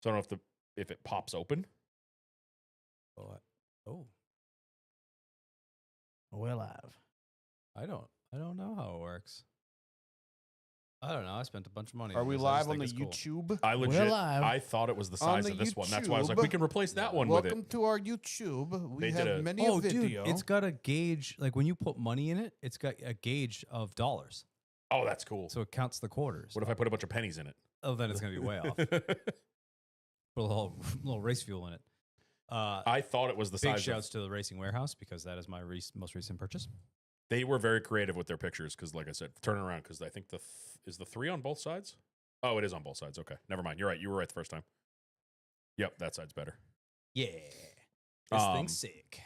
So I don't know if it pops open. Oh, We're live. I don't know how it works. I don't know. I spent a bunch of money. Are on we this. I just live on think the it's cool. YouTube? I legit, live. I thought it was the On size the of this one. That's why I was like, we YouTube. can replace that one with Welcome it. to our YouTube. We They have did a- many Oh, a video. dude, it's got a gauge. Like when you put money in it, it's got a gauge of dollars, Oh, that's cool. so it counts the quarters. What if I put a bunch of pennies in it? Oh, then it's gonna be way off. Put a little race fuel in it. I thought it was the Big size. shouts to the Racing Warehouse because that is my most recent purchase. They were very creative with their pictures because, like I said, turn it around because I think is the 3 on both sides. Oh, it is on both sides. Okay, never mind. You're right. You were right the first time. Yep, that side's better. Yeah, this thing's sick.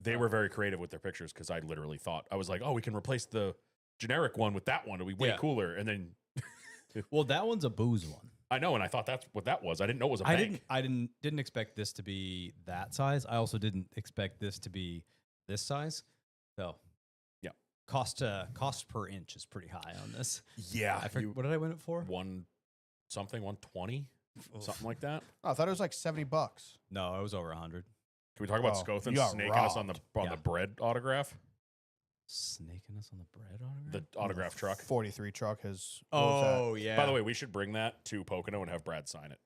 They were very creative with their pictures because I literally thought I was like, oh, we can replace the generic one with that one. It'll be way Yeah. cooler. And then Well, that one's a booze one. I know, and I thought that's what that was. I didn't know it was a bank. I didn't expect this to be that size. I also didn't expect this to be this size. So, yeah, cost per inch is pretty high on this. Yeah, I forget, what did I win it for? 120, something like that. Oh, I thought it was like $70. No, it was over 100. Can we talk about Oh, Scothan you got snaking us on robbed. the bread autograph? Snaking us on the bread autograph. The autograph truck. 43 truck has. what was Yeah. By the way, we should bring that to Pocono and have Brad sign it.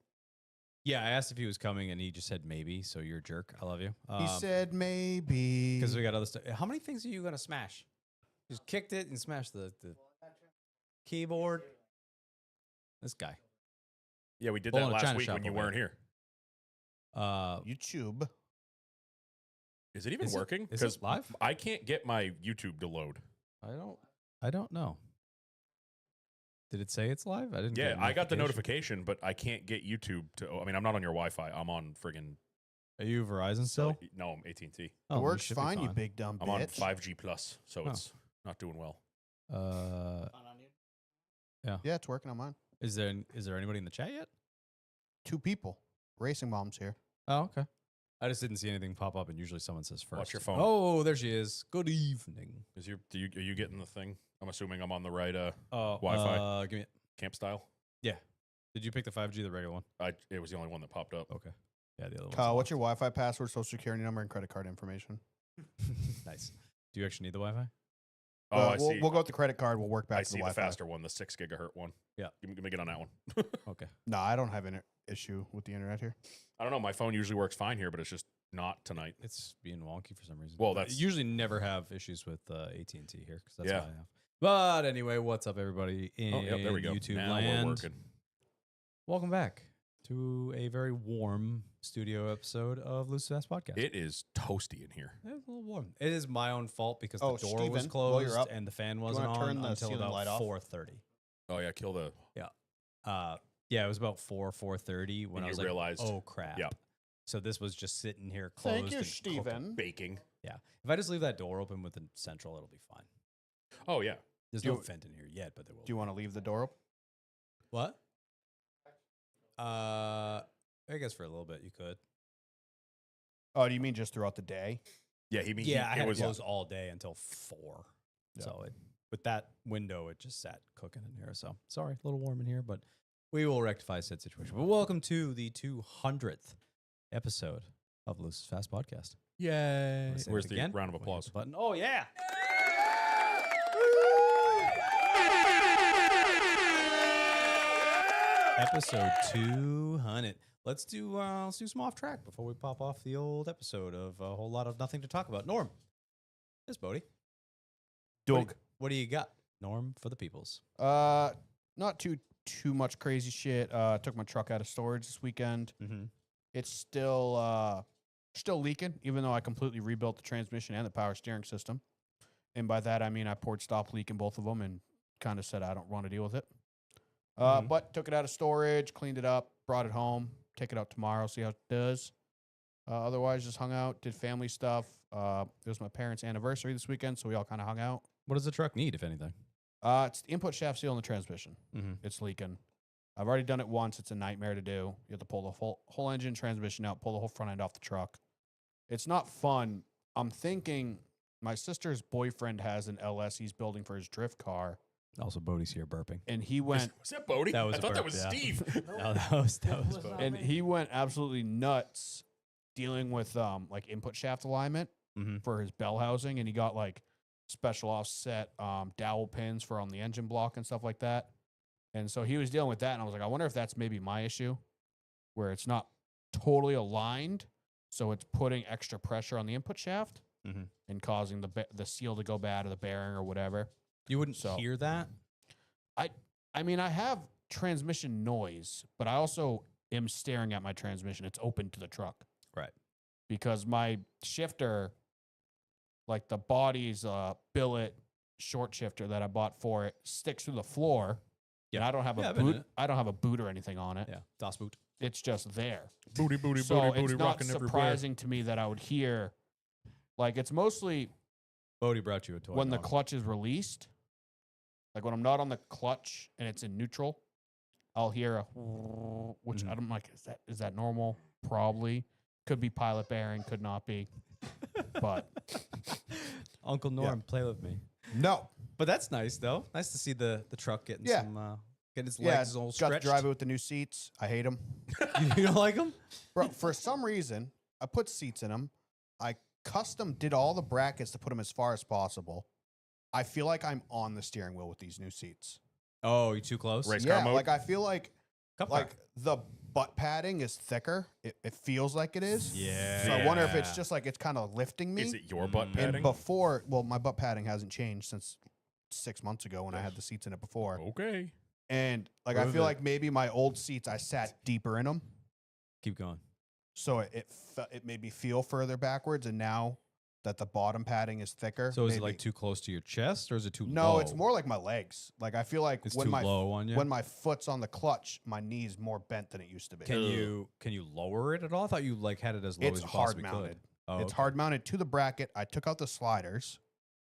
Yeah, I asked if he was coming, and he just said maybe. So you're a jerk. I love you. that? He said maybe. Because we got other stuff. How many things are you gonna smash? Just kicked it and smashed the keyboard. This guy. Yeah, we did Bull that in a last china week shop when you over there. weren't here. YouTube. Is it even Is it- working? is it live? I can't get my YouTube to load. I don't know. Did it say it's live? I didn't. Yeah, get a I got the notification, but I can't get YouTube to. I mean, I'm not on your Wi-Fi. I'm on friggin' Are you Verizon still? No, I'm AT&T. Oh, It you works should be fine, you big dumb I'm on bitch. 5G plus, so Oh. it's not doing well. Yeah, it's working on mine. Is there anybody in the chat yet? 2 people. Racing Mom's here. Oh, okay. I just didn't see anything pop up, and usually someone says first. Watch your phone. Oh, there she is. Good evening. Are you getting the thing? I'm assuming I'm on the right Oh, Wi-Fi. Give me. camp style. Yeah. Did you pick the 5G, the regular one? It was the only one that popped up. Okay. Yeah, the other one. Kyle, what's your Wi-Fi password, social security number, and credit card information? Nice. Do you actually need the Wi-Fi? Oh, I we'll, see. We'll go with the credit card. We'll work back I to see the the Wi-Fi. faster one, the 6 gigahertz one. Yeah. Give me get on that one. Okay. No, I don't have an issue with the internet here. I don't know. My phone usually works fine here, but it's just not tonight. It's being wonky for some reason. Well, I that's- usually never have issues with AT&T here because that's Yeah. what I have. But anyway, what's up, everybody in Oh, yep, there we go. YouTube now land? we're working. Welcome back to a very warm studio episode of Loose Fast Podcast. It is toasty in here. It's a little warm. It is my own fault because Oh, the door was Steven, while you're closed up, and the fan you wasn't wanna on turn the until ceiling light about off? 4:30. Oh yeah, kill the. Yeah, it was about 4:30 when And I you was like, realized- oh crap. Yep. So this was just sitting here closed. Thank you, and Steven. Baking. Yeah. If I just leave that door open with the central, it'll be fine. Oh yeah. There's Do no you- vent in here yet, but there will. Do you want to leave the door open? What? I guess for a little bit you could. Oh, do you mean just throughout the day? Yeah, he mean Yeah, I it had was it closed all day until 4. Yeah. So with that window, it just sat cooking in here. So sorry, a little warm in here, but we will rectify said situation. But welcome to the 200th episode of Loose Fast Podcast. Yay. Wanna say Where's that the again? round of Wait, hit applause? the button. Oh yeah. Episode 200. Let's do some off track before we pop off the old episode of a whole lot of nothing to talk about. Norm, yes, Bodie. Doug. What do you got, Norm, for the peoples? Not too much crazy shit. Took my truck out of storage this weekend. Mm-hmm. It's still leaking, even though I completely rebuilt the transmission and the power steering system. And by that I mean I poured stop leak in both of them and kind of said I don't want to deal with it. Mhm. But took it out of storage, cleaned it up, brought it home. Take it out tomorrow, see how it does. Otherwise, just hung out, did family stuff. It was my parents' anniversary this weekend, so we all kind of hung out. What does the truck need, if anything? It's the input shaft seal in the transmission. Mm-hmm. It's leaking. I've already done it once. It's a nightmare to do. You have to pull the whole engine, transmission out, pull the whole front end off the truck. It's not fun. I'm thinking my sister's boyfriend has an LS he's building for his drift car. Also, Bodie's here burping. and he went Was that Bodie? That was I a thought that burp, was yeah. Steve. No, that was was Bodie. not and me. he went absolutely nuts dealing with like input shaft alignment Mhm. for his bell housing, and he got like special offset dowel pins for on the engine block and stuff like that. And so he was dealing with that, and I was like, I wonder if that's maybe my issue, where it's not totally aligned, so it's putting extra pressure on the input shaft Mhm. and causing the seal to go bad or the bearing or whatever. You wouldn't So- hear that? I mean, I have transmission noise, but I also am staring at my transmission. It's open to the truck. Right. Because my shifter, like the body's billet short shifter that I bought for it, sticks through the floor. And Yeah. I don't have Yeah, a I've been in boot. it. I don't have a boot or anything on it. Yeah. Das Boot. It's just there. Booty, booty, So booty, it's booty, not rocking everywhere. surprising to me that I would hear, like, it's mostly Bodie brought you a toy. when the dog. clutch is released, like when I'm not on the clutch and it's in neutral, I'll hear a which Mhm. I'm like, is that normal? Probably. Could be pilot bearing, could not be. But Uncle Norm, play with me. No. But that's nice, though. Nice to see the truck getting Yeah. some, getting its Yeah, legs all got to stretched. drive it with the new seats. I hate them. You don't like them? Bro, for some reason, I put seats in them. I custom did all the brackets to put them as far as possible. I feel like I'm on the steering wheel with these new seats. Oh, you too close? Race car Yeah, mode. like I feel like Cup car. the butt padding is thicker. It feels like it is. Yeah. So I wonder if it's Yeah. just like it's kind of lifting me. Is it your butt Mm. And padding? before, well, my butt padding hasn't changed since 6 months ago when I had the seats in it before. Okay. And like I Prove feel it. like maybe my old seats I sat deeper in them. Keep going. So it made me feel further backwards, and now that the bottom padding is thicker, So is it maybe- like too close to your chest, or is it too low? no, it's more like my legs. Like I feel like It's when too my low on you. when my foot's on the clutch, my knee's more bent than it used to be. Can you lower it at all? I thought you like had it as low It's as you hard possibly mounted. could. Oh, It's okay. hard mounted to the bracket. I took out the sliders.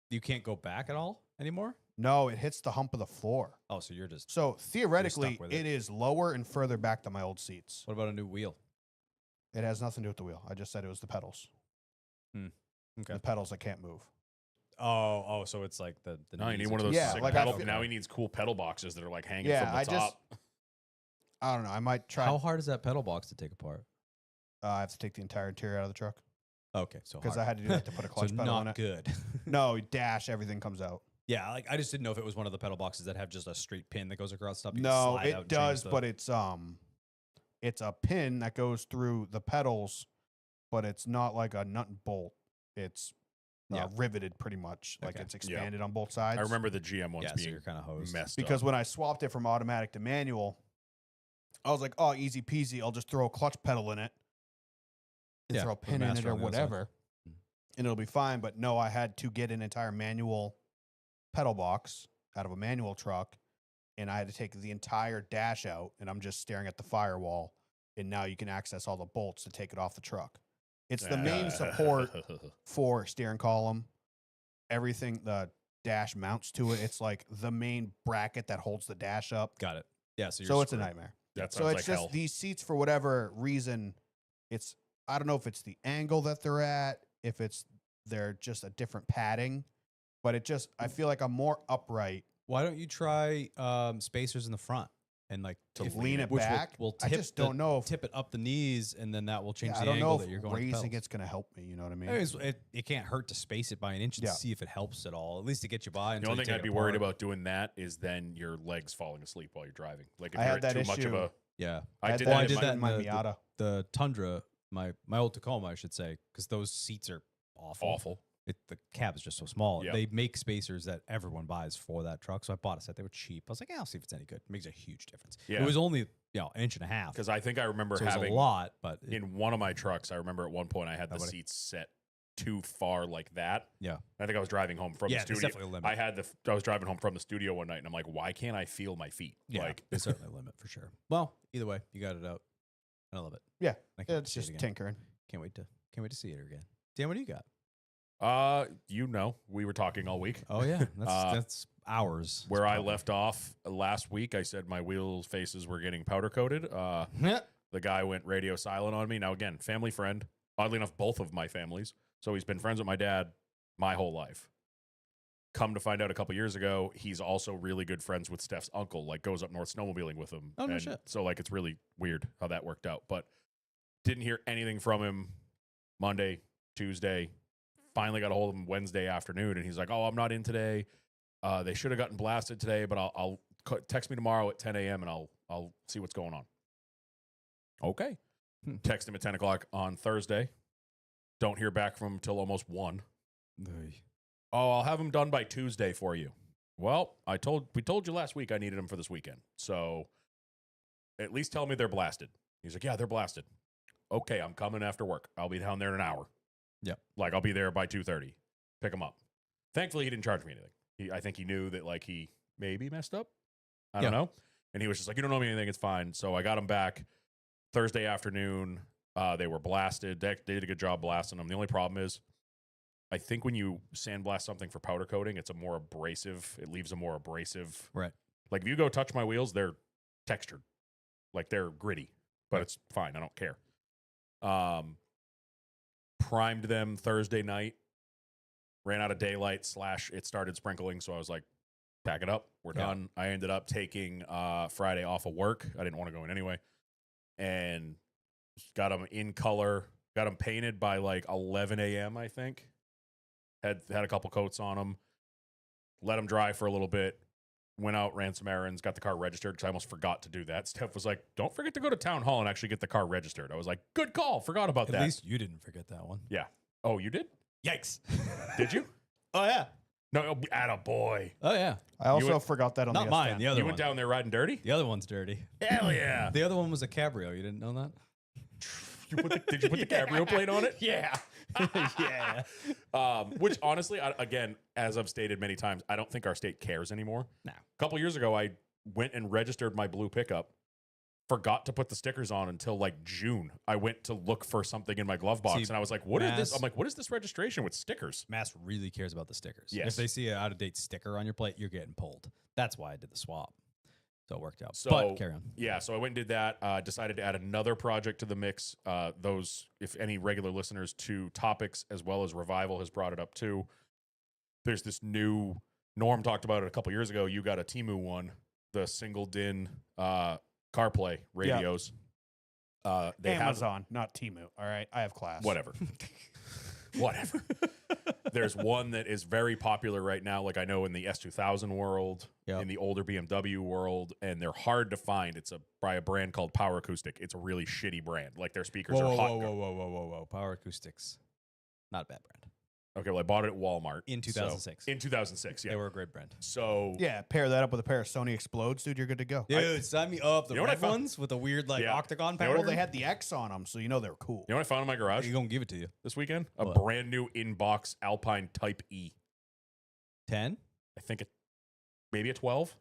You can't go back at all anymore. No, it hits the hump of the floor. Oh, so you're just. So theoretically, with it. it is lower and further back than my old seats. What about a new wheel? It has nothing to do with the wheel. I just said it was the pedals. Okay. The pedals that can't move. Oh, so it's like the. Now you knees need one of are those too Yeah, sick low. like I pedal. feel- Now he needs cool pedal boxes that are like hanging Yeah, from the I just- top. I don't know. I might try. How hard is that pedal box to take apart? I have to take the entire interior out of the truck Okay, so because hard. I had to do that to put a clutch so pedal on not it. good. No, dash, everything comes out. Yeah, like I just didn't know if it was one of the pedal boxes that have just a straight pin that goes across the top. You can No, slide out it and change does, the- but it's a pin that goes through the pedals, but it's not like a nut and bolt. It's Yeah. riveted pretty much, like Okay. it's expanded on both sides. I remember the GM ones yeah, so being you're kind of hosed. messed because up. when I swapped it from automatic to manual, I was like, oh, easy peasy. I'll just throw a clutch pedal in it and Yeah, throw a put a pin in master it or on the other side. whatever, and it'll be fine. But no, I had to get an entire manual pedal box out of a manual truck, and I had to take the entire dash out, and I'm just staring at the firewall, and now you can access all the bolts to take it off the truck. It's the main support for steering column. Everything, the dash mounts to it. It's like the main bracket that holds the dash up. Got it. Yeah, so you're So it's a screwed. nightmare. That So sounds it's like just hell. these seats, for whatever reason, it's, I don't know if it's the angle that they're at, if it's they're just a different padding, but it just, I feel like I'm more upright Why don't you try spacers in the front and like to tip- lean it which back. Will I tip just don't know if tip it up the knees, and then that will change yeah, the I don't angle know that if you're going. to raising pedals. it's going to help me. You know what I mean? Anyways, it can't hurt to space it by an inch and Yeah. see if it helps at all. At least to get you by. The until only you thing take I'd it be worried apart. about doing that is then your legs falling asleep while you're driving. Like if I you're had at that too much of issue. a, Yeah, I had did that that I in did issue that in in my the- Miata. the Tundra, my old Tacoma, I should say, because those seats are awful. awful. The cab is just so small. Yep. They make spacers that everyone buys for that truck. So I bought a set. They were cheap. I was like, I'll see if it's any good. It makes a huge difference. Yeah. It was only an inch and a half. Because I think I remember So it was having a lot, but in one of my trucks, I remember at one point I had the buddy. seats set too far like that. Yeah. I think I was driving home from yeah, the there's studio. definitely a limit. I had I was driving home from the studio one night and I'm like, why can't I feel my feet? Yeah, Like there's certainly a limit for sure. Well, either way, you got it out. I love it. Yeah, I can't wait to it's see it just again. tinkering. Can't wait to see it again. Dan, what do you got? we were talking all week. Oh yeah, that's Uh, that's ours. Where I left off last week, I said my wheel faces were getting powder coated. The guy went radio silent on me. Now, again, family friend. Oddly enough, both of my families. So he's been friends with my dad my whole life. come to find out a couple years ago, he's also really good friends with Steph's uncle, like goes up north snowmobiling with him. Oh, no and shit. So like it's really weird how that worked out. But didn't hear anything from him Monday, Tuesday. Finally got a hold of him Wednesday afternoon, and he's like, "Oh, I'm not in today. They should have gotten blasted today, but I'll text me tomorrow at 10 a.m. and I'll see what's going on." Okay. Text him at 10 o'clock on Thursday. Don't hear back from him till almost 1. Oh, I'll have him done by Tuesday for you. Well, we told you last week I needed them for this weekend. So at least tell me they're blasted. He's like, "Yeah, they're blasted." Okay, I'm coming after work. I'll be down there in an hour. Yep. Like I'll be there by 2:30. Pick him up. Thankfully, he didn't charge me anything. I think he knew that like he maybe messed up. I don't know. And he was just like, "You don't know me anything. It's fine." So I got him back Thursday afternoon. They were blasted. They did a good job blasting them. The only problem is, I think when you sandblast something for powder coating, it's a more abrasive. It leaves a more abrasive. Right. Like if you go touch my wheels, they're textured, like they're gritty, but it's fine. I don't care. Primed them Thursday night. Ran out of daylight / it started sprinkling, so I was like, "Pack it up. We're done." I ended up taking Friday off of work. I didn't want to go in anyway, and got them in color. Got them painted by like 11 a.m. I think. Had a couple coats on them. Let them dry for a little bit. Went out, ran some errands, got the car registered because I almost forgot to do that. Steph was like, "Don't forget to go to town hall and actually get the car registered." I was like, "Good call. Forgot about that." At least you didn't forget that one. Yeah. Oh, you did? Yikes. Did you? Oh, yeah. No, attaboy. Oh, yeah. I also went- forgot that on Not the mine. S10. The other You one. went down there riding dirty? The other one's dirty. Hell yeah. The other one was a cabrio. You didn't know that? Did you put the cabrio plate on it? Yeah. Yeah. Which honestly, again, as I've stated many times, I don't think our state cares anymore. No. A couple years ago, I went and registered my blue pickup. Forgot to put the stickers on until like June. I went to look for something in my glove box, See, and I was like, "What is this?" Mass- I'm like, "What is this registration with stickers?" Mass really cares about the stickers. Yes. If they see an out-of-date sticker on your plate, you're getting pulled. That's why I did the swap. So it worked out. So But carry on. Yeah, so I went and did that. Decided to add another project to the mix. Those, if any regular listeners to Topics as well as Revival has brought it up too. There's this new. Norm talked about it a couple years ago. You got a Temu one, the single DIN CarPlay radios. They have Amazon, not Temu. All right, I have class. whatever. Whatever. There's one that is very popular right now, like I know in the S2000 world, Yep. in the older BMW world, and they're hard to find. It's by a brand called Power Acoustic. It's a really shitty brand. Like their speakers Whoa, are whoa, hot. whoa. Power Acoustics. Not a bad brand. Okay, well I bought it at Walmart In 2006. In 2006, yeah. They were a great brand. So Yeah, pair that up with a pair of Sony Explodes, dude. You're good to go. Dude, sign me up. The You know what I red found? ones with the weird like Yeah. octagon You know pattern. Well, they had the X on them, so you know they're cool. you know what I found in my garage You're going to give it to you. this weekend? A What? brand new in-box Alpine Type E. 10? I think maybe a 12.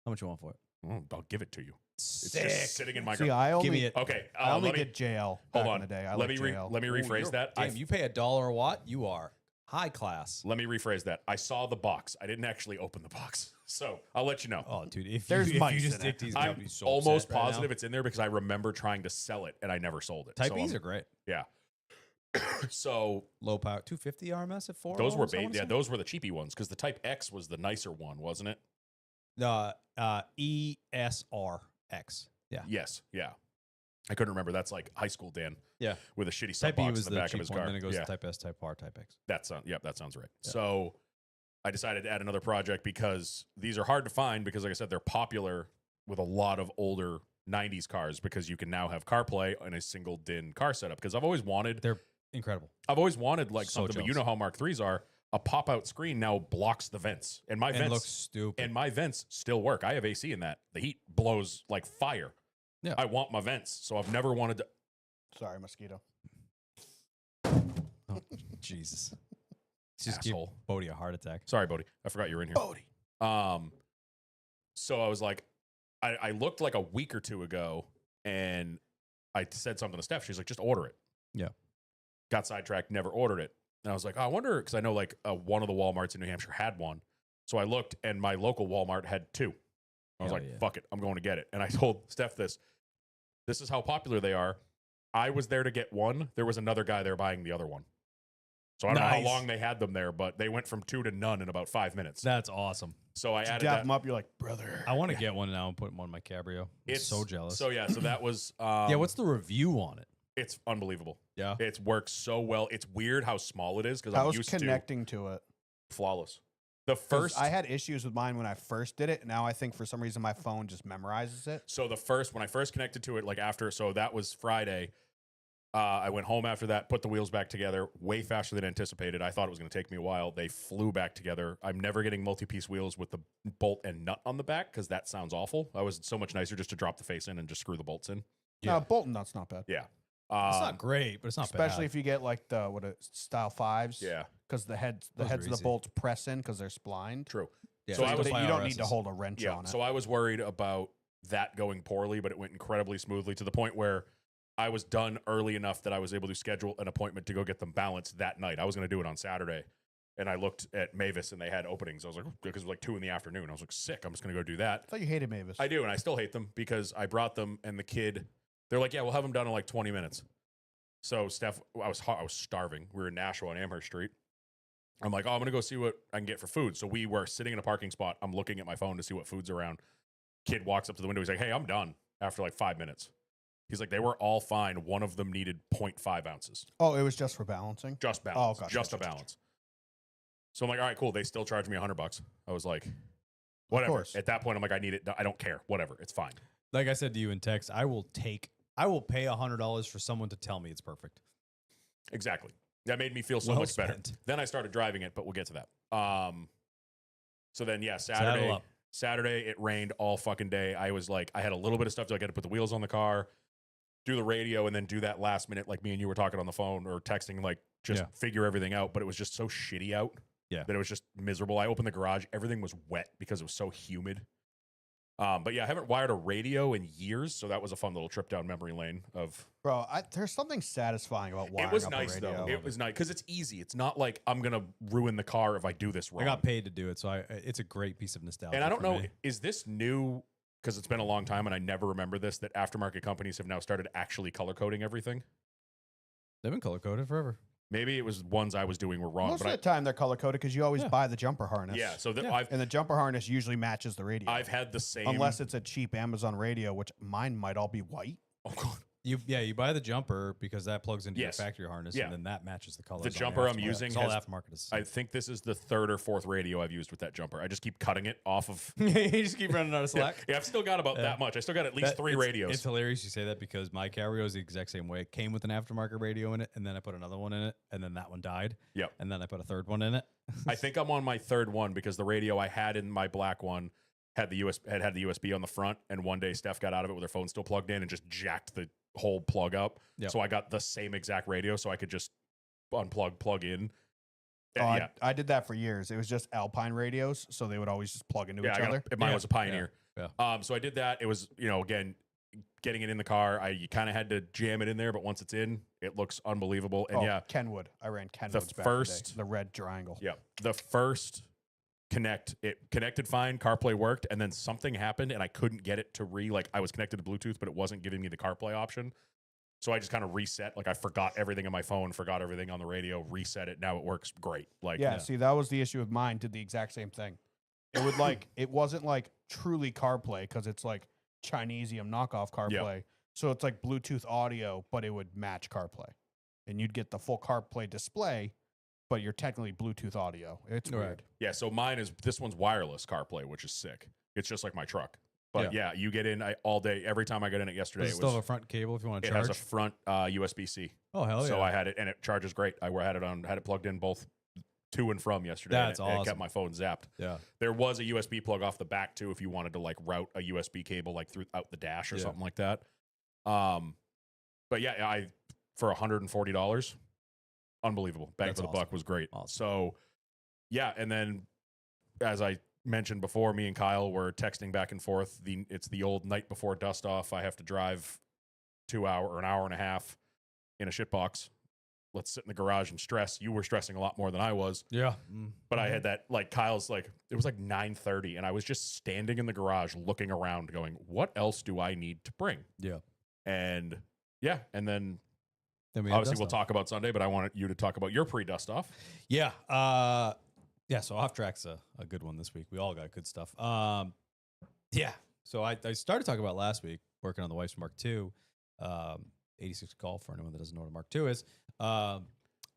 How much you want for it? I'll give it to you. It's Sick. just sitting in my See, garage. I Give me only, it. Okay, I only let me, did JL hold back on. in the day. I let like me JL. let me rephrase that. Damn, you pay $1 a watt, you are high class. Let me rephrase that. I saw the box. I didn't actually open the box. So I'll let you know. Oh, dude, if There's you, if mice you just in stick it. these I'm companies so almost upset right now. positive it's in there because I remember trying to sell it and I never sold it. Type So E's I'm- are great. Yeah. So Low power, 250 RMS at 4. those were those were the cheapy ones because the Type X was the nicer one, wasn't it? ESRX. Yeah. Yes. Yeah. I couldn't remember. That's like high school, Dan. Yeah. With a shitty sub Type E box was in the back of cheap his one, car. then it goes yeah. to Type S, Type R, Type X. That sounds right. Yeah. So I decided to add another project because these are hard to find because, like I said, they're popular with a lot of older 90s cars because you can now have CarPlay in a single DIN car setup. Because I've always wanted They're incredible. like So something, but you jealous. know how Mark IIIs are. A pop-out screen now blocks the vents, and my And vents looks stupid. and my vents still work. I have AC in that. The heat blows like fire. Yeah. I want my vents, so I've never wanted to. Sorry, mosquito. Oh, Jesus. Just give Asshole. Bodie a heart attack. Sorry, Bodie. I forgot you were in here. Bodie. So I was like, I looked like a week or two ago, and I said something to Steph. She's like, just order it. Yeah. Got sidetracked, never ordered it. And I was like, oh, I wonder, because I know like one of the Walmarts in New Hampshire had one. So I looked, and my local Walmart had two. I was Hell like, yeah. fuck it, I'm going to get it. And I told Steph this. This is how popular they are. I was there to get one. There was another guy there buying the other one. So I don't know how Nice. long they had them there, but they went from 2 to none in about 5 minutes. That's awesome. So I You added dap that. them up, you're like, brother. I want to get one now and put one in my Cabrio. I'm It's so jealous. So yeah, so that was yeah, what's the review on it? it's unbelievable. Yeah. It works so well. It's weird how small it is because I'm How's used connecting to it? to flawless. The 'Cause first I had issues with mine when I first did it. Now I think for some reason my phone just memorizes it. So when I first connected to it, like after, so that was Friday. I went home after that, put the wheels back together way faster than anticipated. I thought it was going to take me a while. They flew back together. I'm never getting multi-piece wheels with the bolt and nut on the back because that sounds awful. I was so much nicer just to drop the face in and just screw the bolts in. Yeah. No, Bolton nut's not bad. Yeah. It's not great, but it's not Especially bad. if you get like the style 5s. Yeah, Because the heads Those are of the easy. bolts press in because they're splined. true. Yeah, So I was- you don't need to IRSs. hold a wrench Yeah. on it. So I was worried about that going poorly, but it went incredibly smoothly to the point where I was done early enough that I was able to schedule an appointment to go get them balanced that night. I was going to do it on Saturday. And I looked at Mavis and they had openings. I was like, because it was like 2 PM. I was like, sick. I'm just going to go do that. I thought you hated Mavis. I do. And I still hate them because I brought them and the kid, they're like, yeah, we'll have them done in like 20 minutes. So Steph, I was starving. We were in Nashua on Amherst Street. I'm like, oh, I'm going to go see what I can get for food. So we were sitting in a parking spot. I'm looking at my phone to see what food's around. Kid walks up to the window. He's like, hey, I'm done after like 5 minutes. He's like, they were all fine. One of them needed 0.5 ounces. Oh, it was just for balancing? Just balance. gotcha, Just a gotcha, balance. So I'm like, all right, cool. They still charged me $100. I was like, whatever. course. At that point, I'm like, I need it. I don't care. Whatever. It's fine. Like I said to you in text, I will pay $100 for someone to tell me it's perfect. Exactly. That made me feel so Well much better. spent. Then I started driving it, but we'll get to that. So then, yeah, Saddle up. Saturday, it rained all fucking day. I was like, I had a little bit of stuff. I got to put the wheels on the car, do the radio, and then do that last minute, like me and you were talking on the phone or texting, like just Yeah. figure everything out. But it was just so shitty out Yeah. that it was just miserable. I opened the garage. Everything was wet because it was so humid. But yeah, I haven't wired a radio in years. So that was a fun little trip down memory lane of Bro, there's something satisfying about wiring it was up nice a radio. though. It was nice because it's easy. It's not like I'm gonna ruin the car if I do this wrong. I got paid to do it, so it's a great piece of nostalgia. and I don't for know, me. is this new? Because it's been a long time, and I never remember this. That aftermarket companies have now started actually color coding everything. They've been color coded forever. Maybe it was ones I was doing were wrong. Most but of the time they're color coded because you always Yeah. buy the jumper harness. yeah, so Yeah. I've And the jumper harness usually matches the radio. had the same. Unless it's a cheap Amazon radio, which mine might all be white. oh god, You buy the jumper because that plugs into Yes. your factory harness, Yeah. and then that matches the colors. the on jumper I'm aftermarket. using It's all has. aftermarket. Is I think this is the 3rd or 4th radio I've used with that jumper. I just keep cutting it off of. you just keep running out of slack. Yeah, I've still got about Yeah. that much. I still got at least 3 It's radios. hilarious you say that because my Cabrio is the exact same way. It came with an aftermarket radio in it, and then I put another one in it, and then that one died. Yep. And then I put a third one in it. I think I'm on my 3rd one because the radio I had in my black one had the had the USB on the front, and one day Steph got out of it with her phone still plugged in and just jacked the whole plug up. Yep. So I got the same exact radio, so I could just unplug, plug in. Oh, And yeah, I did that for years. It was just Alpine radios, so they would always just plug into yeah. each I got other. mine Yeah, was a Pioneer. yeah, So I did that. It was again getting it in the car. You kind of had to jam it in there, but once it's in, it looks unbelievable. And yeah, Kenwood. I ran Kenwoods back first- in the day. The red triangle. yeah. The first it connected fine, CarPlay worked, and then something happened and I couldn't get it to I was connected to Bluetooth, but it wasn't giving me the CarPlay option. So I just kind of reset. Like I forgot everything on my phone, forgot everything on the radio, reset it. Now it works great. Like Yeah, see, that was the issue with mine. Did the exact same thing. It would it wasn't like truly CarPlay because it's like Chinesium knockoff CarPlay. So it's like Bluetooth audio, but it would match CarPlay, and you'd get the full CarPlay display, but you're technically Bluetooth audio. It's Right. weird. yeah, so this one's wireless CarPlay, which is sick. It's just like my truck. But yeah, you get in all day. Every time I got in it yesterday, Does it still have a front cable if you want to it charge? has a front USB-C. Oh hell yeah! So I had it, and it charges great. I had it plugged in both to and from yesterday. and That's it awesome. kept my phone zapped. yeah. There was a USB plug off the back too, if you wanted to route a USB cable throughout the dash or Yeah. something like that. But yeah, for $140, unbelievable. Bang That's for the awesome. buck was great. Awesome. So yeah, and then as I mentioned before, me and Kyle were texting back and forth. It's the old night before dust off. I have to drive an hour and a half in a shitbox. Let's sit in the garage and stress. You were stressing a lot more than I was. Yeah. But I had that, Kyle's it was 9:30 and I was just standing in the garage looking around going, what else do I need to bring? Yeah. And yeah, and then Then we have Obviously, we'll dust off. talk about Sunday, but I wanted you to talk about your pre-dust off. Yeah. Yeah. So off track's a good one this week. We all got good stuff. Yeah. So I started talking about last week working on the wife's Mark II, 86 Golf for anyone that doesn't know what a Mark II is.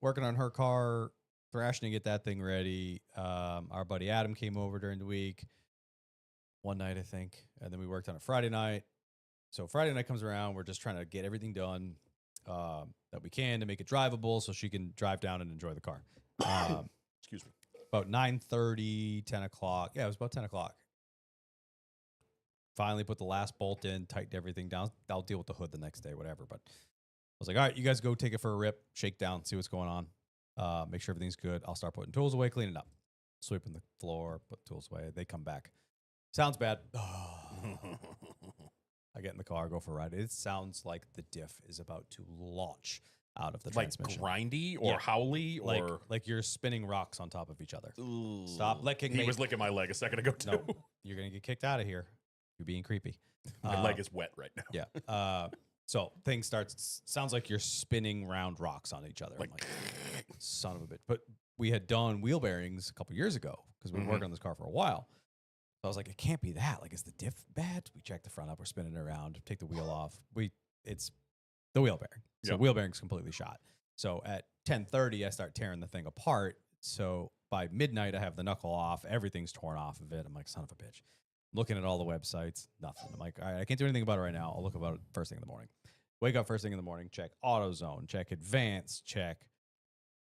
Working on her car, thrashing to get that thing ready. Our buddy Adam came over during the week, one night I think, and then we worked on it Friday night. So Friday night comes around, we're just trying to get everything done that we can to make it drivable so she can drive down and enjoy the car. Excuse me. About 9:30, 10 o'clock. Yeah, it was about 10 o'clock. Finally put the last bolt in, tightened everything down. I'll deal with the hood the next day, whatever. But I was like, all right, you guys go take it for a rip, shake down, see what's going on. Make sure everything's good. I'll start putting tools away, cleaning up, sweeping the floor, put tools away. They come back. Sounds bad. I get in the car, go for a ride. It sounds like the diff is about to launch out of the Like transmission. grindy or Yeah. howly or Like you're spinning rocks on top of each other. Stop licking He me. was licking my leg a second ago too. No, you're going to get kicked out of here. You're being creepy. My leg is wet right now. Yeah. So thing starts, sounds like you're spinning round rocks on each other. I'm Like, like, son of a bitch. But we had done wheel bearings a couple years ago because we've been Mhm. working on this car for a while. So I was like, it can't be that. Like, is the diff bad? We check the front up. We're spinning it around. Take the wheel off. It's the wheel bearing. So Yep. wheel bearing's completely shot. So at 10:30, I start tearing the thing apart. So by midnight, I have the knuckle off. Everything's torn off of it. I'm like, son of a bitch. Looking at all the websites, nothing. I'm like, all right, I can't do anything about it right now. I'll look about it first thing in the morning. Wake up first thing in the morning, check AutoZone, check Advance, check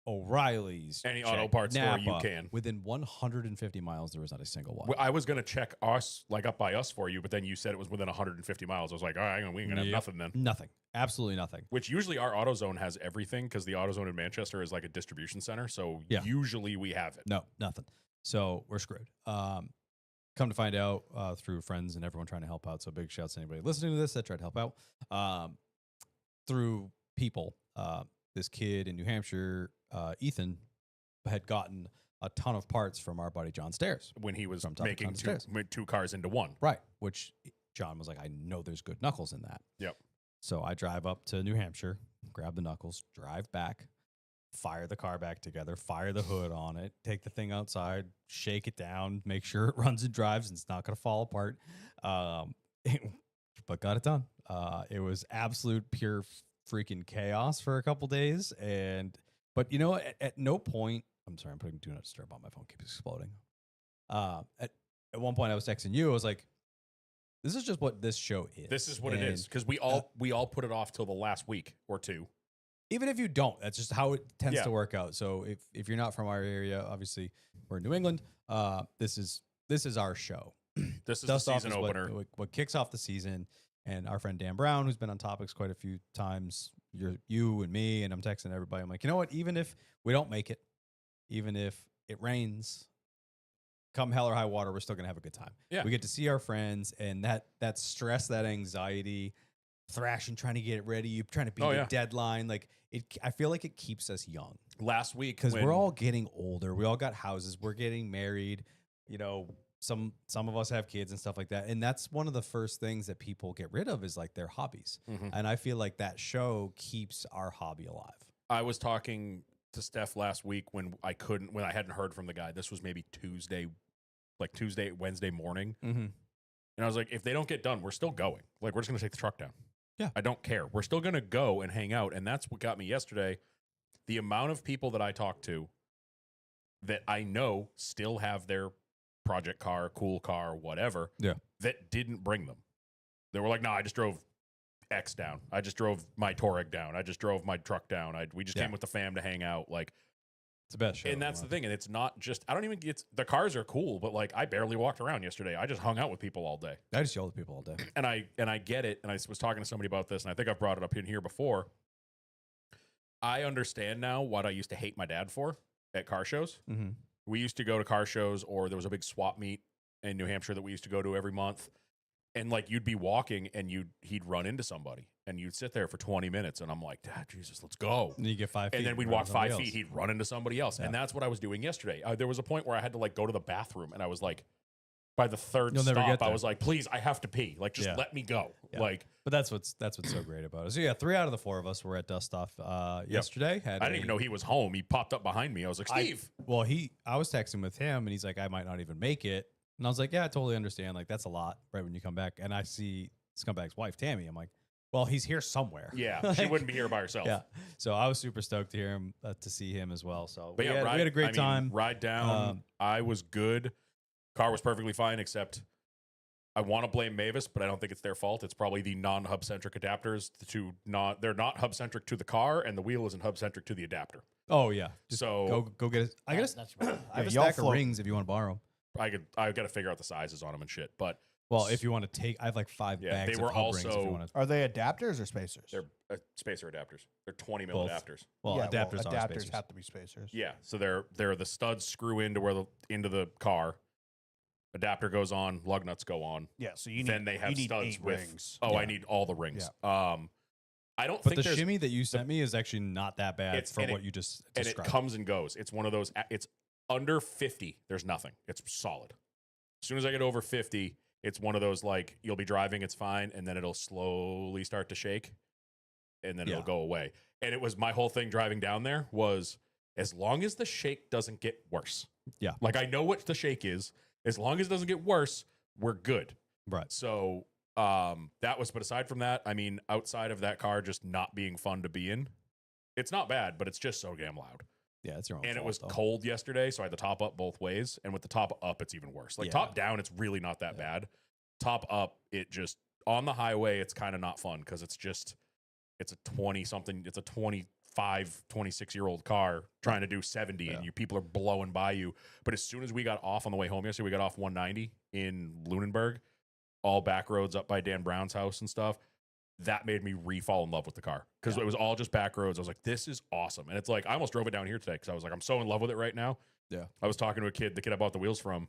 O'Reilly's. Any check auto parts store you Napa. can. Within 150 miles, there was not a single one. Well, I was gonna check us like up by us for you, but then you said it was within 150 miles. I was like, all right, we ain't gonna have Yep. nothing then. Nothing. Absolutely nothing. Which usually our AutoZone has everything because the AutoZone in Manchester is like a distribution center. So Yeah. usually we have it. No, nothing. So we're screwed. Come to find out through friends and everyone trying to help out. So big shouts to anybody listening to this that tried to help out. Through people, this kid in New Hampshire, Ethan, had gotten a ton of parts from our buddy John Stairs. When he was From top to making top stairs. two cars into one. Right. Which John was like, I know there's good knuckles in that. Yep. So I drive up to New Hampshire, grab the knuckles, drive back, fire the car back together, fire the hood on it, take the thing outside, shake it down, make sure it runs and drives and it's not going to fall apart. But got it done. It was absolute pure freaking chaos for a couple days. But you know, at no point, I'm sorry, I'm putting do not disturb on my phone, keeps exploding. At one point I was texting you, I was like, this is just what this show is. This is what it is because we all put it off till the last week or two. Even if you don't, that's just how it tends Yeah. to work out. So if you're not from our area, obviously we're in New England. This is our show. This is Dust the Off season is opener. what kicks off the season. And our friend Dan Brown, who's been on Topics quite a few times, you and me, and I'm texting everybody. I'm like, you know what? Even if we don't make it, even if it rains, come hell or high water, we're still gonna have a good time. Yeah. We get to see our friends, and that stress, that anxiety, thrashing, trying to get it ready, you trying to beat Oh, a yeah. deadline. Like I feel like it keeps us young Last week because when- we're all getting older. We all got houses. We're getting married. You know, some of us have kids and stuff like that. And that's one of the first things that people get rid of is like their hobbies. Mhm. And I feel like that show keeps our hobby alive. I was talking to Steph last week when I hadn't heard from the guy. This was maybe Wednesday morning. Mm-hmm. And I was like, if they don't get done, we're still going. Like, we're just going to take the truck down. Yeah. I don't care. We're still going to go and hang out. And that's what got me yesterday. The amount of people that I talked to that I know still have their project car, cool car, whatever, Yeah. that didn't bring them. They were like, no, I just drove X down. I just drove my Touareg down. I just drove my truck down. We just Yeah. came with the fam to hang out. Like, It's the best show. and that's the thing. And it's not just, I don't even get, the cars are cool, but like, I barely walked around yesterday. I just hung out with people all day. I just yell at people all day. And I get it. And I was talking to somebody about this, and I think I've brought it up in here before. I understand now what I used to hate my dad for at car shows. Mm-hmm. We used to go to car shows, or there was a big swap meet in New Hampshire that we used to go to every month. And like, you'd be walking and he'd run into somebody and you'd sit there for 20 minutes. And I'm like, Dad, Jesus, let's go. And you get 5 feet. And then we'd run walk into somebody 5 feet. else. He'd run into somebody else. Yeah. And that's what I was doing yesterday. There was a point where I had to like go to the bathroom, and I was like, By the third You'll never stop, get I there. was like, please, I have to pee. Like, just Yeah. let me go. Yeah. Like, But that's what's so great about it. So yeah, 3 out of the 4 of us were at Dust Off yesterday. I didn't even know he was home. He popped up behind me. I was like, Steve. I was texting with him, and he's like, I might not even make it. And I was like, yeah, I totally understand. Like, that's a lot right when you come back. And I see Scumbag's wife, Tammy. I'm like, well, he's here somewhere. Yeah, she Like, wouldn't be here by herself. Yeah. So I was super stoked to hear him, to see him as well. So But we, yeah, had a great time. Ride down. I was good. Car was perfectly fine, except I want to blame Mavis, but I don't think it's their fault. It's probably the non-hub centric adapters. They're not hub centric to the car, and the wheel isn't hub centric to the adapter. Oh yeah. Just So go get it. I got That's right. I have a y'all stack of float. rings if you want to borrow 'em. I got to figure out the sizes on them and shit. But Well, if you want to take, I have like 5 Yeah, bags they were of hub rings. If you also- want to, Are they adapters or spacers? they're spacer adapters. They're 20 mil Both. adapters. well, Yeah, adapters are adapters spacers. have to be spacers. Yeah, so they're the studs screw into the car. Adapter goes on, lug nuts go on. Yeah, so you need Then they have you need studs 8 with. rings. Oh, Yeah. I need all the rings. I don't But think the there's shimmy that you sent me is actually not that bad It's- from and what it- you just and it described. comes and goes. It's one of those. It's under 50. There's nothing. It's solid. As soon as I get over 50, it's one of those like you'll be driving, it's fine, and then it'll slowly start to shake, and then Yeah. it'll go away. And it was my whole thing driving down there was as long as the shake doesn't get worse. Yeah. Like I know what the shake is. As long as it doesn't get worse, we're good. Right. So that was, but aside from that, I mean, outside of that car just not being fun to be in, it's not bad, but it's just so damn loud. Yeah, it's your own And it fault, was though. cold yesterday, so I had the top up both ways. And with the top up, it's even worse. Like Yeah. top down, it's really not that bad. Top up, it just on the highway, it's kind of not fun because it's a 20 something, it's a 25, 26-year-old car trying to do 70, Yeah. and you people are blowing by you. But as soon as we got off on the way home yesterday, we got off 190 in Lunenburg, all back roads up by Dan Brown's house and stuff. That made me re-fall in love with the car because it was all just back roads. I was like, this is awesome. And it's like, I almost drove it down here today because I was like, I'm so in love with it right now. Yeah. I was talking to the kid I bought the wheels from,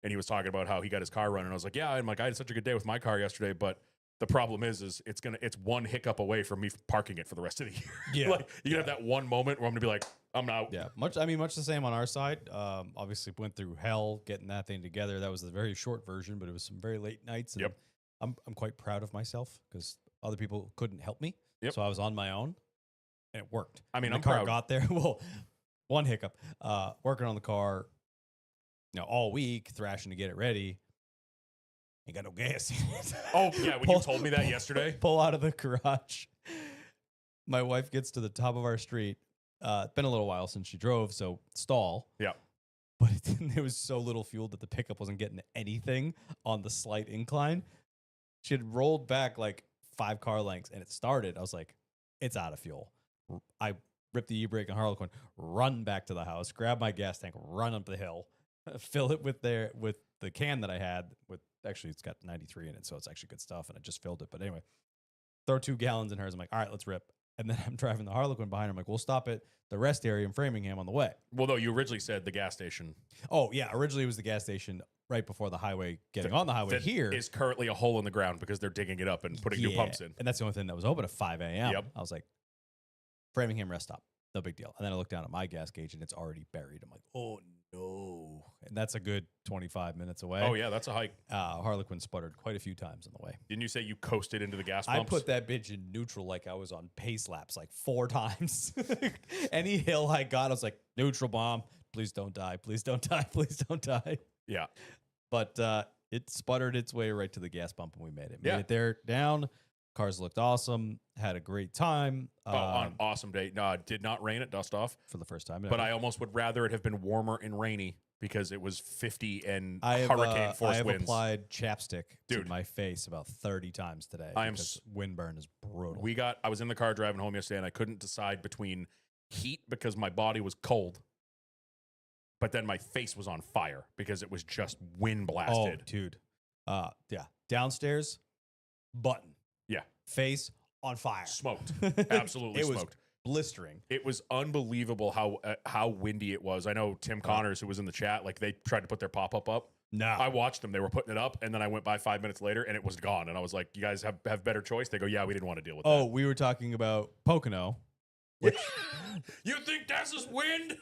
and he was talking about how he got his car running. I was like, yeah, I'm like, I had such a good day with my car yesterday, but the problem is it's one hiccup away from me parking it for the rest of the year. Yeah. Like you can have that one moment where I'm gonna be like, I'm out. Yeah, much the same on our side. Obviously went through hell getting that thing together. That was the very short version, but it was some very late nights. And Yep. I'm quite proud of myself because other people couldn't help me. Yep. So I was on my own, and it worked. I mean, When I'm the car proud. got there. Well, one hiccup. Working on the car, all week, thrashing to get it ready. Ain't got no gas in it. Oh yeah, when you told me that yesterday. Pull out of the garage. My wife gets to the top of our street. It's been a little while since she drove, so stall. Yeah. But there was so little fuel that the pickup wasn't getting anything on the slight incline. She had rolled back like 5 car lengths and it started. I was like, it's out of fuel. I ripped the e-brake on Harlequin, run back to the house, grab my gas tank, run up the hill, fill it with the can that I had with, actually it's got 93 in it, so it's actually good stuff, and I just filled it. But anyway, throw 2 gallons in hers. I'm like, all right, let's rip. And then I'm driving the Harlequin behind her. I'm like, we'll stop at the rest area in Framingham on the way. Well, no, you originally said the gas station Oh, yeah. Originally, it was the gas station right before the highway, getting on the highway that here. is currently a hole in the ground because they're digging it up and putting new Yeah, pumps in. And that's the only thing that was open at 5 a.m. Yep. I was like, Framingham rest stop. No big deal. And then I look down at my gas gauge and it's already buried. I'm like, oh, no. And that's a good 25 minutes away. Oh yeah, that's a hike. Harlequin sputtered quite a few times on the way. Didn't you say you coasted into the gas I pumps? put that bitch in neutral like I was on pace laps like 4 times. Any hill I got, I was like, neutral bomb. Please don't die. Please don't die. Please don't die. Yeah. But it sputtered its way right to the gas pump and we made it. Made Yeah. it there, down. Cars looked awesome. Had a great time. On an awesome day. No, it did not rain at Dust Off, For the first time. but I almost would rather it have been warmer and rainy because it was 50 and I have, hurricane force I have winds. applied chapstick to Dude. my face about 30 times today. I am because windburn is brutal. I was in the car driving home yesterday and I couldn't decide between heat because my body was cold, but then my face was on fire because it was just wind oh, blasted. dude. Yeah. Downstairs, button. Yeah. Face on fire. Smoked. Absolutely It was smoked. blistering. It was unbelievable how windy it was. I know Tim Connors, who was in the chat, like they tried to put their pop-up up. No. I watched them. They were putting it up, and then I went by 5 minutes later, and it was gone. And I was like, you guys have better choice? They go, yeah, we didn't want to deal with Oh, we were talking about Pocono. that. You think that's a wind?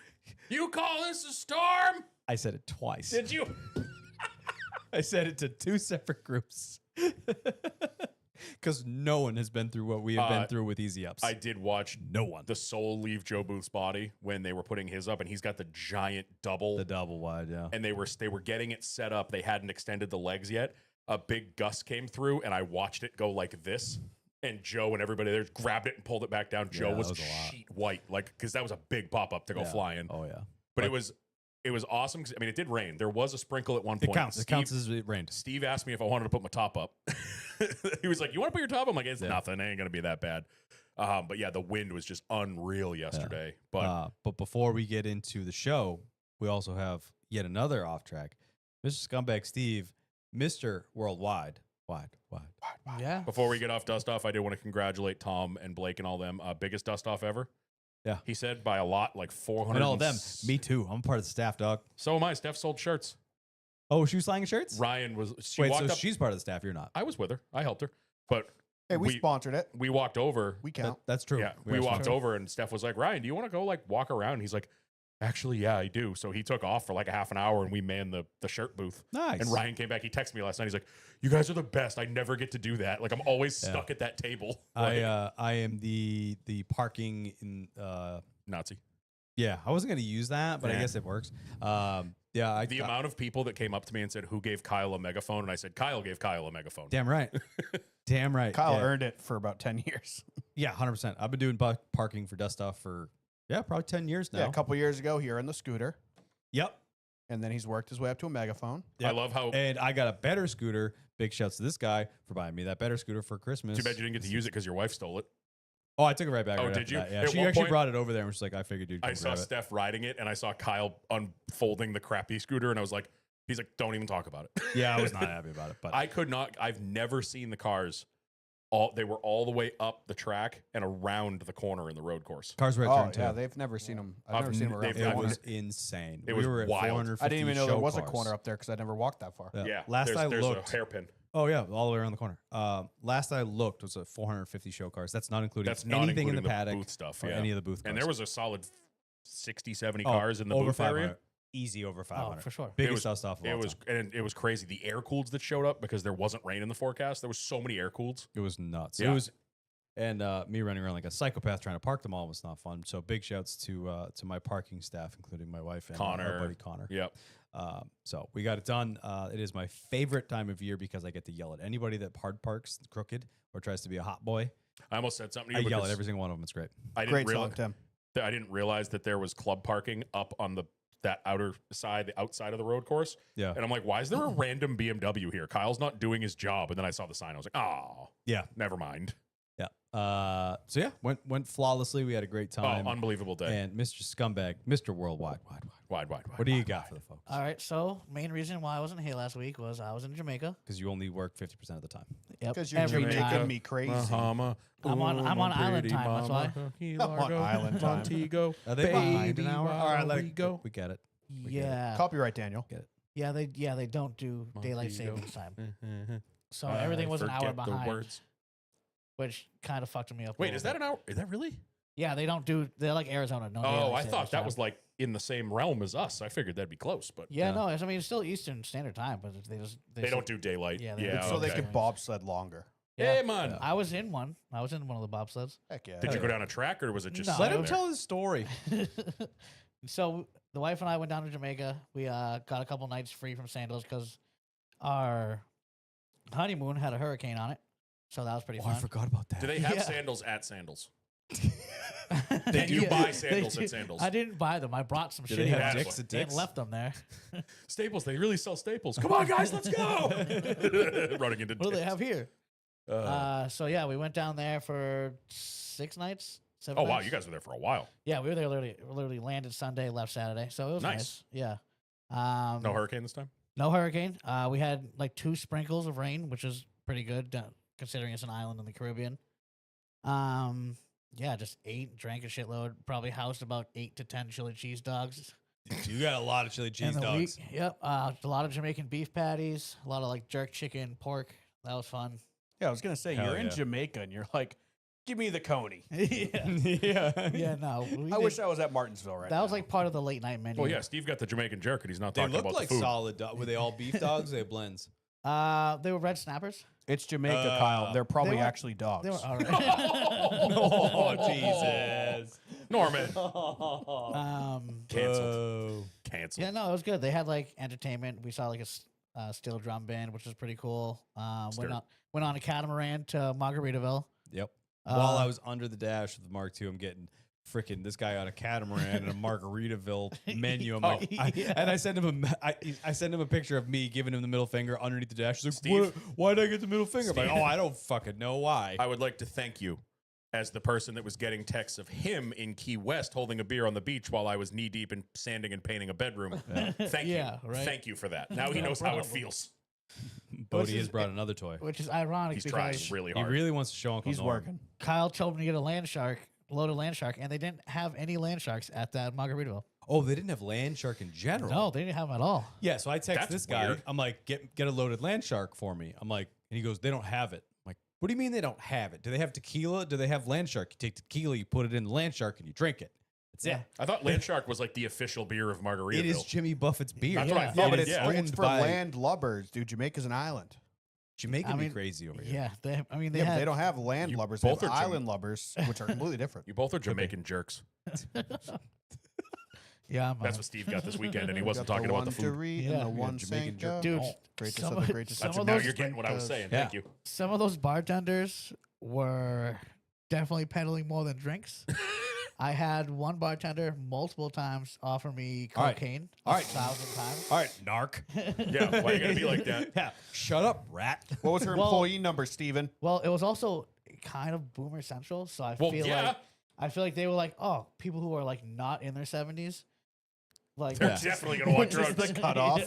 You call this a storm? I said it twice. Did you? I sent it to 2 separate groups because no one has been through what we have been through with Easy Ups. I did watch no one. the soul leave Joe Booth's body when they were putting his up, and he's got the giant double. The double wide, yeah. And they were getting it set up. They hadn't extended the legs yet. A big gust came through, and I watched it go like this. And Joe and everybody there grabbed it and pulled it back down. Joe that was was a lot. sheet white, like because that was a big pop up to go Yeah. flying. Oh yeah, But it was awesome. 'Cause, I mean, it did rain. There was a sprinkle at one it point. counts. It counts as it rained. Steve asked me if I wanted to put my top up. He was like, "You want to put your top up?" I'm like, "It's nothing. It ain't gonna be that bad." But yeah, the wind was just unreal yesterday. But But before we get into the show, we also have yet another off track. Mr. Scumbag Steve, Mr. Worldwide, wide. Yeah. before we get off dust off, I did want to congratulate Tom and Blake and all them. Biggest dust off ever. Yeah. He said by a lot, like 400. And all of them. Me too. I'm part of the staff, dog. So am I. Steph sold shirts. Oh, she was slanging shirts? Ryan was. She Wait, walked so up. she's part of the staff. You're not. I was with her. I helped her. But Hey, we sponsored it. we walked over. We count. That's true. Yeah, are we walked sponsored. over and Steph was like, "Ryan, do you want to go like walk around?" And he's like, "Actually, yeah, I do." So he took off for like a half an hour and we manned the shirt booth. Nice. And Ryan came back. He texted me last night. He's like, "You guys are the best. I never get to do that. Like I'm always stuck at that table." Like, I am the parking in Nazi. yeah, I wasn't gonna use that, but I Yeah. guess it works. The amount of people that came up to me and said, "Who gave Kyle a megaphone?" And I said, "Kyle gave Kyle a megaphone." damn right. Damn right. Kyle yeah. earned it for about 10 years. Yeah, 100%. I've been doing parking for dust off for probably 10 years now. Yeah, a couple years ago, he earned the scooter, Yep. and then he's worked his way up to a megaphone. I love how. And I got a better scooter. Big shouts to this guy for buying me that better scooter for Christmas. Too bad you didn't get to use it because your wife stole it. Oh, I took it right back. Oh, right did after you? that, Yeah, At she one actually point- brought it over there and was like, I figured you'd I come saw grab it. Steph riding it, and I saw Kyle unfolding the crappy scooter, and I was like, "He's like, don't even talk about it." Yeah, I was not happy about it. But I could not. I've never seen the cars. They were all the way up the track and around the corner in the road course. cars were at Oh, turn two. yeah, they've never seen him. I've I've never seen him n- around they've- the It corner. was insane. It we was were at wild. 450 I didn't even know there show was a cars. corner up there because I never walked that far. Yeah. Last I there's looked, a hairpin. oh yeah, all the way around the corner. Last I looked was at 450 show cars. That's not including That's not anything in including the paddock booth stuff. or Yeah. any of the booth cars. And there was a solid 60, 70 Oh, cars in the over booth 500. area. Easy over 500. for sure. It Biggest was- dust off of all time. And it was crazy. The air cooleds that showed up because there wasn't rain in the forecast. There was so many air cooleds. It was nuts. Yeah. It was, and me running around like a psychopath trying to park them all was not fun. So big shouts to my parking staff, including my wife and Connor. our buddy Connor. Yep. So we got it done. It is my favorite time of year because I get to yell at anybody that hard parks crooked or tries to be a hot boy. I almost said something to I you yell at because every single one of them. It's great. I didn't Great realize song, Tim. I didn't realize that there was club parking up on that outer side, the outside of the road course. Yeah. And I'm like, why is there a random BMW here? Kyle's not doing his job. And then I saw the sign. I was like, oh, Yeah. never mind. Yeah. So yeah, went flawlessly. We had a great time. Oh, unbelievable day. And Mr. Scumbag, Mr. Worldwide, wide. Wide. What do you got for the folks? All right. So main reason why I wasn't here last week was I was in Jamaica. Because you only work 50% of the time. Yep. Because you're every making time. me crazy. Bahama. I'm on- I'm on island pretty time, that's why. Key I'm on Largo, island time. Montego. Are they behind an Baby, hour? All right, let we it go. We get it. get it. Yeah. Copyright, Daniel. Yeah. They don't do daylight Montego. savings time. So everything was an hour Forget the behind, words. which kind of fucked me up. a Wait, little is that bit. an hour? Is that really? Yeah, they don't do. They're like Arizona. No. Oh, daylight I savings thought that time. was like in the same realm as us. I figured that'd be close, but Yeah, Yeah. no. I mean, it's still Eastern Standard Time, but they don't do daylight. Yeah, Yeah, they don't So they okay. could bobsled longer. Hey, man. I was in one. I was in one of the bobsleds. Heck yeah. Did you go down a track or was it just No, Let sitting him there? tell his story. So the wife and I went down to Jamaica. We got a couple nights free from sandals because our honeymoon had a hurricane on it. So that was pretty Oh, I fun. forgot about that. Do they have Yeah. sandals at Sandals? They you do- buy they sandals do- at Sandals? I didn't buy them. I brought some Do they shitty have That's ones dicks at and dicks? left them there. Staples. They really sell Staples. Come on, guys, let's go. Running into What do they dicks. have here? Uh, So yeah, we went down there for 6 nights. 7 oh, wow. nights. You guys were there for a while. Yeah, we were there literally landed Sunday, left Saturday. So it was Nice. nice. Yeah. No hurricane this time? No hurricane. We had like 2 sprinkles of rain, which is pretty good considering it's an island in the Caribbean. Yeah, just ate, drank a shitload. Probably housed about 8 to 10 chili cheese dogs. You got a lot of chili cheese in the dogs. week. Yep. A lot of Jamaican beef patties. A lot of like jerk chicken, pork. That was fun. Yeah, I was gonna say Hell you're in yeah. Jamaica and you're like Give me the Coney. yeah. Yeah, no. I wish I was at Martinsville right now. that was like part of the late night menu. Well, yeah, Steve got the Jamaican jerk, and he's not They talking look about like the food. solid dogs. Were they all beef dogs? They blends. They were red snappers. It's Jamaica, Kyle. They're probably were- actually dogs. They were all right. Oh, Jesus. Norman. Canceled. Whoa. Canceled. Yeah, no, it was good. They had like entertainment. We saw like a steel drum band, which was pretty cool. Stir. Went on a catamaran to Margaritaville. Yep. While I Uh, was under the dash with the Mark II, I'm getting freaking this guy on a catamaran and a Margaritaville menu. I'm like, Yeah. and I sent him I sent him a picture of me giving him the middle finger underneath the dash. He's like, Steve? why did I get the middle finger? I'm like, Steve? oh, I don't fucking know why. I would like to thank you as the person that was getting texts of him in Key West holding a beer on the beach while I was knee deep in sanding and painting a bedroom. Thank Yeah, you. right. Thank you for that. Now he No knows how it problem. feels. Bodie is- has brought another toy. which is ironic He's trying because really He hard. really wants to show Uncle He's Norm. working. Kyle told me to get a land shark, loaded land shark, and they didn't have any land sharks at that Margaritaville. Oh, they didn't have land shark in general. No, they didn't have them at all. Yeah, so I text That's this guy. weird. I'm like, get a loaded land shark for me. I'm like, and he goes, they don't have it. I'm like, what do you mean they don't have it? Do they have tequila? Do they have land shark? You take tequila, you put it in the land shark, and you drink it. That's Yeah. it. I thought Land Shark was like the official beer of Margaritaville. It is Jimmy Buffett's beer. That's what I Yeah. thought. Yeah, but It is, it's owned for by- land lubbers, dude. Jamaica's an island. Jamaica I be mean, crazy over here. Yeah, they They, had. they don't have land You lubbers. They have both are Jam- island lubbers, which are completely different. You both are Jamaican jerks. Yeah, That's what Steve got this weekend, and he Got wasn't the talking about one the to food. read Yeah. and the one Jamaican jerk. Sanka. Dude, Greatest some of the of- greatest. some That's of now those you're getting what I was saying. Yeah. Thank you. some of those bartenders were definitely peddling more than drinks. I had one bartender multiple times offer me All right. cocaine. All right. 1,000 times. All right, narc. Yeah, why you gotta be like that? Yeah, shut up, rat. What was her Well- employee number, Steven? Well, it was also kind of boomer central, so I Well, feel yeah. like they were like, oh, people who are like not in their 70s, like They're Yeah. definitely gonna want Which is drugs. the cutoff.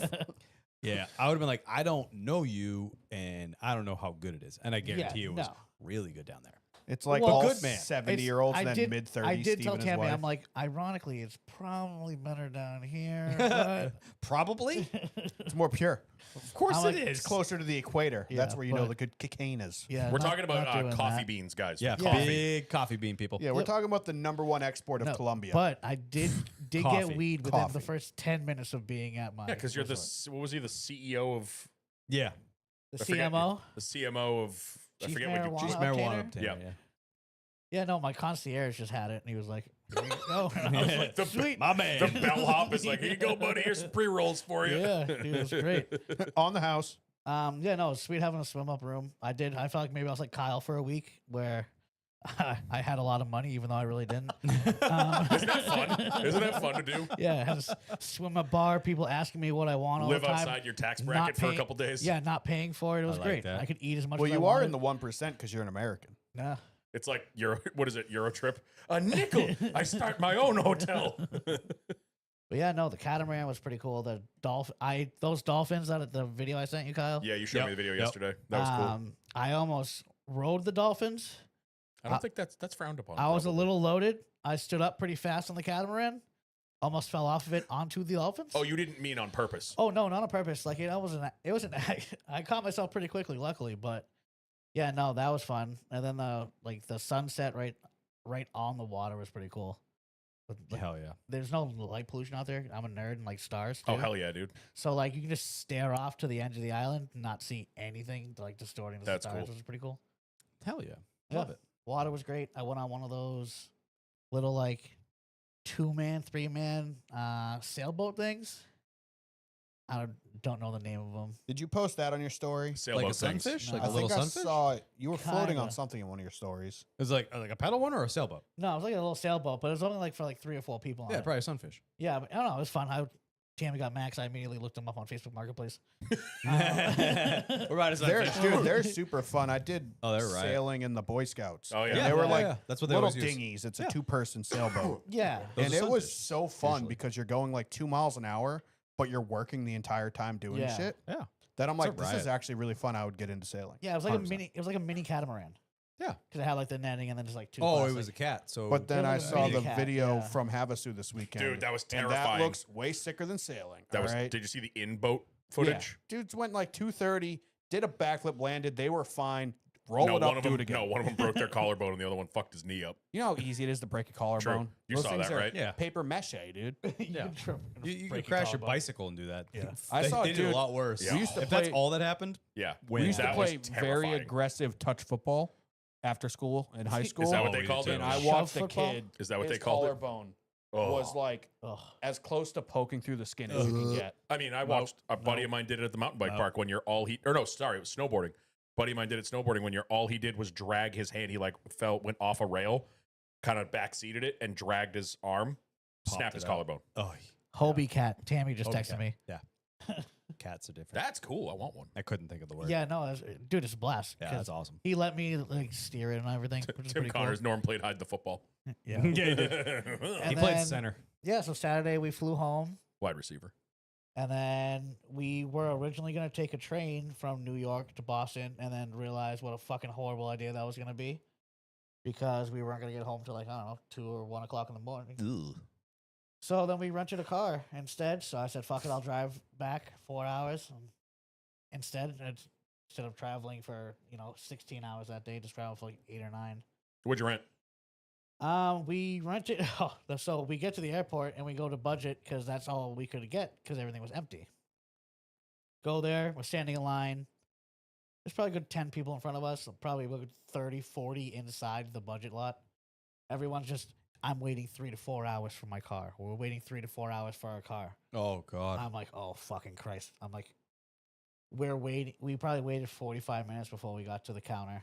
Yeah, I would have been like, I don't know you, and I don't know how good it is, and I guarantee you it was no. really good down there. It's like Well, all good man. 70-year-olds and I then mid-30s. I did tell Steven and his Tammy, wife. I'm like, ironically, it's probably better down here. But Probably, It's more pure. of course I'm like, it It's is. closer to the equator. That's Yeah, where you know but- the good cocaine is. yeah, We're not- talking about not doing coffee that. beans, guys. Yeah, coffee. big coffee bean people. Yeah, we're Yep. talking about the number one export of No, Colombia. But I did get Coffee. weed within Coffee. the first 10 minutes of being at my Yeah, because you're the resort. what was he the CEO of Yeah, the I forget- CMO. the CMO of I Chief forget what you marijuana just obtainer? marijuana obtainer. Yeah. Yeah. Yeah, no, my concierge just had it, and he was like, "Here you go." And I was like, the, "Sweet." My man. the bellhop is like, here you go, buddy. Here's some pre rolls for you. Yeah, dude, it was great. on the house. Yeah, no, it was sweet having a swim up room. I felt like maybe I was like Kyle for a week, where I had a lot of money, even though I really didn't. Isn't that fun? Isn't that fun to do? Yeah, I had a swim up bar, people asking me what I want all Live the time. outside your tax not bracket for a paying- couple days. Yeah, not paying for it. It was like great. that. I could eat as much Well, as I you are wanted. in the 1% because you're an American. Yeah. It's like what is it? Euro trip? A nickel. I start my own hotel. But yeah, no, the catamaran was pretty cool. The those dolphins out of the video I sent you, Kyle. Yeah, you showed Yep, me the video yep. yesterday. That was cool. I almost rode the dolphins. I don't think that's frowned upon. I was a probably. little loaded. I stood up pretty fast on the catamaran. Almost fell off of it onto the dolphins. Oh, you didn't mean on purpose. Oh no, not on purpose. Like it was an I caught myself pretty quickly, luckily. But yeah, no, that was fun. And then the sunset right on the water was pretty cool. But, like, Hell yeah. there's no light pollution out there. I'm a nerd and like stars. Oh too. hell yeah, dude. So like you can just stare off to the edge of the island, and not see anything like distorting the That's stars, cool. which is pretty cool. Hell yeah. Yeah. Love it. Water was great. I went on one of those little like 2-man, 3-man sailboat things. I don't know the name of them. Did you post that on your story? Sailboat Like a things. sunfish? No. Like I a little think I sunfish? saw it. You were floating on Kinda. something in one of your stories. It was like a pedal one or a sailboat? No, it was like a little sailboat, but it was only like for like 3 or 4 people on Yeah, it. probably a sunfish. Yeah, but I don't know. It was fun. Tammy got Max. I immediately looked him up on Facebook Marketplace. We're right They're super fun. I did Oh, they're right. sailing in the Boy Scouts. Oh, yeah. And Yeah, they were yeah, like yeah. That's what they little always use. dinghies. It's Yeah. a 2-person sailboat. Yeah. Those And are it was sunfish, so fun usually. because you're going like 2 miles an hour, but you're working the entire time doing Yeah. shit. Yeah. That I'm It's a like, this is riot. actually really fun. I would get into sailing. Yeah, it was like 100%. It was like a mini catamaran. Yeah. Because it had like the netting and then just like 2 Oh, it plastic. was a cat. So But then It I was a saw mini the cat, video yeah. from Havasu this weekend. Dude, that was And terrifying. that looks way sicker than sailing. That was. all right? Did you see the in boat footage? Dudes went like 230, did a backflip, landed. They were fine. roll no, it one up, of do them, it again. No, one of them broke their collarbone and the other one fucked his knee up. You know how easy it is to break a collarbone? You Those saw things that, are right? Yeah. paper mache, dude. Yeah. can trip and You break could crash your collarbone. bicycle and do that. Yeah. I saw a they did dude- a lot worse. Yeah. We used to if that's play- all that happened, Yeah. Win. We used to That was play very terrifying. aggressive touch football after school in high school. Is that what Oh, they we called did it? and too. I Shove watched a football? kid. Is that what his they called it? collarbone Oh. was like Ugh. as close to poking through the skin as you can get. I mean, I watched a buddy of mine did it at the mountain bike park when you're all he, or no, sorry, it was snowboarding. Buddy of mine did it snowboarding when you're all he did was drag his hand. He like went off a rail, kind of backseated it and dragged his arm, Popped snapped it his out. collarbone. oh, Hobie cat. Tammy just Hobie texted cat. me. yeah. Cats are different. That's cool. I want one. I couldn't think of the word. Yeah, no, dude, it's a blast. Yeah, 'cause that's awesome. he let me like steer it and everything, which is Tim pretty Connors, Norm played hide the football. cool. Yeah. Yeah, he did. And He played then- center. Yeah, so Saturday we flew home, Wide receiver. and then we were originally going to take a train from New York to Boston, and then realized what a fucking horrible idea that was going to be, because we weren't going to get home till like, I don't know, 2 or 1 o'clock in the morning. So then we rented a car instead. So I said, fuck it, I'll drive back 4 hours. Instead of traveling for, 16 hours that day, just travel for like 8 or 9. What'd you rent? We rented. So we get to the airport and we go to budget because that's all we could get because everything was empty. Go there. We're standing in line. There's probably a good 10 people in front of us. Probably a good 30, 40 inside the budget lot. Everyone's just, I'm waiting 3 to 4 hours for my car. We're waiting 3 to 4 hours for our car. Oh God. I'm like, oh, fucking Christ. I'm like, we're waiting. We probably waited 45 minutes before we got to the counter.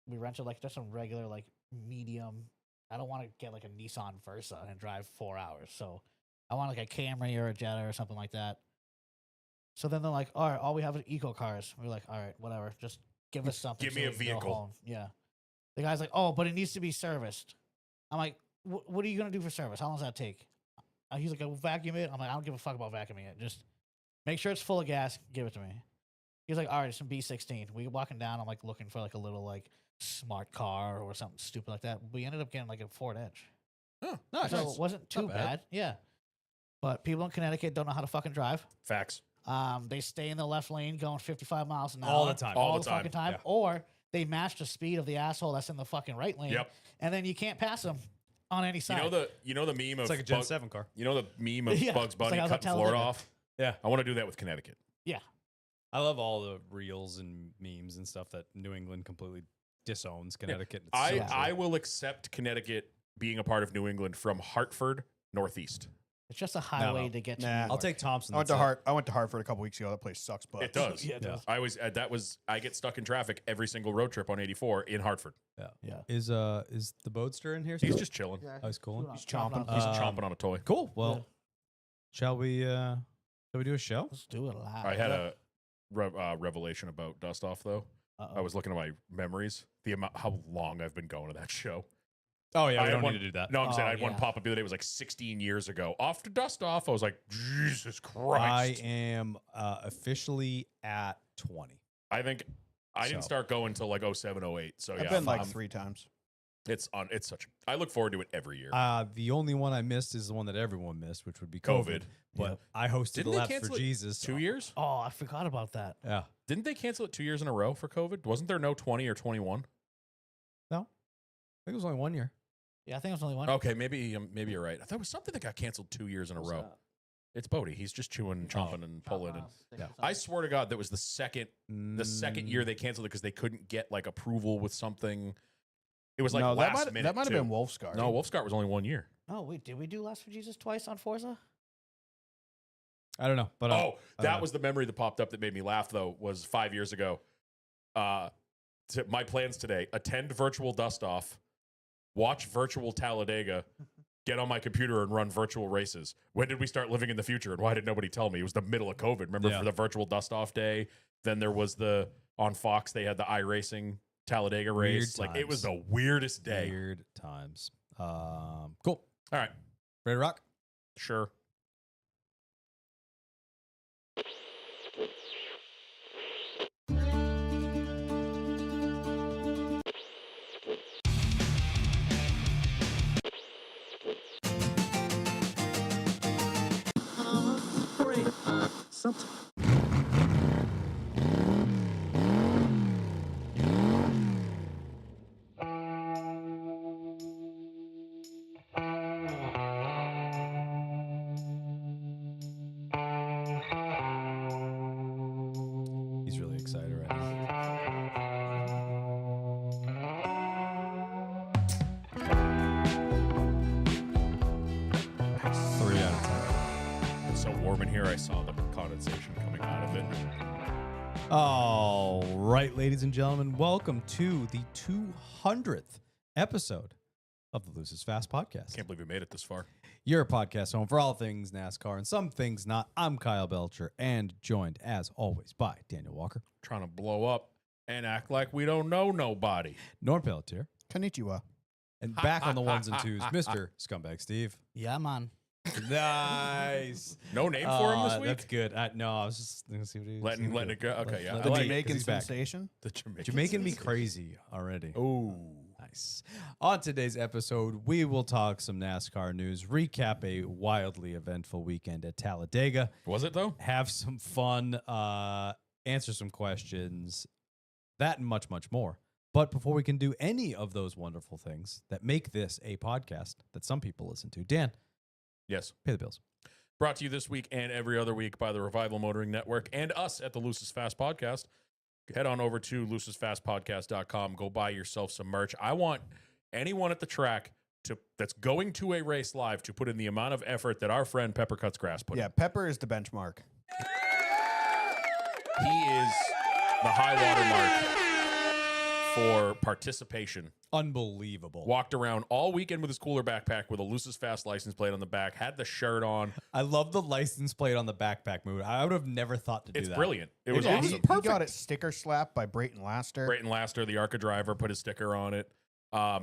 We rented like just a regular, like medium. I don't want to get like a Nissan Versa and drive 4 hours. So I want like a Camry or a Jetta or something like that. So then they're like, all right, all we have is eco cars. We're like, all right, whatever. Just give us something. Give me so a we can go vehicle. home." Yeah. The guy's like, oh, but it needs to be serviced. I'm like, what are you going to do for service? How long does that take? He's like, I'll vacuum it. I'm like, I don't give a fuck about vacuuming it. Just make sure it's full of gas. Give it to me. He's like, all right, it's some B16. We walking down. I'm like looking for like a little like smart car or something stupid like that. We ended up getting like a Ford Edge. Oh, Nice. So it wasn't too Not bad. bad. Yeah. But people in Connecticut don't know how to fucking drive. facts. They stay in the left lane going 55 miles an hour. All the time. All All the the fucking time. Yeah. Or they match the speed of the asshole that's in the fucking right lane. Yep. And then you can't pass them on any side. You know the meme of It's like a Gen Bug- 7 car. You know the meme of Yeah, Bugs it's like Bunny I was on cutting Florida television. off? Yeah. I want to do that with Connecticut. Yeah. I love all the reels and memes and stuff that New England completely disowns Connecticut. It's so I true. will accept Connecticut being a part of New England from Hartford northeast. It's just a highway no. to get to. Nah. New I'll York. take Thompson. I went that's to it. I went to Hartford a couple weeks ago. That place sucks, but It does. Yeah, it Yeah. does. I always I get stuck in traffic every single road trip on 84 in Hartford. Yeah. Is the Boatster in here? He's still? just chilling. Oh, he's cool. He's chomping. He's Um, chomping on a toy. Cool. Well, Yeah. shall we do a show? Let's do it live. I had a revelation about Dust Off though. Uh-oh. I was looking at my memories, the amount how long I've been going to that show. Oh yeah, I we had don't one- need to do that. No, I'm saying Oh, I had one yeah. pop up the other day. It was like 16 years ago. Off to Dust Off. I was like, Jesus I Christ. am officially at 20. I think I didn't So. start going until like 07, 08. So I've yeah, been like I'm- 3 times. It's such. I look forward to it every year. The only one I missed is the one that everyone missed, which would be COVID. COVID. But Yep. I hosted Didn't the they Laps cancel for it Jesus 2 years? Oh, I forgot about that. Yeah. Didn't they cancel it 2 years in a row for COVID? Wasn't there no 20 or 21? I think it was only 1 year. Yeah, I think it was only one. Okay, maybe you're right. I thought it was something that got canceled 2 years in a row. It's Bodie. He's just chewing, chomping, and pulling. And Yeah. I swear to God, that was the second year they canceled it because they couldn't get like approval with something. It was like no, last minute. that might have too. been Wolfscar. No, Wolfscart was only 1 year. Oh, wait, did we do Last for Jesus twice on Forza? I don't know, but Oh, I don't that know. was the memory that popped up that made me laugh. Though was 5 years ago. My plans today: attend virtual Dust Off, watch virtual Talladega, get on my computer and run virtual races. When did we start living in the future, and why did nobody tell me? It was the middle of COVID. Remember Yeah. for the virtual Dust Off day? Then there was on Fox they had the iRacing Talladega race. Weird Like it was times. the weirdest day. Weird times. Cool. All right, Ready to rock? sure. here. I saw the condensation coming out of it. All right, ladies and gentlemen, welcome to the 200th episode of the Lose Is Fast podcast. Can't believe we made it this far. Your podcast home for all things NASCAR and some things not. I'm Kyle Belcher and joined, as always, by Daniel Walker, Trying to blow up and act like we don't know nobody. Norm Pelletier, Konnichiwa. and back on the ones and twos, Mr. Scumbag Steve. Yeah, man. Nice. No name for him this week? That's good. No, I was just going to see what he was Letting gonna it do. go. Okay, yeah. Let- I The Like, like 'cause Jamaican he's back. sensation. the Jamaican. You're making me sensation. crazy already. Oh. Nice. On today's episode, we will talk some NASCAR news, recap a wildly eventful weekend at Talladega, Was it though? have some fun, answer some questions, that and much, much more. But before we can do any of those wonderful things that make this a podcast that some people listen to, Dan, Yes. pay the bills. Brought to you this week and every other week by the Revival Motoring Network and us at the Lucis Fast Podcast. Head on over to lucisfastpodcast.com. Go buy yourself some merch. I want anyone at the track that's going to a race live to put in the amount of effort that our friend Pepper Cuts Grass put Yeah, in. Pepper is the benchmark. He is the high water mark for participation. Unbelievable. Walked around all weekend with his cooler backpack with a Lucis Fast license plate on the back, had the shirt on. I love the license plate on the backpack move. I would have never thought to do It's that. brilliant. It was Yeah, awesome. he got it sticker slapped by Brayton Laster. Brayton Laster, the ARCA driver, put his sticker on it.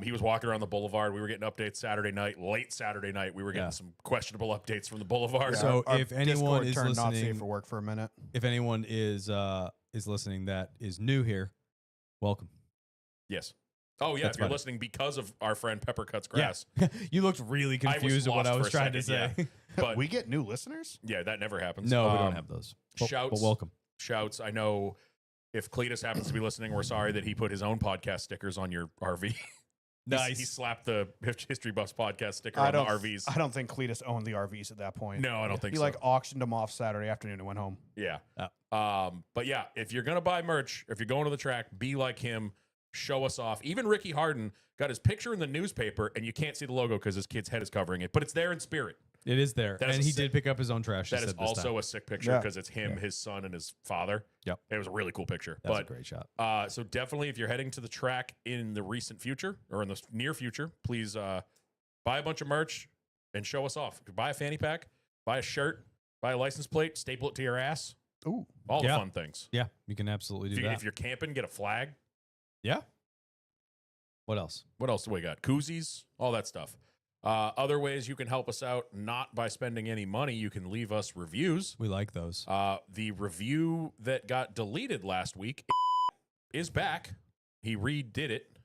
He was walking around the boulevard. We were getting updates Saturday night, late Saturday night. We were getting Yeah. some questionable updates from the boulevard. Yeah, So our if anyone Discord is turned not listening- safe for work for a minute. If anyone is listening that is new here, welcome. Yes. Oh, yeah. That's if you're about it. listening because of our friend Pepper Cuts Grass. You looked really I was confused at what lost I was for a trying to second, say. But We get new listeners? yeah, that never happens. No, we don't have those. But shouts. welcome. Shouts. I know if Cletus happens to be listening, we're sorry that he put his own podcast stickers on your RV. He slapped the History Buffs podcast sticker on the RVs. I don't think Cletus owned the RVs at that point. No, I don't think He so. like auctioned them off Saturday afternoon and went home. Yeah. Oh. But yeah, if you're gonna buy merch, if you're going to the track, be like him. Show us off. Even Ricky Harden got his picture in the newspaper, and you can't see the logo because his kid's head is covering it, but it's there in spirit. It is there. That is And a he sick- did pick up his own trash. he That is said this also time. a sick picture Yeah. because it's him, his son, and his father. Yep. It was a really cool picture. That's a but great shot. so definitely, if you're heading to the track in the recent future or in the near future, please buy a bunch of merch and show us off. Buy a fanny pack, buy a shirt, buy a license plate, staple it to your ass. Ooh. All the Yeah. fun things. Yeah, you can absolutely do that. If you're camping, get a flag. Yeah. What else? What else do we got? Koozies, all that stuff. Other ways you can help us out, not by spending any money, you can leave us reviews. We like those. The review that got deleted last week is back. He redid it,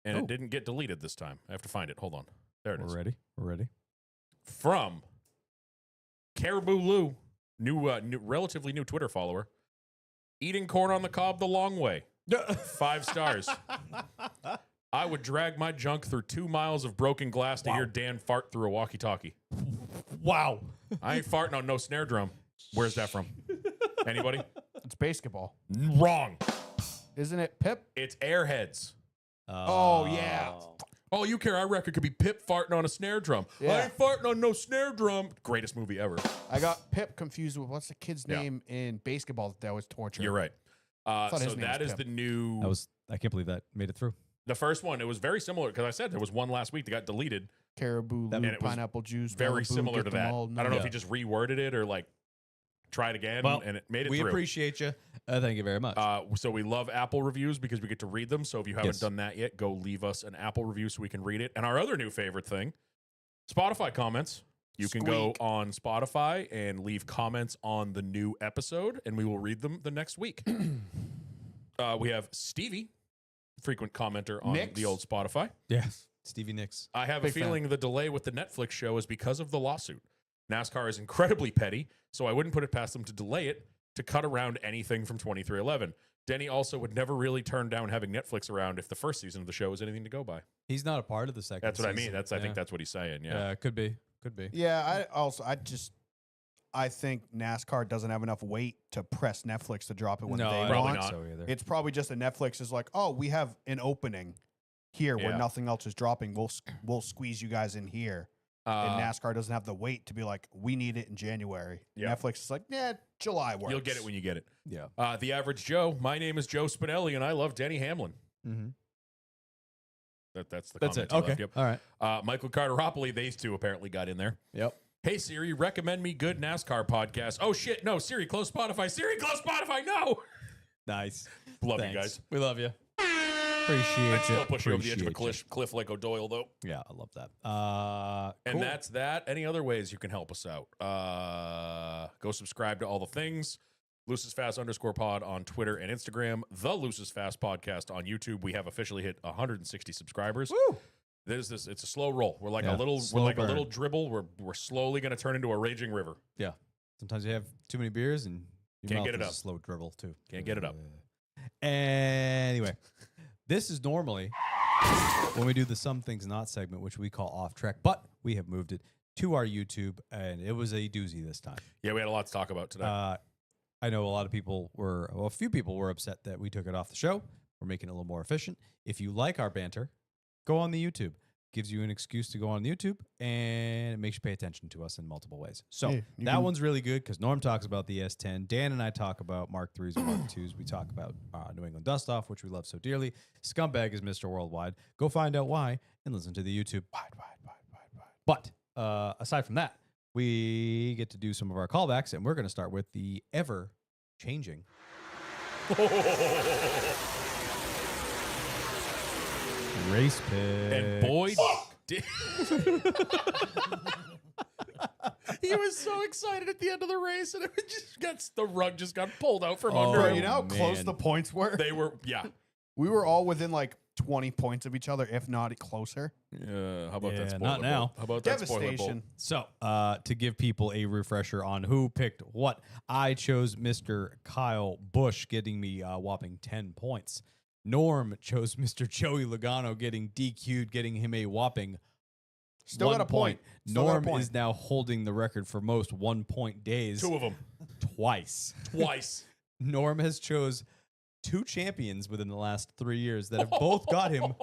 and Oh. it didn't get deleted this time. I have to find it. Hold on. There it is. We're ready. We're ready. From Caribou Lou, relatively new Twitter follower. Eating corn on the cob the long way. 5 stars. I would drag my junk through 2 miles of broken glass to hear Dan fart through a walkie-talkie. Wow. I ain't farting on no snare drum. Where's that from? Anybody? It's basketball. Wrong. Isn't it Pip? It's Airheads. Oh, yeah. All you care, I reckon, could be Pip farting on a snare drum. I Yeah. ain't farting on no snare drum. Greatest movie ever. I got Pip confused with what's the kid's Yeah. name in basketball that was torture. You're right. thought his So name that was is Pip. the new. I can't believe that made it through. The first one. It was very similar because I said there was one last week that got deleted. Caribou, That- Lou, and it was pineapple juice. Very Malibu, similar get to them that. all. I don't know if Yeah. he just reworded it or like tried again, Well, and it made it We through. appreciate you. Thank you very much. So we love Apple reviews because we get to read them. So if you haven't Yes. done that yet, go leave us an Apple review so we can read it. And our other new favorite thing, Spotify comments. You can go Squeak. on Spotify and leave comments on the new episode, and we will read them the next week. We have Stevie, frequent commenter on Nix. the old Spotify. yes. Stevie Nicks. I have Big a fan. feeling the delay with the Netflix show is because of the lawsuit. NASCAR is incredibly petty, so I wouldn't put it past them to delay it to cut around anything from 2311. Denny also would never really turn down having Netflix around if the first season of the show is anything to go by. He's not a part of the second That's what I mean. season. I think that's what he's saying. Yeah. Yeah, could be. Could be. Yeah, I think NASCAR doesn't have enough weight to press Netflix to drop it when no, they I Probably want. don't not. think so either. It's probably just a Netflix is like, oh, we have an opening here where Yeah. nothing else is dropping. We'll squeeze you guys in here. and NASCAR doesn't have the weight to be like, we need it in January. Yep. Netflix is like, yeah, July works. You'll get it when you get it. Yeah. The Average Joe. My name is Joe Spinelli, and I love Denny Hamlin. Mm-hmm. That's the That's it. comment he Okay. left, All right. Yep. Michael Carteropoli. These two apparently got in there. Yep. Hey Siri, recommend me good NASCAR podcast. Oh shit, no, Siri, close Spotify. Siri, close Spotify. No. Nice. Love Thanks. you guys. We love you. Appreciate I'd still push you over the edge of a Appreciate cliff like O'Doyle, though. you. Yeah, I love that. And Cool. that's that. Any other ways you can help us out? Go subscribe to all the things. Lucis Fast _pod on Twitter and Instagram. The Lucis Fast podcast on YouTube. We have officially hit 160 subscribers. Woo! There's this. It's a slow roll. We're like Yeah, a little. slow We're like burn. a little dribble. We're slowly going to turn into a raging river. Yeah. Sometimes you have too many beers and your Can't mouth get it is up. a slow dribble too. Can't get it up. Anyway, this is normally when we do the Some Things Not segment, which we call Off Track, but we have moved it to our YouTube, and it was a doozy this time. Yeah, we had a lot to talk about today. I know a few people were upset that we took it off the show. We're making it a little more efficient. If you like our banter, go on the YouTube. Gives you an excuse to go on YouTube, and it makes you pay attention to us in multiple ways. So Hey, you that can- one's really good because Norm talks about the S10. Dan and I talk about Mark IIIs and Mark IIs. We talk about New England Dust Off, which we love so dearly. Scumbag is Mr. Worldwide. Go find out why and listen to the YouTube. But aside from that, we get to do some of our callbacks, and we're going to start with the ever changing race pick. And boy, did he was so excited at the end of the race, and it just the rug just got pulled out from under Bro, him. you know how close man. the points were? They were, yeah. We were all within like 20 points of each other, if not closer. How about that? Yeah, Spoiler not now. bolt? How about that spoiler bolt? Devastation. So, to give people a refresher on who picked what, I chose Mr. Kyle Busch, getting me a whopping 10 points. Norm chose Mr. Joey Logano, getting DQ'd, getting him a whopping Still 1 got a point. Still got a Norm point. is now holding the record for most 1 point days Two of them, twice. twice. Norm has chose 2 champions within the last 3 years that have both got him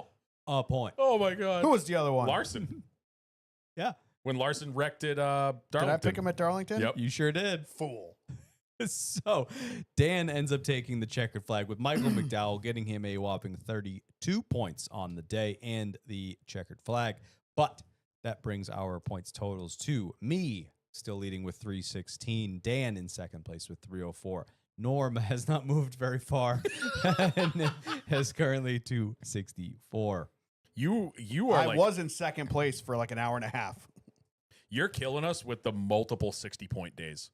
a point. Oh my god. Who was the other one? Larson. Yeah. When Larson wrecked it, Darlington. Did I pick him at Darlington? Yep. You sure did. Fool. So Dan ends up taking the checkered flag with Michael McDowell getting him a whopping 32 points on the day and the checkered flag. But that brings our points totals to me still leading with 316, Dan in second place with 304. Norm has not moved very far and has currently 264. You are I like was in second place for like an hour and a half. you're killing us with the multiple 60-point days.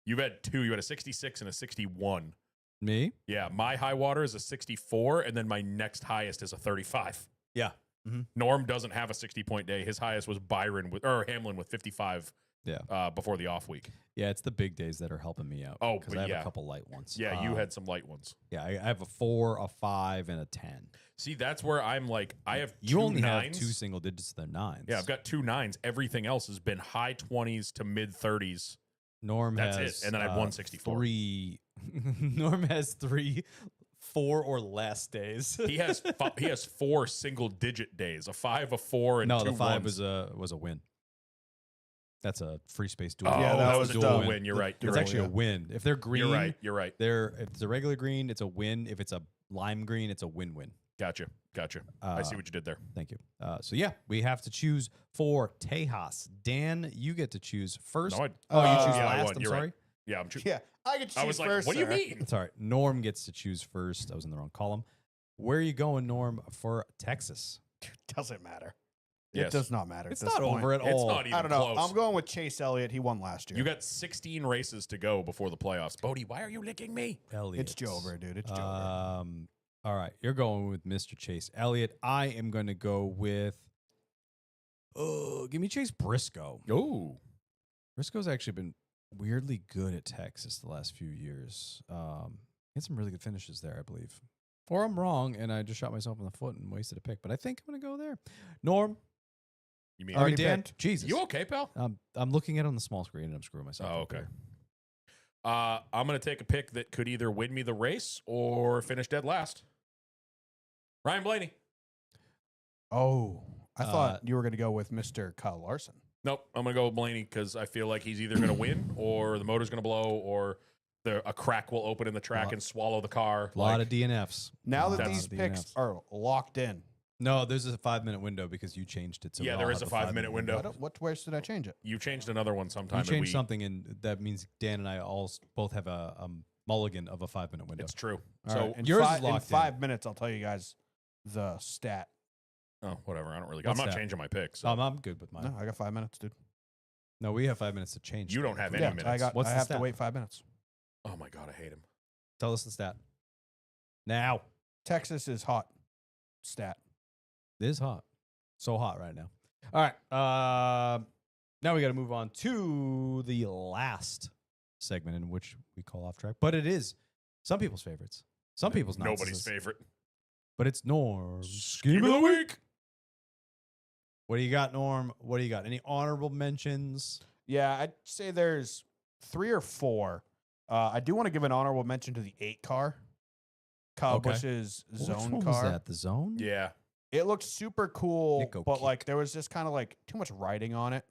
You've had 2. You had a 66 and a 61. Me? Yeah, my high water is a 64, and then my next highest is a 35. Yeah. Norm doesn't have a 60-point day. His highest was Hamlin with 55. Yeah. Before the off week. Yeah, it's the big days that are helping me out. Oh, because but I have yeah. a couple light ones. Yeah, you had some light ones. Yeah, I have a 4, a 5, and a 10. See, that's where I'm like, I have You 2 only have nines. 2 single digits. They're 9s. Yeah, I've got 2 9s. Everything else has been high 20s to mid 30s. Norm That's has it, and then I have 164. 3. Norm has 3 4 or less days. He has 4 single-digit days, a 5, a 4, and no, 2 the 5 ones. was a win. That's a free space duel. Oh, Yeah, that that was was a dumb. dual win. You're right. You're It's right. actually a win. If they're green, You're right. You're right. if it's a regular green, it's a win. If it's a lime green, it's a win-win. Gotcha. I see what you did there. Thank you. So yeah, we have to choose for Tejas. Dan, you get to choose first. No, you choose yeah, I last. won. I'm You're sorry. right. Yeah, I'm Yeah, I could choose I was like, first. what do you sir. mean? It's all right. Norm gets to choose first. I was in the wrong column. Where are you going, Norm, for Texas? Doesn't matter. Yes. It does not matter. It's at this not point. over at It's all. not even I don't know. close. I'm going with Chase Elliott. He won last year. You got 16 races to go before the playoffs. Bodie, why are you licking me? Elliott. It's Jover, dude. It's Jover. All right, you're going with Mr. Chase Elliott. I am going to go with. Oh, give me Chase Briscoe. Oh, Briscoe's actually been weirdly good at Texas the last few years. He had some really good finishes there, I believe. Or I'm wrong, and I just shot myself in the foot and wasted a pick. But I think I'm going to go there. Norm, you mean Already Dan, picked. Jesus. you okay, pal? I'm looking at it on the small screen, and I'm screwing myself. Oh, up okay. here. I'm going to take a pick that could either win me the race or finish dead last. Ryan Blaney. Oh, I thought you were going to go with Mr. Kyle Larson. Nope, I'm gonna go with Blaney because I feel like he's either gonna win or the motor's gonna blow or a crack will open in the track lot- and swallow the car. A lot Like, of DNFs. Now that That's- these picks are locked in, No, there's a 5-minute window because you changed it. So Yeah, we there all is have a 5-minute window. what where's did I change it? you changed another one sometime. You and changed we- something, and that means Dan and I both have a mulligan of a 5-minute window. It's true. All So right, in yours is in locked in. 5 minutes, I'll tell you guys the stat. oh, whatever. I don't really. What's I'm not that? changing my picks. So. I'm good with mine. No, I got 5 minutes, dude. No, we have 5 minutes to change. You don't stuff. have any Yeah, minutes. I got. What's I the have to stat? wait 5 minutes. Oh my god, I hate him. Tell us the stat. Now. Texas is hot. Stat. It is hot. So hot right now. All right. Now we got to move on to the last segment in which we call off track, but it is some people's favorites. Some people's not. Nobody's favorite. But it's Norm. Scheme of the week. What do you got, Norm? What do you got? Any honorable mentions? Yeah, I'd say there's 3 or 4. I do want to give an honorable mention to the 8 car. Kyle Okay. Busch's Which zone one car. was that? The zone? Yeah. It looked super cool, Nico but kick. like there was just kind of like too much writing on it.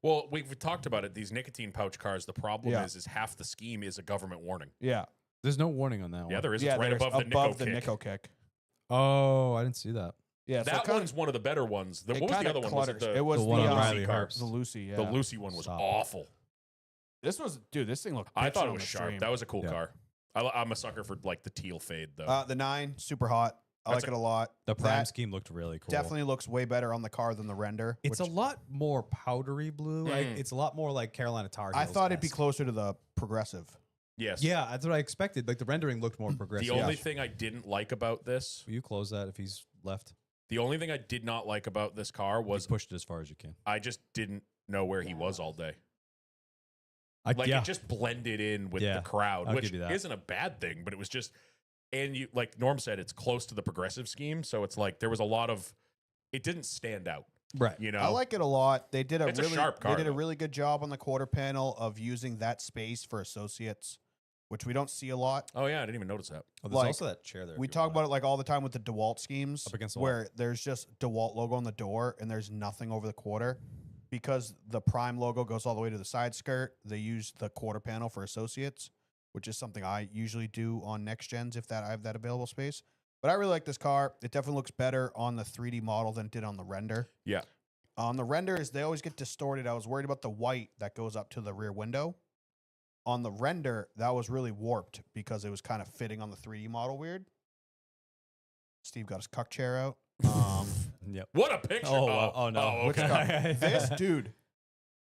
Well, we've talked about it. These nicotine pouch cars. The problem Yeah. is half the scheme is a government warning. Yeah, There's no warning on that one. Yeah, there is. yeah, It's right there's above the Nico kick. Nico kick. Oh, I didn't see that. Yeah, so it That kinda- one's one of the better ones. it What was the kinda other one? Was clutters. it It the, was The the, one on uh, Riley car. Herbst. the Lucy. Yeah, the Lucy one was Stop. awful. This was dude. This thing looked. I bitchin' thought it on was the sharp. stream. That was a cool Yeah. car. I'm a sucker for like the teal fade though. The 9 super hot. I That's like a- it a lot. The prime That scheme looked really cool. definitely looks way better on the car than the render. It's which a lot more powdery blue. Right? Mm. It's a lot more like Carolina Tar I Heels. thought it'd be closer to the progressive. yes. Yeah, that's what I expected. Like the rendering looked more progressive. The only thing I didn't like about this, Will you close that if he's left? the only thing I did not like about this car Was was push it as far as you can. I just didn't know where he was all day. I, Like yeah, it just blended in with Yeah, the crowd, I'll which give you that. isn't a bad thing, but it was just, and you like Norm said, it's close to the progressive scheme, so it's like there was a lot of, it didn't stand out, right. you know. I like it a lot. They did It's a sharp car, They did a though. really good job on the quarter panel of using that space for associates, which we don't see a lot. Oh yeah, I didn't even notice that. Oh, there's like, also that chair there. We talk about it like all the time with the DeWalt schemes, Up against the wall. where there's just DeWalt logo on the door and there's nothing over the quarter. Because the Prime logo goes all the way to the side skirt, they use the quarter panel for associates, which is something I usually do on next gens if that I have that available space. But I really like this car. It definitely looks better on the 3D model than it did on the render. Yeah. On the renders, they always get distorted. I was worried about the white that goes up to the rear window. On the render, that was really warped because it was kind of fitting on the 3D model weird. Steve got his cuck chair out. Yep. What a picture! Oh, wow. Oh, no. Which okay. car? This dude,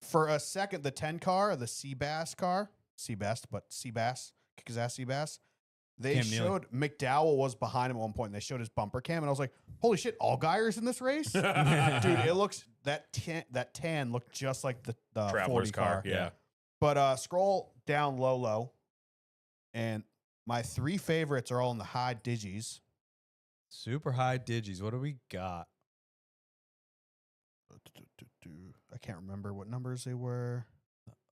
for a second, the 10 car, the Seabass car, Seabass, kick his ass Seabass. They Cam Neely. showed McDowell was behind him at one point, and they showed his bumper cam, and I was like, "Holy shit! All Geyers in this race, dude!" It looks that tan looked just like the Traveler's 40 car, yeah. But scroll down low, and my 3 favorites are all in the high digis. Super high digis. What do we got? I can't remember what numbers they were.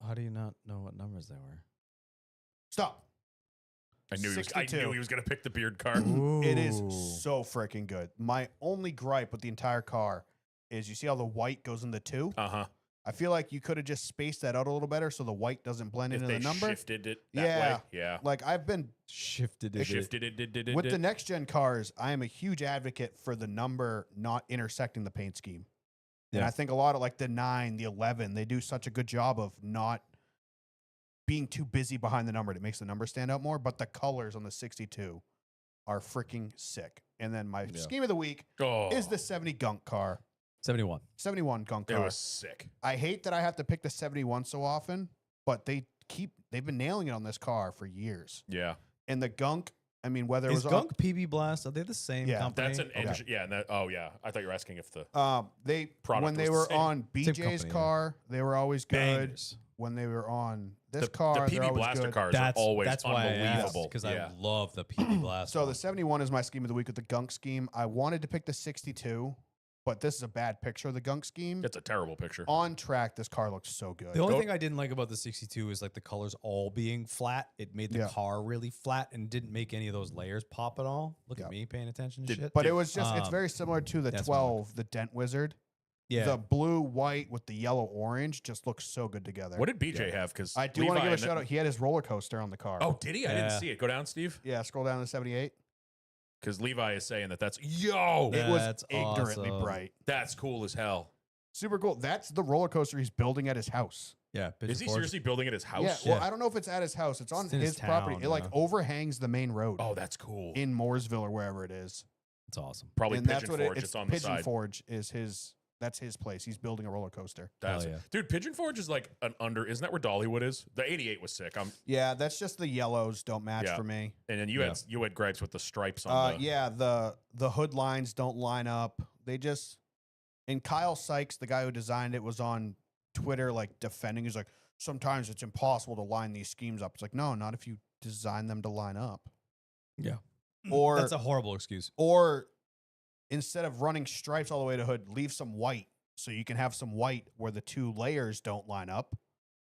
How do you not know what numbers they were? Stop. I knew 62. he was gonna pick the beard car. It is Ooh. so freaking good. My only gripe with the entire car is you see how the white goes in the 2? Uh-huh. I feel like you could have just spaced that out a little better so the white doesn't blend If into they the number. shifted it that Yeah. way. Yeah. Like I've been shifted it. Shifted it. with the next gen cars, I am a huge advocate for the number not intersecting the paint scheme. And Yeah. I think a lot of like the 9, the 11, they do such a good job of not being too busy behind the number. It makes the number stand out more. But the colors on the 62 are freaking sick. And then my Yeah. scheme of the week Oh, is the 70 gunk car. 71. 71 gunk it car. was sick. I hate that I have to pick the 71 so often, but they've been nailing it on this car for years. Yeah. And the gunk, I mean, whether it Is was Gunk PB Blast? Are they the same Yeah. company? That's an Okay. engine. Yeah. And that, oh yeah. I thought you were asking if the they Product when they was were the same. on BJ's company, yeah. car, they were always good. Bangers. When they were on this the car, PB they're always Blaster good. cars That's are always that's why I unbelievable. because yeah. I love the PB Blast. So one. the 71 is my scheme of the week with the gunk scheme. I wanted to pick the 62, but this is a bad picture of the gunk scheme. It's a terrible picture. On track, this car looks so good. The only Go- thing I didn't like about the 62 is like the colors all being flat. It made the Yeah. car really flat and didn't make any of those layers pop at all. Look Yeah. at me paying attention to Did- shit. But it was just, it's Um, very similar to the that's what I'm 12, the Dent Wizard. Yeah. the blue, white with the yellow, orange just looks so good together. What did BJ have? Because I do want to give a shout out. He had his roller coaster on the car. Oh, did he? I didn't Yeah. see it. Go down, Steve. yeah. Scroll down to 78. Because Levi is saying that's yo. It was That's ignorantly awesome. bright. That's cool as hell. Super cool. That's the roller coaster he's building at his house. Yeah. Pigeon Is he Forge. seriously building at his house? Yeah. Well, Yeah. I don't know if it's at his house. It's on It's in his his property. town, It like yeah. overhangs the main road Oh, that's cool. in Mooresville or wherever it is. It's awesome. Probably and that's Pigeon what Forge. it's It's on the Pigeon side. Forge is his. That's his place. He's building a roller coaster. That's Hell yeah. Dude, Pigeon Forge is like an under. Isn't that where Dollywood is? The 88 was sick. Yeah, that's just the yellows don't match Yeah. for me. And then you Yeah. had gripes with the stripes on the. Yeah, the hood lines don't line up. They just and Kyle Sykes, the guy who designed it, was on Twitter like defending. He's like, sometimes it's impossible to line these schemes up. It's like, no, not if you design them to line up. Yeah. Or That's a horrible excuse. or instead of running stripes all the way to hood, leave some white so you can have some white where the two layers don't line up.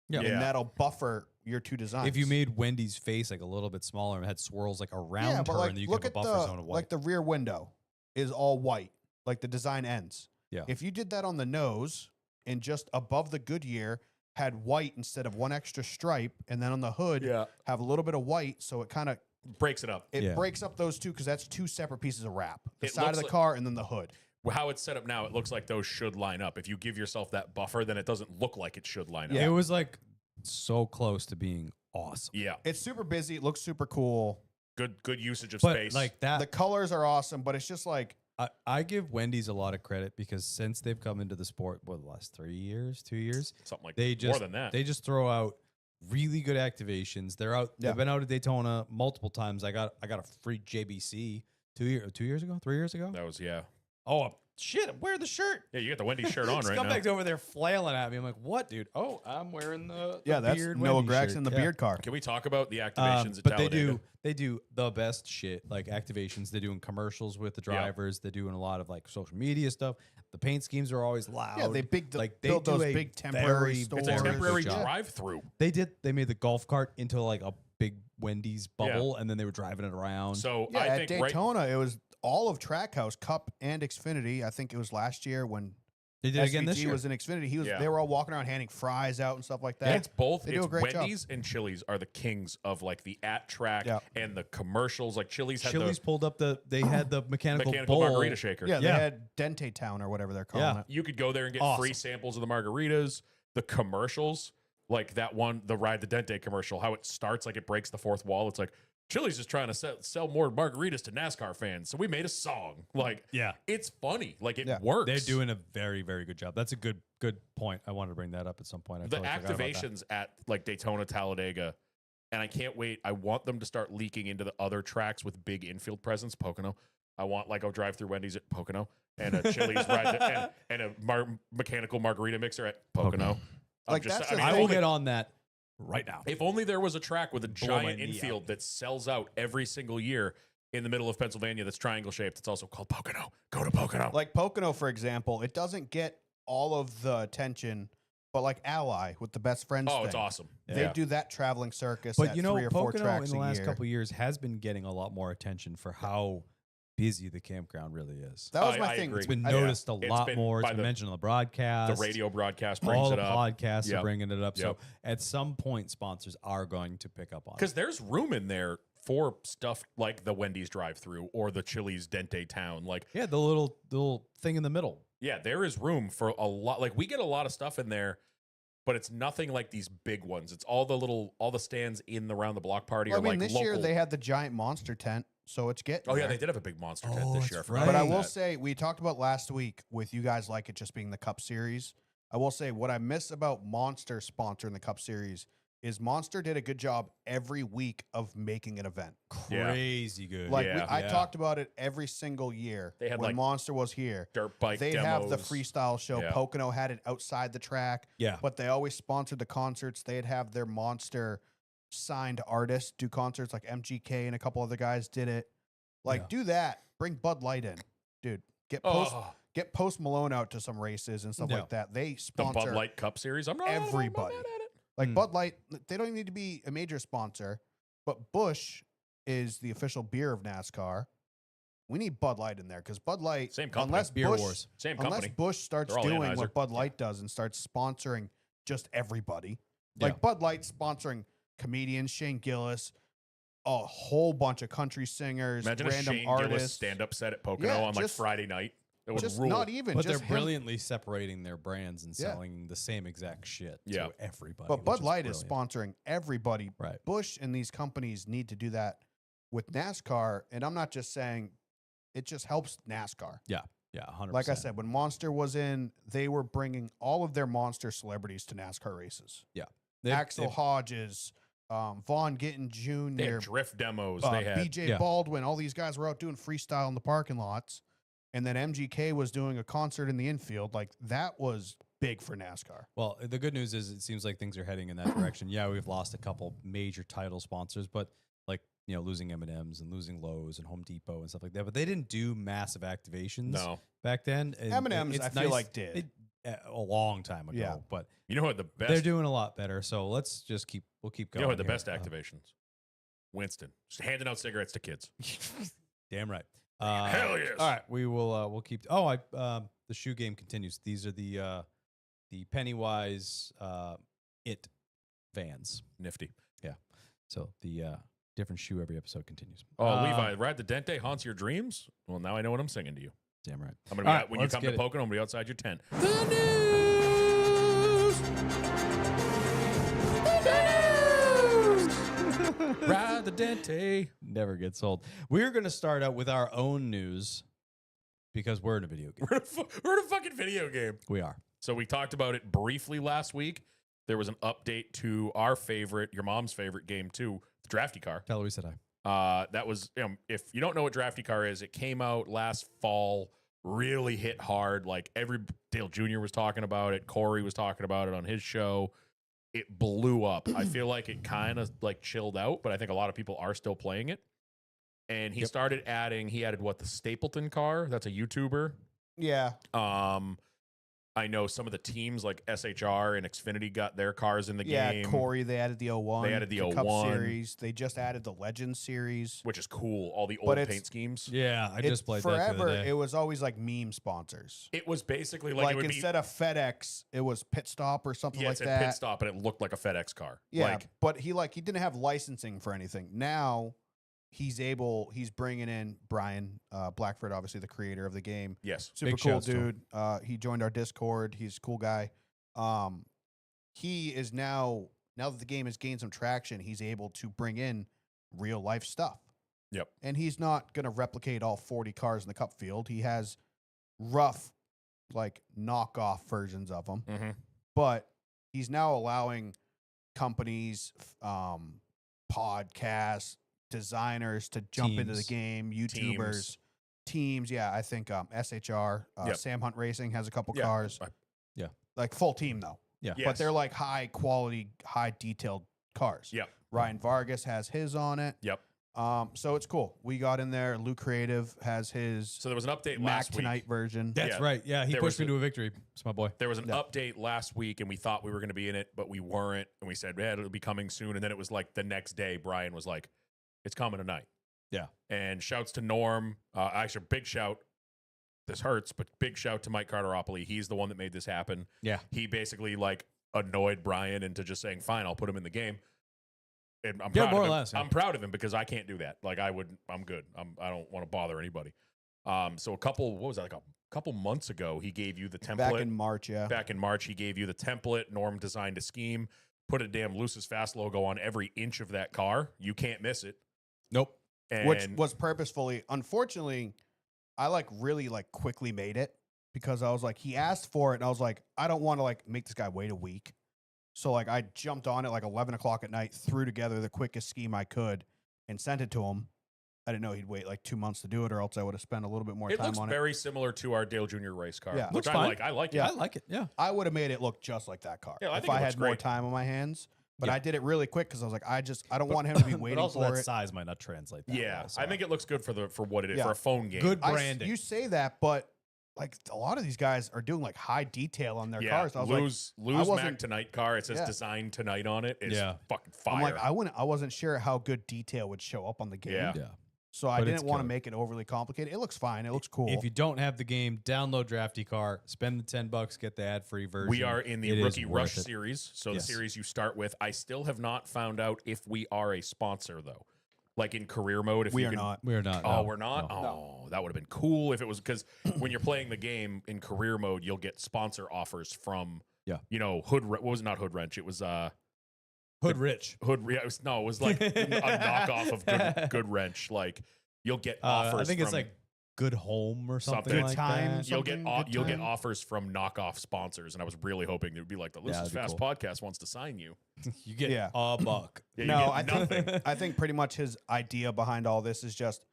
Yeah. Yeah. And that'll buffer your two designs. If you made Wendy's face like a little bit smaller and had swirls like around yeah, her, but like and then you look could at have a buffer the zone of white. like the rear window is all white, like the design ends. Yeah. If you did that on the nose and just above the Goodyear had white instead of one extra stripe, and then on the hood Yeah. have a little bit of white, so it kind of Breaks it up. Yeah. breaks up those two because that's two separate pieces of wrap: the It side of looks the like- car and then the hood. How it's set up now, it looks like those should line up. If you give yourself that buffer, then it doesn't look like it should line up. It was like so close to being awesome. Yeah. It's super busy. It looks super cool. Good usage of But space. like that, The colors are awesome, but it's just like I give Wendy's a lot of credit because since they've come into the sport, what, the last 3 years, 2 years, something like they just more than that. They just throw out really good activations. They're out. Yeah. They've been out at Daytona multiple times. I got a free JBC 2 years ago, 3 years ago. That was yeah. Oh shit! I'm wearing the shirt. Yeah, you got the Wendy's shirt on This right now. scumbag's over there flailing at me. I'm like, what, dude? Oh, I'm wearing the that's beard Noah Wendy's Gregson, shirt. the Yeah. beard car. Can we talk about the activations at But they Talladega? do the best shit, like activations. They're doing commercials with the drivers. They're doing a lot of like social media stuff. The paint schemes are always loud. Yeah, they like built do those a big temporary very, stores. It's a very good temporary job. drive-through. They made the golf cart into like a big Wendy's bubble, and then they were driving it around. So Yeah, I at think right. Daytona, it was all of Trackhouse, Cup, and Xfinity. I think it was last year when they did it again this SVT year. was in Xfinity. Yeah. They were all walking around handing fries out and stuff like that. It's both. They do It's a great job. Wendy's and Chili's are the kings of like the at track Yeah. and the commercials. Like Chili's had Chili's pulled up they had the the mechanical, mechanical bowl. margarita shaker. Yeah, they Yeah. had Dente Town or whatever they're calling Yeah. it. You could go there and get free Awesome. samples of the margaritas. The commercials, like that one, the Ride the Dente commercial, how it starts like it breaks the fourth wall. It's like Chili's is trying to sell more margaritas to NASCAR fans, so we made a song. Like Yeah. it's funny, like it Yeah. works. They're doing a very, very good job. That's a good point. I wanted to bring that up at some point. I the totally forgot about that. activations at like Daytona, Talladega, and I can't wait. I want them to start leaking into the other tracks with big infield presence. Pocono. I want like a drive through Wendy's at Pocono and a Chili's and a mechanical margarita mixer at Pocono. I'm Like, that's the I thing. will get on that right now. if only there was a track with a Blow my giant knee infield out. that sells out every single year in the middle of Pennsylvania that's triangle shaped. It's also called Pocono. Go to Pocono. Like Pocono, for example, it doesn't get all of the attention, but like Ally with the best friends oh, thing, it's awesome. They Yeah. do that traveling circus But at you know, 3 or 4 Pocono tracks in the a last year. couple of years has been getting a lot more attention for how busy the campground really is. That was I my thing. agree. It's been I- noticed a It's lot been more. It's by been the- mentioned on the broadcast. The radio broadcast brings all it the up. podcasts Yep. are bringing it up. Yep. So at some point, sponsors are going to pick up on it. Because there's room in there for stuff like the Wendy's drive-through or the Chili's Dente Town. Like, Yeah, the little thing in the middle. yeah, there is room for a lot. Like, we get a lot of stuff in there, but it's nothing like these big ones. It's all the stands in the round the block party Well, are I mean, like this local. year they had the giant monster tent, so it's getting. Oh yeah, there. they did have a big monster tent Oh, this year. I that's forgot But I about will that. say, we talked about last week with you guys like it just being the Cup Series. I will say what I miss about Monster sponsoring the Cup Series is Monster did a good job every week of making an event. Yeah. Crazy good. Like Yeah. I Yeah. talked about it every single year. They had, when like, Monster was here. dirt bike They'd demos. have the freestyle show. Yeah. Pocono had it outside the track, Yeah. but they always sponsored the concerts. They'd have their Monster signed artists do concerts, like MGK and a couple other guys did it. Like, Yeah. do that. Bring Bud Light in, dude. Oh, Get Post Malone out to some races and stuff Yeah. like that. They the sponsor Bud Light Cup Series. I'm not everybody. I'm not mad at it. like Mm. Bud Light. They don't even need to be a major sponsor, but Busch is the official beer of NASCAR. we need Bud Light in there because Bud Light, Same company. unless Beer Busch, Wars. Same unless company. Busch starts They're all doing Anheuser. what Bud Light does and starts sponsoring just everybody, Yeah. like Bud Light sponsoring comedians, Shane Gillis, a whole bunch of country singers, Imagine a random Shane Gillis artists. stand-up set at Pocono Yeah, on like just- Friday night. It would Just rule. not even, But just they're him. brilliantly separating their brands and Yeah. selling the same exact shit Yeah. to everybody. But which Bud Light brilliant. is sponsoring everybody. Right. Busch and these companies need to do that with NASCAR, and I'm not just saying it just helps NASCAR. Yeah, 100%. Like I said, when Monster was in, they were bringing all of their Monster celebrities to NASCAR races. They've- Axel they've- Hodges, Vaughn Gittin They Jr., had drift demos. They had BJ Yeah. Baldwin. All these guys were out doing freestyle in the parking lots, and then MGK was doing a concert in the infield. Like that was big for NASCAR. Well, the good news is it seems like things are heading in that direction. Yeah, we've lost a couple major title sponsors, but like, losing M&M's and losing Lowe's and Home Depot and stuff like that. But they didn't do massive activations no. back then. and M&M's, it's I feel nice- like did. a long time ago. Yeah. But You know what the best? they're doing a lot better. So let's just we'll keep You going. know what the here. best activations? Winston just handing out cigarettes to kids. Damn right. Hell yes. All right, we will. We'll keep. Oh, the shoe game continues. These are the Pennywise It vans. Nifty. So the different shoe every episode continues. Oh, Levi, ride the Dente haunts your dreams. Well, now I know what I'm singing to you. Damn right. I'm gonna be All out, right, when you let's come to get it. Pocono. I'm gonna be outside your tent. Ride the Dente. Never gets old. We're going to start out with our own news because we're in a video game. We're in a fucking video game. We are. So we talked about it briefly last week. There was an update to our favorite, your mom's favorite game too, the Drafty Car. Tell her we said hi. That was, if you don't know what Drafty Car is, it came out last fall, really hit hard. Like Dale Jr. was talking about it. Corey was talking about it on his show. It blew up. I feel like it kind of like chilled out, but I think a lot of people are still playing it. And he started adding, he added what, the Stapleton car? That's a YouTuber. Yeah. I know some of the teams like SHR and Xfinity got their cars in the Yeah, game. Corey, they added the 01. They added the Cup 01. series. They just added the Legends series. Which is cool. All the But old it's- paint schemes. Yeah, I just played that the forever. other day. It was always like meme sponsors. It was basically like, Like it would instead of FedEx, it was Pit Stop or something be, yeah, like it said that. pit stop and it looked like a FedEx car. Yeah, Like, but he didn't have licensing for anything. Now he's bringing in Brian Blackford, obviously the creator of the game. yes. Super Big cool shouts to him. dude. He joined our Discord. He's a cool guy. He is now that the game has gained some traction, he's able to bring in real life stuff. Yep. And he's not going to replicate all 40 cars in the Cup field. He has rough, like knockoff versions of them, Mm-hmm. but he's now allowing companies, podcasts, designers to jump into the Teams. game, YouTubers, teams. Yeah, I think SHR, Yep. Sam Hunt Racing has a couple Yeah. cars. I- Yeah. Like full team though. Yeah. Yes. But they're like high quality, high detailed cars. Yep. Ryan Vargas has his on it. Yep. So it's cool. We got in there. Luke Creative has his So there was an update Mac last week. Tonight version. That's Yeah. right. Yeah, he There pushed was me to a victory. It's my boy. There was an Yeah. update last week, and we thought we were going to be in it, but we weren't. And we said, man, it'll be coming soon. And then it was like the next day, Brian was like, it's coming tonight. Yeah. And shouts to Norm. Actually, big shout. This hurts, but big shout to Mike Carteropoli. He's the one that made this happen. Yeah. He basically like annoyed Brian into just saying, fine, I'll put him in the game. And I'm Yeah, proud more of or him. less, yeah. I'm proud of him because I can't do that. Like I'm good. I don't want to bother anybody. So a couple months ago, he gave you the template. Back in March, yeah. Back in March, he gave you the template. Norm designed a scheme, put a damn Lucis Fast logo on every inch of that car. You can't miss it. Nope. And Which was purposefully. Unfortunately, I really quickly made it because I was like, he asked for it, and I was like, I don't want to make this guy wait a week. So like I jumped on it 11 o'clock at night, threw together the quickest scheme I could, and sent it to him. I didn't know he'd wait 2 months to do it, or else I would have spent a little bit more it time looks on very similar to our Dale Jr. race car, Yeah. which Looks I fine. like. I like Yeah. I like it. Yeah. I would have made it look just like that car Yeah, I if think it I looks had more great. time on my hands. But Yeah. I did it really quick because I was like, I don't want him to be But waiting also for that it. size might not translate that Yeah, well, so. I think it looks good for what it is Yeah. for a phone game. Good I s- branding. You say that, but a lot of these guys are doing high detail on their Yeah, cars. I was like, lose Mac wasn't- Tonight car. It says Yeah. Design Tonight on it. It's Yeah. fucking fire. I'm like, I wasn't sure how good detail would show up on the game. Yeah. Yeah. So I But it's didn't want to killer. make it overly complicated. It looks fine. It looks cool. If you don't have the game, download Drafty Car, spend the $10, get the ad-free version. We are in It the is Rookie Rush worth it. series. So Yes. the series you start with. I still have not found out if we are a sponsor, though. Like in career mode, if we you are can, not. We are not. Oh, no, we're not. no. Oh, that would have been cool if it was, because when you're playing the game in career mode, you'll get sponsor offers from, Yeah. What was it, not Hood Wrench? It was Hood Rich. Hood. Yeah, it was like a knockoff of Good Wrench. Like you'll get offers. I think it's from like Good Home or something, Something. like Times. that. you'll get something, good you'll get time. offers from knockoff sponsors, and I was really hoping it would be like the Yeah, Lucy's that'd be Fast cool. podcast wants to sign you. You get Yeah. a buck. Yeah, you No, get I think nothing. I think pretty much his idea behind all this is just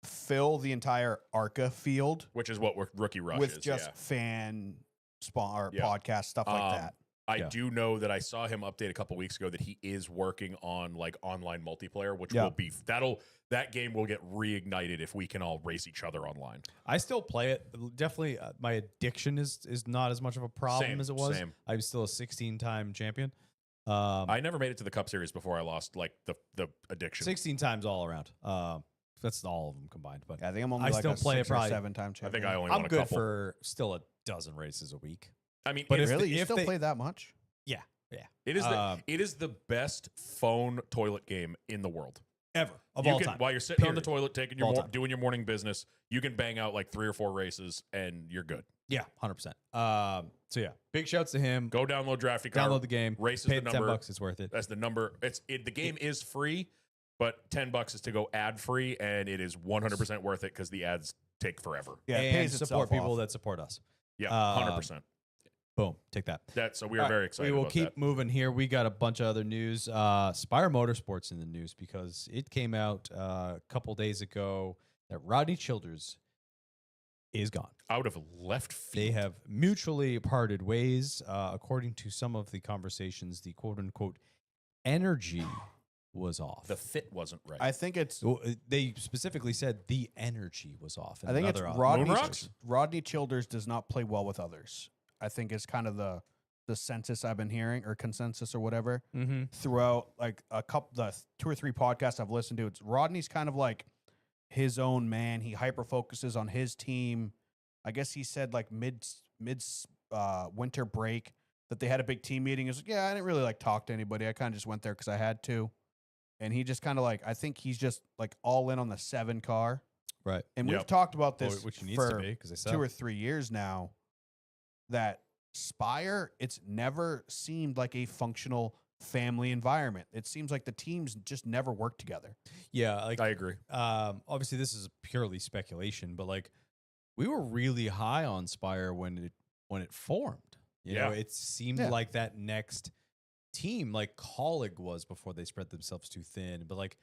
fill the entire ARCA field Which is what Rookie Rush with is. just yeah. fan spawn or Yeah. podcast stuff like Um, that. I Yeah. do know that I saw him update a couple weeks ago that he is working on like online multiplayer, which Yeah. will be that game will get reignited if we can all race each other online. I still play it. Definitely, my addiction is not as much of a problem Same, as it was. same. I'm still a 16-time champion. I never made it to the Cup Series before I lost like the addiction. 16 times all around. That's all of them combined. But Yeah, I think I'm only I like still a play it 6 or probably- 7-time I champion. think I only I'm won a good couple. for still a dozen races a week. I mean, but it, if really the- you if still they- play that much? Yeah. it is um, it is the best phone toilet game in the world. Ever of You all can, time. while you're sitting on the Period. toilet taking All your time. doing your morning business, you can bang out like 3 or 4 races and you're good. Yeah, 100%. So yeah, big shouts to him. Go download Drafty Car. Download the game. Races Pay the the number. $10. It's worth it. That's the number. The game is free, but $10 is to go ad free, and it is 100% worth it because the ads take forever. Yeah, it and pays support itself people off. that support us. Yeah, Um, 100%. Boom. Take that. So we are All right, very excited. We will about keep that. moving here. We got a bunch of other news. Spire Motorsports in the news because it came out a couple days ago that Rodney Childers is gone. Out of left They field. have mutually parted ways. According to some of the conversations, the quote unquote energy was off. The fit wasn't right. I think it's Well, they specifically said the energy was off. in I think it's another Rodney Moonrocks? Rodney Childers does not play well with others. I think it's kind of the census I've been hearing or consensus or whatever Mm-hmm. throughout like the 2 or 3 podcasts I've listened to. It's Rodney's kind of like his own man. He hyper focuses on his team. I guess he said like mid winter break that they had a big team meeting. He was like, yeah, I didn't really like talk to anybody. I kind of just went there because I had to. And he just kind of like, I think he's just like all in on the 7 car. Right. And Yep. we've talked about this Which he needs for to be because they 2 sell. or 3 years now that Spire, it's never seemed like a functional family environment. It seems like the teams just never work together. Yeah. Like I agree. obviously this is purely speculation, but like we were really high on Spire when it formed. You know, Yeah. it seemed Yeah. like that next team, like Colleague was before they spread themselves too thin. But like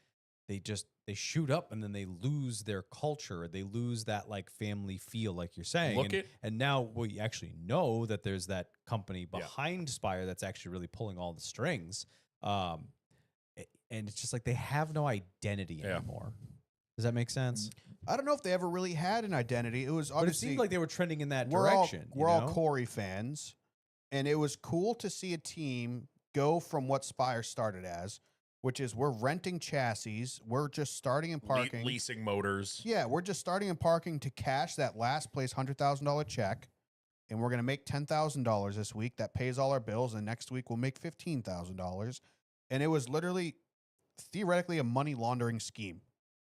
they shoot up and then they lose their culture. They lose that like family feel, like you're saying. Look and, at and now we actually know that there's that company Yeah. behind Spire that's actually really pulling all the strings. And it's just like they have no identity Yeah. anymore. Does that make sense? I don't know if they ever really had an identity. It was But it obviously seemed like they were trending in that we're direction. All, we're all Corey fans, and it was cool to see a team go from what Spire started as, which is we're renting chassis, we're just starting and parking. leasing motors. Yeah, we're just starting and parking to cash that last place $100,000 check, and we're gonna make $10,000 this week. That pays all our bills, and next week we'll make $15,000. And it was literally theoretically a money laundering scheme.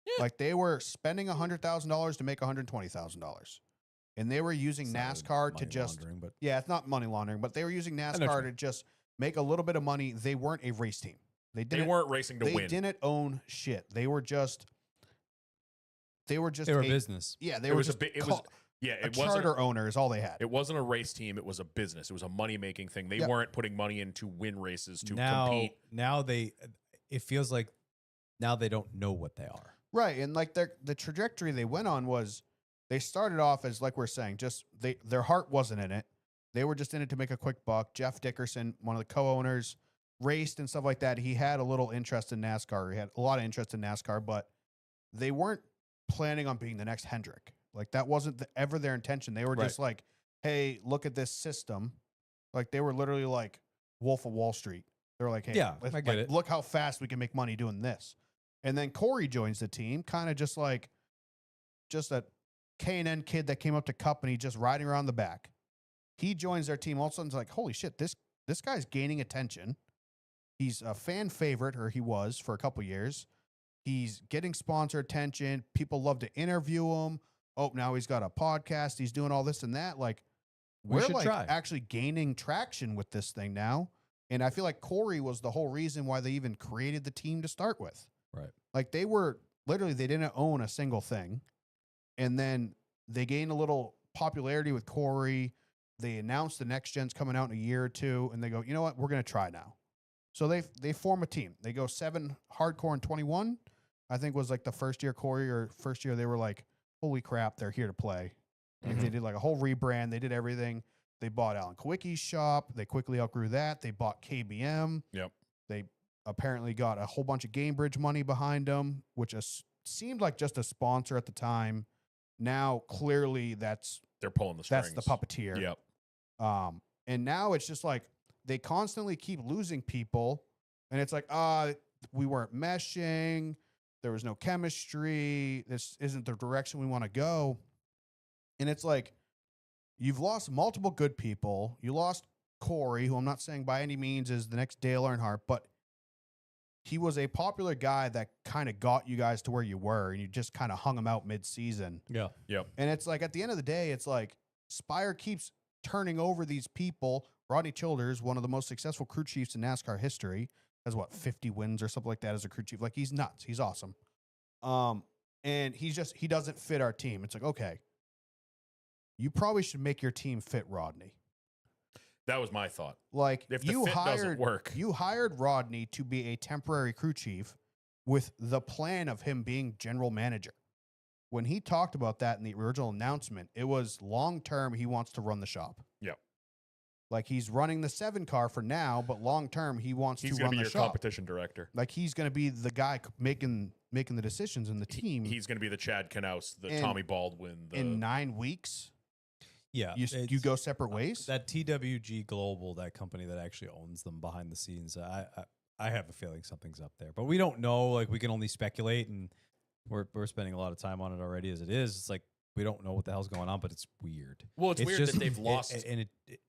Yeah. Like they were spending $100,000 to make $120,000, and they were using It's not really NASCAR to money just laundering, but yeah, it's not money laundering, but they were using know what NASCAR you to just make a little bit of money. They weren't a race team. They They didn't. weren't racing to They win. didn't own shit. They were just. They were just. they were a, business. Yeah, they It were was a just. bit. It ca- was yeah. a It wasn't. charter owner is all they had. It wasn't a race team. It was a business. It was a money making thing. They Yep. weren't putting money in to win races to now, compete. now it feels like now they don't know what they are. Right, and like the trajectory they went on was they started off as like we're saying, just their heart wasn't in it. They were just in it to make a quick buck. Jeff Dickerson, one of the co-owners, raced and stuff like that. He had a little interest in NASCAR. He had a lot of interest in NASCAR, but they weren't planning on being the next Hendrick. Like that wasn't ever their intention. They were Right. just like, hey, look at this system. Like they were literally like Wolf of Wall Street. They were like, hey, Yeah, I get it. look how fast we can make money doing this. And then Corey joins the team, kind of just a K&N kid that came up to Cup and he just riding around the back. He joins their team. All of a sudden, it's like, holy shit, this guy's gaining attention. He's a fan favorite, or he was for a couple years. He's getting sponsor attention. People love to interview him. Oh, now he's got a podcast. He's doing all this and that. Like, we're should like try. actually gaining traction with this thing now. And I feel like Corey was the whole reason why they even created the team to start with. Right. Like they were literally, they didn't own a single thing. And then they gained a little popularity with Corey. They announced the next gen's coming out in a year or two, and they go, you know what, we're going to try now. So they form a team. They go 7 hardcore and 21. I think was like the first year Corey or first year they were like, holy crap, they're here to play. Like they did like a whole rebrand. They did everything. They bought Alan Kowicki's shop. They quickly outgrew that. They bought KBM. Yep. They apparently got a whole bunch of Gamebridge money behind them, which seemed like just a sponsor at the time. Now, clearly, They're pulling the strings. that's the puppeteer. Yep. And now it's just like they constantly keep losing people. And it's like, we weren't meshing. There was no chemistry. This isn't the direction we want to go. And it's like, you've lost multiple good people. You lost Corey, who I'm not saying by any means is the next Dale Earnhardt, but he was a popular guy that kind of got you guys to where you were, and you just kind of hung him out mid-season. Yeah. Yep. And it's like, at the end of the day, it's like Spire keeps turning over these people. Rodney Childers, one of the most successful crew chiefs in NASCAR history, has 50 wins or something like that as a crew chief. Like, he's nuts. He's awesome. And he doesn't fit our team. It's like, okay, you probably should make your team fit Rodney. That was my thought. Like, If the fit doesn't work. You hired Rodney to be a temporary crew chief with the plan of him being general manager. When he talked about that in the original announcement, it was long-term he wants to run the shop. Yep. Like, he's running the 7 car for now, but long-term he wants He's to going run to be the your shop. competition director. Like, he's going to be the guy making the decisions in the team. He's going to be the Chad Knaus, the And Tommy Baldwin. in 9 weeks, Yeah. you go separate ways. That TWG Global, that company that actually owns them behind the scenes, I have a feeling something's up there, but we don't know. Like, we can only speculate, and we're spending a lot of time on it already as it is. It's like we don't know what the hell's going on, but it's weird. Well, it's weird that they've lost.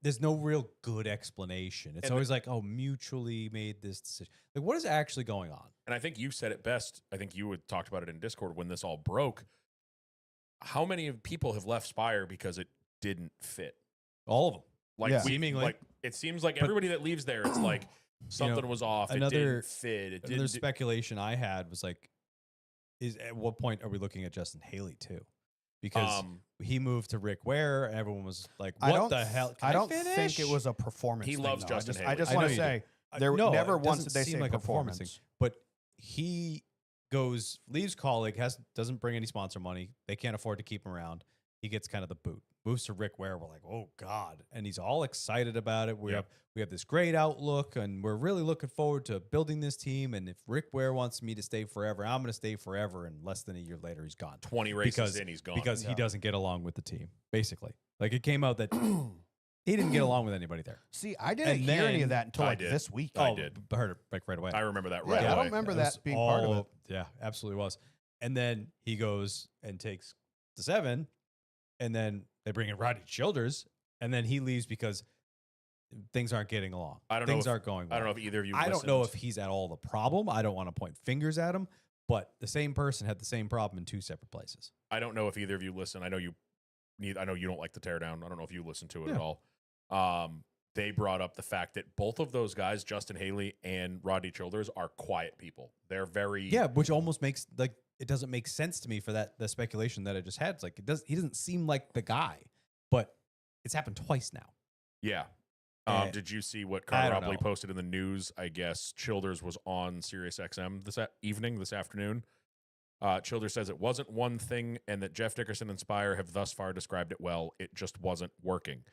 There's no real good explanation. It's And always like, oh, mutually made this decision. Like, what is actually going on? And I think you said it best. I think you had talked about it in Discord when this all broke. How many of people have left Spire because it didn't fit? All of them. Like, Yeah. Seemingly. like it seems like But- everybody that leaves there, it's like something was off. It another- didn't fit. It Another didn't. speculation I had was like, at what point are we looking at Justin Haley too? Because he moved to Rick Ware, and everyone was like, "What the hell?" Can I don't finish? think it was a performance. He thing, loves though. Justin I Haley. just I want know to you do. say there No, never it once doesn't did they seem say like a performance. thing. But he leaves Colleague, doesn't bring any sponsor money. They can't afford to keep him around. He gets kind of the boot. Moves to Rick Ware. We're like, oh God, and he's all excited about it. We Yep. have this great outlook, and we're really looking forward to building this team. And if Rick Ware wants me to stay forever, I'm going to stay forever. And less than a year later, he's gone 20 races in, he's gone. because he Yeah. doesn't get along with the team. Basically, like, it came out that he didn't get along with anybody there. See, I didn't And hear any then- of that until I like did. this week. I did. Heard it like right away. I remember that Yeah, right I away. don't remember was that being part of all- it. Yeah, absolutely was. And then he goes and takes the 7, and then they bring in Rodney Childers, and then he leaves because things aren't getting along. I don't know things if- aren't going well. I don't know if either of you. I don't know if listened. he's at all the problem. I don't want to point fingers at him, but the same person had the same problem in 2 separate places. I don't know if either of you listen. I know you don't like the teardown. I don't know if you listen to it Yeah. at all. They brought up the fact that both of those guys, Justin Haley and Rodney Childers, are quiet people. They're very Yeah, which almost makes, like, it doesn't make sense to me for the speculation that I just had. It's like, he doesn't seem like the guy, but it's happened twice now. Yeah. Did you see what I Carter don't Robley know. posted in the news? I guess Childers was on Sirius XM this afternoon. Childers says it wasn't one thing and that Jeff Dickerson and Spire have thus far described it well. It just wasn't working.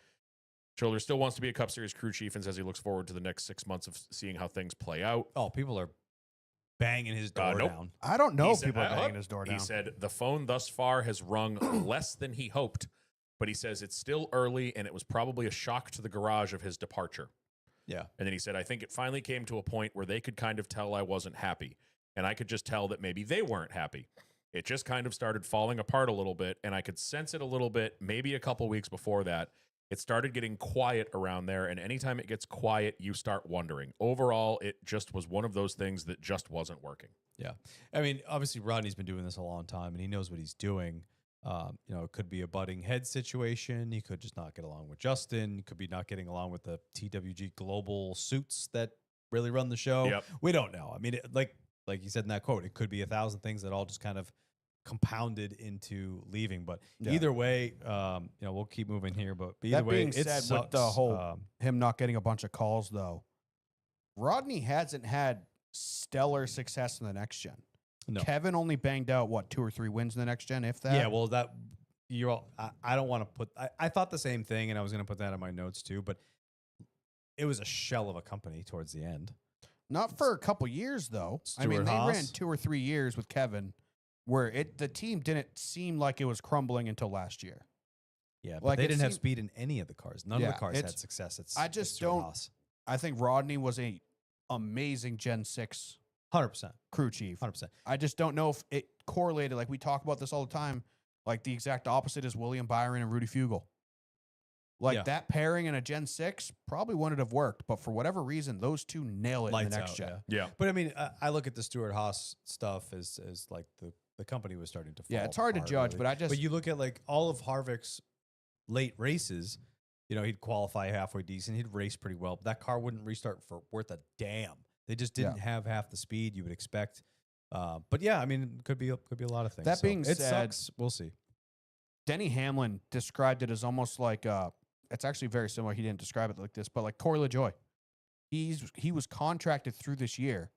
Childers still wants to be a Cup Series crew chief and says he looks forward to the next 6 months of seeing how things play out. Oh, people are banging his door Nope. down. I don't know He if said- people are banging his door down. He said the phone thus far has rung less than he hoped, but he says it's still early and it was probably a shock to the garage of his departure. Yeah. And then he said, I think it finally came to a point where they could kind of tell I wasn't happy. and I could just tell that maybe they weren't happy. It just kind of started falling apart a little bit, and I could sense it a little bit maybe a couple weeks before that. It started getting quiet around there, and anytime it gets quiet, you start wondering. Overall, it just was one of those things that just wasn't working. Yeah. I mean, obviously, Rodney's been doing this a long time, and he knows what he's doing. It could be a butting head situation. He could just not get along with Justin. He could be not getting along with the TWG Global suits that really run the show. Yep. We don't know. I mean, like you said in that quote, it could be 1,000 things that all just kind of compounded into leaving. But either way, we'll keep moving here. But either That way, being it said, sucks. with the whole him not getting a bunch of calls, though, Rodney hasn't had stellar success in the next gen. No. Kevin only banged out, 2 or 3 wins in the next gen, if that? Yeah, well, that you're all, I don't want to put. I thought the same thing, and I was going to put that in my notes too. But it was a shell of a company towards the end. Not for a couple years, though. Stuart they ran Haas. 2 or 3 years with Kevin where the team didn't seem like it was crumbling until last year. Yeah, but Like, they it didn't have seemed- speed in any of the cars. None of Yeah, the cars had it's- success. I just don't- I think Rodney was a amazing Gen 6 100%. crew chief. 100%. I just don't know if it correlated. Like, we talk about this all the time. Like, the exact opposite is William Byron and Rudy Fugle. Like, Yeah. that pairing in a Gen 6 probably wouldn't have worked. But for whatever reason, those two nail it in Lights the next out, gen. yeah. Yeah. But I mean, I look at the Stuart Haas stuff as like the company was starting to fall Yeah, it's hard to apart, judge, really. but I just But you look at like all of Harvick's late races, he'd qualify halfway decent. He'd race pretty well, but that car wouldn't restart for worth a damn. They just didn't have half the speed you would expect. But yeah, I mean, could be a lot of things. That being it said- sucks. We'll see. Denny Hamlin described it as almost like it's actually very similar. He didn't describe it like this, but like Corey LaJoy. He was contracted through this year.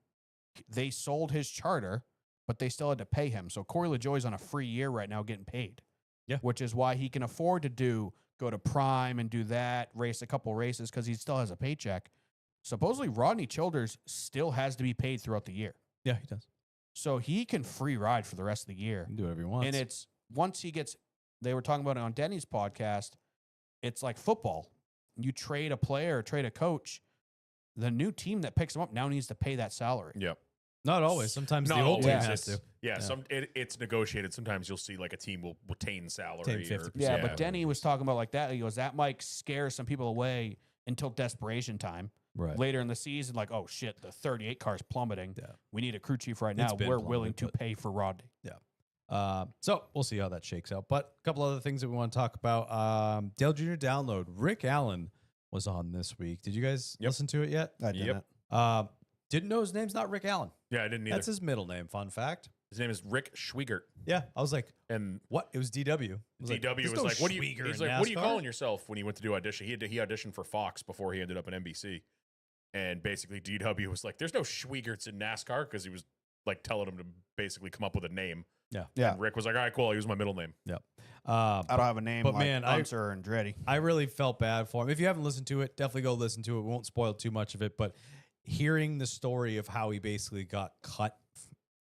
They sold his charter, but they still had to pay him. So Corey LaJoy's on a free year right now getting paid. Yeah. Which is why he can afford to go to Prime and do that, race a couple races because he still has a paycheck. Supposedly Rodney Childers still has to be paid throughout the year. Yeah, he does. So he can free ride for the rest of the year. He can do whatever he wants. And it's once he gets, they were talking about it on Denny's podcast. It's like football. You trade a player, or trade a coach. The new team that picks him up now needs to pay that salary. Yep. not always. Sometimes Not the old team always. has to. Yeah, Yeah. it's negotiated. Sometimes you'll see like a team will retain salary. Retain or- 50%. Yeah, but Denny was talking about like that. He goes, that might scare some people away until desperation time. Right. Later in the season, like, oh shit, the 38 car is plummeting. Yeah. We need a crew chief right It's now. been We're willing plummeted, to pay for Rodney. So we'll see how that shakes out. But a couple other things that we want to talk about. Dale Jr. download. Rick Allen was on this week. Did you guys listen to it yet? I didn't. Didn't know his name's not Rick Allen. Yeah, I didn't either. That's his middle name. Fun fact. His name is Rick Schwiegert, Yeah, I was like, and what? It was DW. I was like, DW "There's was no like, "What do you?" Schwieger He's in like, "What are you NASCAR?" calling yourself?" When he went to do audition, he auditioned for Fox before he ended up in NBC, and basically DW was like, "There's no Schwiegerts in NASCAR," because he was like telling him to basically come up with a name. Yeah. Yeah. And Rick was like, "All right, cool. I'll use my middle name." I don't have a name But like man, Unser and Dreddy. I really felt bad for him. If you haven't listened to it, definitely go listen to it. We won't spoil too much of it, but hearing the story of how he basically got cut,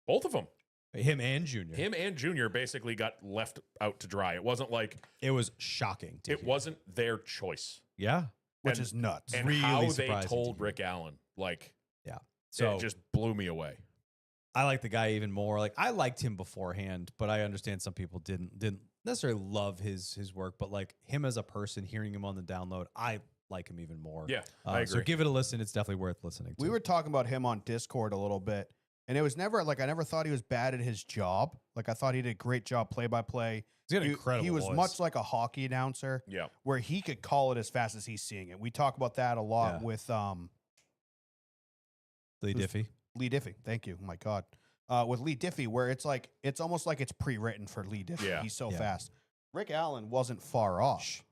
Both of them, him and Junior, him and Junior, basically got left out to dry. It wasn't like it was shocking. To it hear. wasn't their choice, Yeah. Which And- is nuts. and really how they surprising to told hear. Rick Allen, like, So it just blew me away. I like the guy even more. Like I liked him beforehand, but I understand some people didn't necessarily love his work. But like him as a person, hearing him on the download, I like him even more. Yeah, I So agree. give it a listen. It's definitely worth listening to. We were talking about him on Discord a little bit, and it was never like I never thought he was bad at his job. Like I thought he did a great job play by play. He's got an incredible He was voice. much like a hockey announcer, Yeah, where he could call it as fast as he's seeing it. We talk about that a lot Yeah. with Lee who's- Diffie. Lee Diffie. Thank you. Oh my God. With Lee Diffie, where it's like it's almost like it's pre-written for Lee Diffie. Yeah. He's so Yeah. fast. Rick Allen wasn't far off.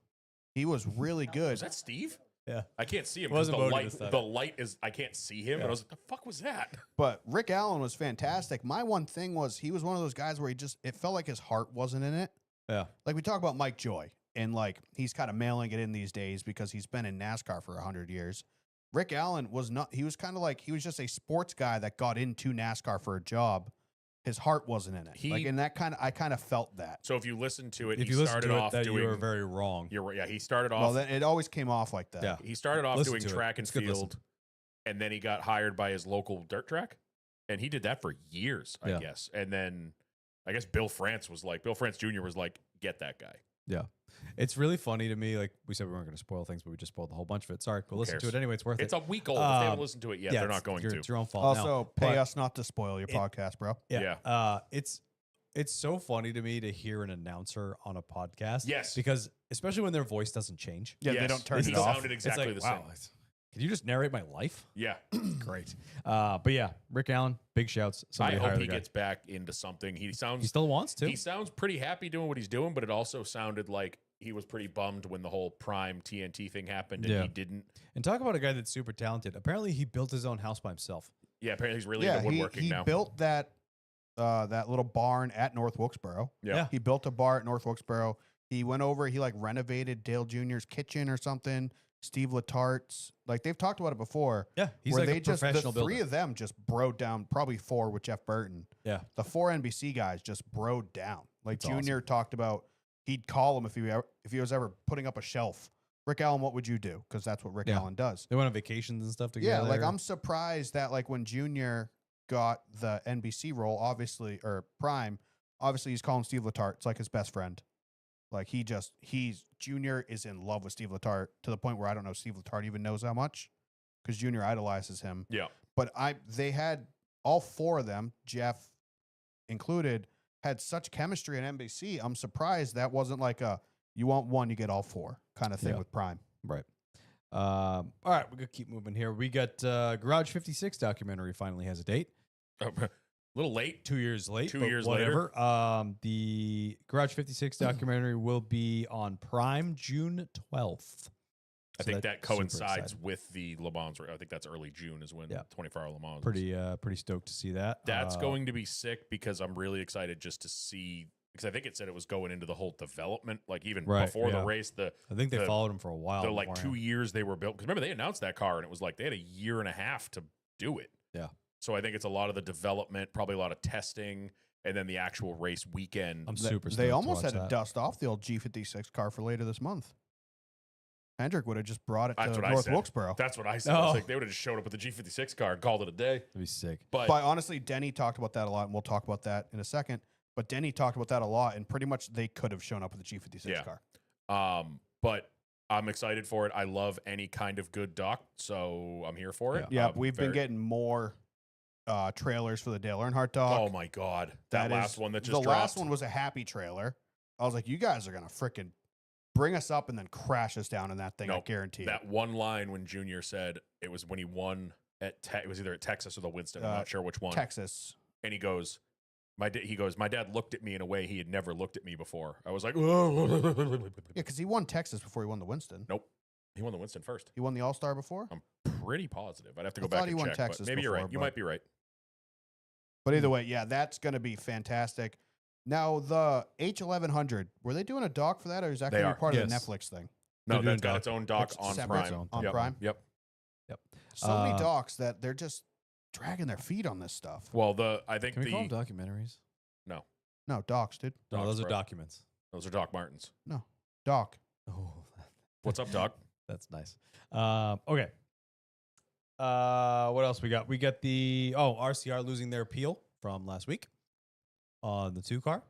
He was really good. was that Steve? Yeah. I can't see him. It 'cause wasn't the voted light, this time. the light is. I can't see him. Yeah. But I was like, "The fuck was that?" But Rick Allen was fantastic. My one thing was he was one of those guys where it felt like his heart wasn't in it. Yeah. Like we talk about Mike Joy, and like he's kind of mailing it in these days because he's been in NASCAR for 100 years. Rick Allen was not. He was kind of like he was just a sports guy that got into NASCAR for a job. His heart wasn't in it. Like, and that I kind of felt that. So if you listen to it, If he you listen started to it, off that doing. you were very wrong. You're right. Yeah, he started Well, off. then it always came off like that. Yeah. He started off Listen doing to it. track and It's a good listen. field, and then he got hired by his local dirt track. and he did that for years, I Yeah. guess. And then I guess Bill France Jr. was like, get that guy. Yeah. It's really funny to me. Like we said, we weren't going to spoil things, but we just spoiled the whole bunch of it. Sorry, go listen to cares? it anyway. It's worth It's it. a week old. If they haven't listened to it yet, they're it's not going your, to. It's your own fault. Also, now. pay But us not to spoil your podcast, bro. Yeah. Yeah. It's so funny to me to hear an announcer on a podcast. Yes. Because especially when their voice doesn't change. Yeah, they Yes. don't turn He it off. sounded It's exactly like, the wow, same. can you just narrate my life? Yeah. Great. But yeah, Rick Allen, big shouts. I Somebody hire hope the he guy. gets back into something. He He sounds still wants to. he sounds pretty happy doing what he's doing, but it also sounded like he was pretty bummed when the whole Prime TNT thing happened and Yeah. he didn't. And talk about a guy that's super talented. Apparently, he built his own house by himself. Yeah, apparently he's really Yeah, into woodworking he now. built that that little barn at North Wilkesboro. Yeah. He built a bar at North Wilkesboro. He went over, he like renovated Dale Jr.'s kitchen or something. Steve Latart's, like they've talked about it before. Yeah, he's where like they a just the professional three builder. of them just broke down, probably four with Jeff Burton. Yeah. The four NBC guys just broke down. Like That's Junior talked about, he'd call him if he was ever putting up a shelf. Rick Allen, what would you do? Because that's what Rick Yeah. Allen does. They went on vacations and stuff Yeah, together. like I'm surprised that like when Junior got the NBC role, obviously, or Prime, obviously he's calling Steve Letarte. It's like his best friend. Like he's Junior is in love with Steve Letarte to the point where I don't know Steve Letarte even knows how much because Junior idolizes him. Yeah. But they had all four of them, Jeff included, had such chemistry in NBC. I'm surprised that wasn't like a you want one, you get all four kind of thing Yeah. with Prime. Right. All right, we're gonna keep moving here. We got Garage 56 documentary finally has a date. A little late. 2 years late. 2 but years whatever. The Garage 56 documentary will be on Prime June 12th. I So think that that's super coincides exciting. with the Le Mans. I think that's early June is when Yeah. 24-hour Le Mans. is. Pretty stoked to see that. That's going to be sick because I'm really excited just to see because I think it said it was going into the whole development, like even Right, before the yeah. race, I think they the- followed him for a while. the like beforehand. 2 years they were built. Because remember they announced that car and it was like they had a year and a half to do it. Yeah. So I think it's a lot of the development, probably a lot of testing, and then the actual race weekend. I'm They- super. They stoked to almost watch had to that. dust off the old G56 car for later this month. Hendrick would have just brought it That's to what I North said. Wilkesboro. That's what I said. I was Oh. like, they would have just showed up with the G56 car and called it a day. That'd be sick. But, But honestly, Denny talked about that a lot, and we'll talk about that in a second. But Denny talked about that a lot, and pretty much they could have shown up with a G56 Yeah. car. but I'm excited for it. I love any kind of good doc, so I'm here for it. Yeah, I'm we've been very- getting more trailers for the Dale Earnhardt doc. Oh my god, that last is- one that just the dropped. last one was a happy trailer. I was like, you guys are gonna freaking bring us up and then crash us down in that thing. I Nope. guarantee. That one line when Junior said it was when he won at it was either at Texas or the Winston. I'm not sure which one. Texas. And he goes, my dad looked at me in a way he had never looked at me before. I was like, Yeah, because he won Texas before he won the Winston. nope. He won the Winston first. He won the All Star before. I'm pretty positive. I'd have to I go back thought he and won check. Texas But maybe you're right. before, You but- might be right. But either way, yeah, that's going to be fantastic. Now, the H1100, were they doing a doc for that, or is that They going to are. be part of the Yes. Netflix thing? No, They're doing that's got doc. its own doc It's on separate Prime. on Yep. Prime? Yep. So many Uh, docs that they're just dragging their feet on this stuff. Well, I think Can we call them the documentaries? No, docs, dude. No, Docs, those are bro. documents. Those are Doc Martens. Doc. Oh, What's up, Doc? that's nice. Okay. What else we got? We got the RCR losing their appeal from last week on the 2 car.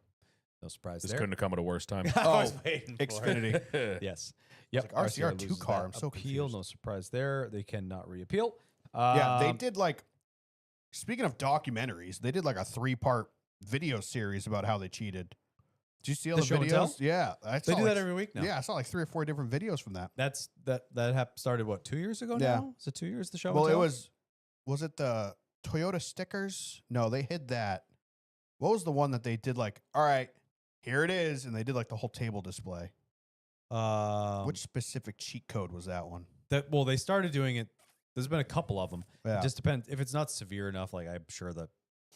No surprise This there. couldn't have come at a worse time. I was Oh, waiting for it. Xfinity. Yes. Yep. like, RCR loses 2 car, that I'm so appeal. confused. No surprise there. They cannot reappeal. Yeah, they did like, speaking of documentaries, they did like a 3-part video series about how they cheated. Did you see all The the, show and tell? videos? Yeah. I They saw do like, that every week now. Yeah, I saw like 3 or 4 different videos from that. That started what, 2 years ago Yeah. now? Is it 2 years the show? Well, and it tell? was it the Toyota stickers? No, they hid that. What was the one that they did like, all right, here it is, and they did like the whole table display. Which specific cheat code was that one? they started doing it. There's been a couple of them. Yeah. It just depends if it's not severe enough. Like I'm sure that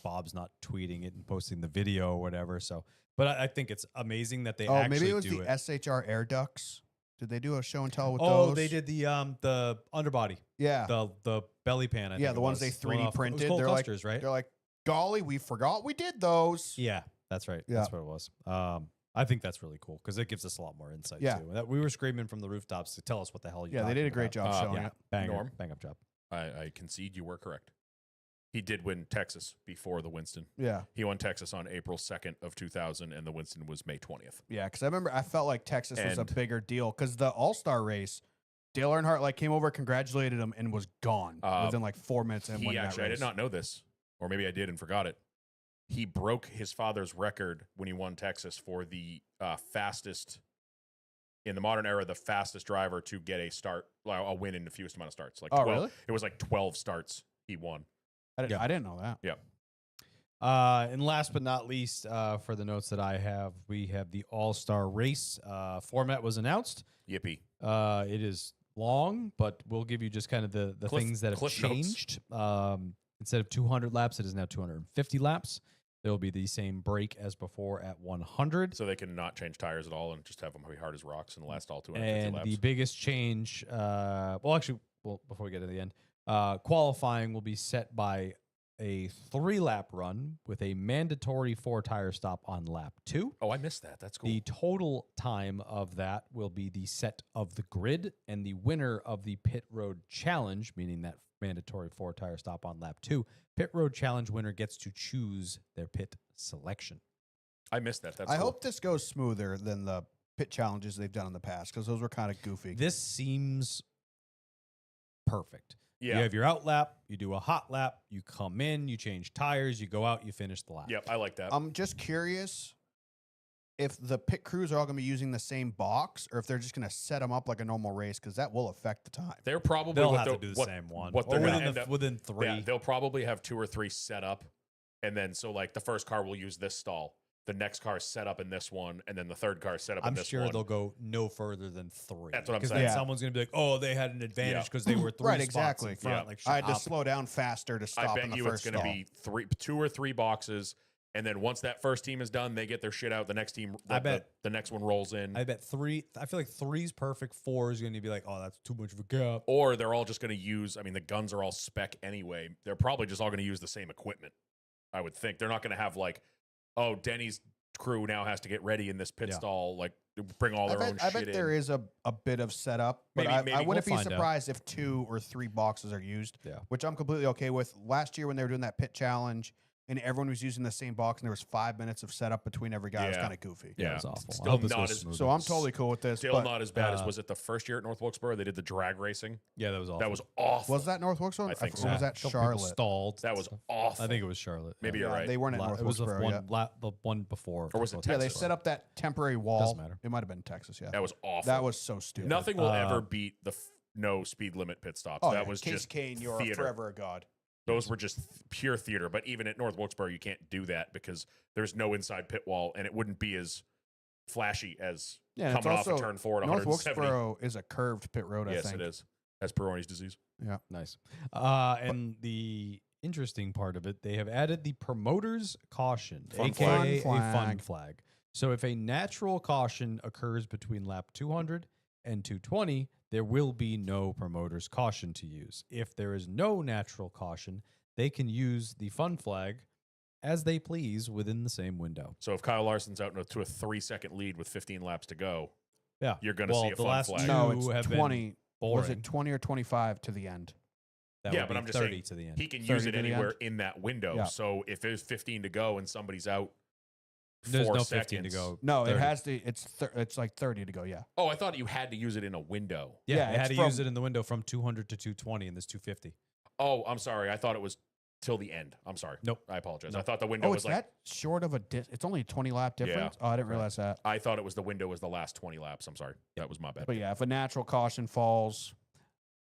Bob's not tweeting it and posting the video or whatever. So, but I think it's amazing that they Oh, actually maybe it was do the it. SHR air ducts. Did they do a show and tell with Oh, those? they did the underbody, Yeah. the belly pan. I Yeah, think the it ones they was. The one 3D off- it was printed. Cole They're like- Custer's, right? They're like, golly, we forgot we did those. Yeah, that's right. Yeah. That's what it was. I think that's really cool because it gives us a lot more insight Yeah. too. And that we were screaming from the rooftops to tell us what the hell you. Yeah, they did a great job showing Yeah, it. bang Norm? up job. I concede you were correct. He did win Texas before the Winston. Yeah. He won Texas on April 2nd of 2000, and the Winston was May 20th. Yeah, because I remember I felt like Texas was a And- bigger deal because the All-Star race, Dale Earnhardt like came over, congratulated him, and was gone within like 4 minutes. And He actually, I did not know this, or maybe I did and forgot it. He broke his father's record when he won Texas for the fastest, in the modern era, the fastest driver to get a win in the fewest amount of starts. Like Oh, 12, really? It was like 12 starts he won. I didn't, Yeah. I didn't know that. And last but not least, for the notes that I have, we have the All-Star race. Format was announced. Yippee. It is long, but we'll give you just kind of the things that have Cliff notes. changed. Instead of 200 laps, it is now 250 laps. There will be the same break as before at 100. So they can not change tires at all and just have them be hard as rocks and last all 250 And laps. the biggest change, before we get to the end, qualifying will be set by a 3-lap run with a mandatory 4-tire stop on lap 2. Oh, I missed that. That's cool. The total time of that will be the set of the grid, and the winner of the pit road challenge, meaning that mandatory 4-tire stop on lap 2, pit road challenge winner gets to choose their pit selection. I missed that. That's I cool. hope this goes smoother than the pit challenges they've done in the past because those were kind of goofy. This seems perfect. Yeah. You have your out lap, you do a hot lap, you come in, you change tires, you go out, you finish the lap. Yep, I like that. I'm just curious if the pit crews are all going to be using the same box or if they're just going to set them up like a normal race because that will affect the time. They're probably They'll what have to do the same one. What Or they're gonna within, end up, within 3. yeah, they'll probably have 2 or 3 set up, and then so like the first car will use this stall, the next car is set up in this one, and then the third car is set up in I'm this sure one. they'll go no further than 3. That's what I'm Because saying. then Yeah. someone's going to be like, oh, they had an advantage Yeah. because they were 3 Right, spots exactly. in front. Yeah. Like, I had to shut up. slow down faster to I stop bet in the you it's first going to stall. be 2 or 3 boxes, and then once that first team is done, they get their shit out. The next team, I bet- the next one rolls in, I bet 3. I feel like 3's perfect. 4 is going to be like, oh, that's too much of a gap. or they're all just going to use. I mean, the guns are all spec anyway. They're probably just all going to use the same equipment. I would think they're not going to have like, oh, Denny's crew now has to get ready in this pit Yeah. stall, like bring all I their own bet, I shit bet there in. is a bit of setup, but Maybe- I maybe. wouldn't We'll be find out. surprised if 2 or 3 boxes are used, Yeah. which I'm completely okay with. Last year when they were doing that pit challenge and everyone was using the same box and there was 5 minutes of setup between every guy, it was Yeah. kind of goofy. Yeah, Yeah, it was awful. I Still hope this not goes as- smoother. So I'm totally cool with this. Still but not as bad as uh, was it the first year at North Wilkesboro? They did the drag racing. Yeah, that was awful. That was awful. was that North Wilkesboro? I think Or so. was that Couple people Charlotte? Stalled. That was awful. I think it was Charlotte. Maybe yeah. you're right. They weren't at North It was the Wilkesboro yet. the one before. Or was it Yeah, they Texas? set up that temporary wall. Doesn't matter. It might have been Texas, yeah. That was awful. That was so stupid. Nothing will Uh, ever beat the no speed limit pit stops. Oh, that yeah. was Case just Kane, you're theater. forever a god. Those were just pure theater. But even at North Wilkesboro, you can't do that because there's no inside pit wall, and it wouldn't be as flashy as Yeah, and it's coming off of also turn 4 at North 170. Wilkesboro is a curved pit road, I Yes, think. it is. That's Peroni's disease. Nice. And the interesting part of it, they have added the promoter's caution, Fun aka flag. a fun flag. So if a natural caution occurs between lap 200 and 220, there will be no promoter's caution to use. If there is no natural caution, they can use the fun flag as they please within the same window. So if Kyle Larson's out to a 3-second lead with 15 laps to go, Yeah, you're going to Well, see a the fun last flag. two- No, have it's been 20. Was boring. it 20 or 25 to the end? That Yeah, would but be I'm just 30 saying to the end. He can 30 use it to the anywhere end? in that window. Yeah. So if there's 15 to go and somebody's out, There's 4 no seconds. 15 to go. No, 30. it has to. It's like 30 to go. Yeah. Oh, I thought you had to use it in a window. Yeah, Yeah, they had it's to use from- it in the window from 200 to 220, and this 250. Oh, I'm sorry. I thought it was till the end. I'm sorry. Nope. I apologize. Nope. I thought the window Oh, was it's like that short of a. It's only a 20 lap difference. Oh, I didn't realize that. I thought it was the window was the last 20 laps. I'm sorry. That was my bad. But yeah, if a natural caution falls,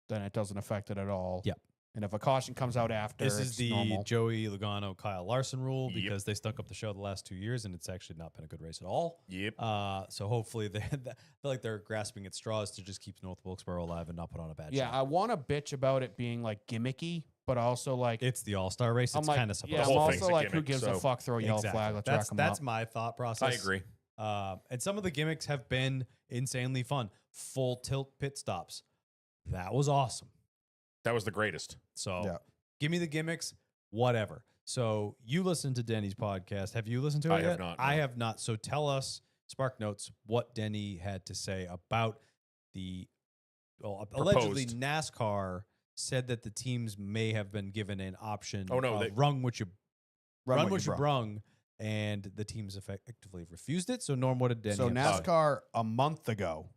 then it doesn't affect it at all. Yep. And if a caution comes out after, This is it's the normal. Joey Logano, Kyle Larson rule Yep. because they stunk up the show the last 2 years, and it's actually not been a good race at all. Yep. So hopefully they I feel like they're grasping at straws to just keep North Wilkesboro alive and not put on a bad Yeah, show. I want to bitch about it being like gimmicky, but also like It's the All-Star race. I'm It's like, kind of supposed yeah, The I'm to whole be. thing's also a like, who gimmick, gives a so- fuck? Throw a yellow Exactly. flag. Let's That's rack 'em that's up. my thought process. I agree. And some of the gimmicks have been insanely fun. Full tilt pit stops. That was awesome. That was the greatest. So Yeah. give me the gimmicks, whatever. So you listened to Denny's podcast. Have you listened to it I yet? have not, I no. have not. So tell us, Spark Notes, what Denny had to say about the allegedly Proposed. NASCAR said that the teams may have been given an option. Oh, no, of they- run what you Run what you brung, and the teams effectively refused it. So Norm, what did Denny? So have to say? NASCAR a month ago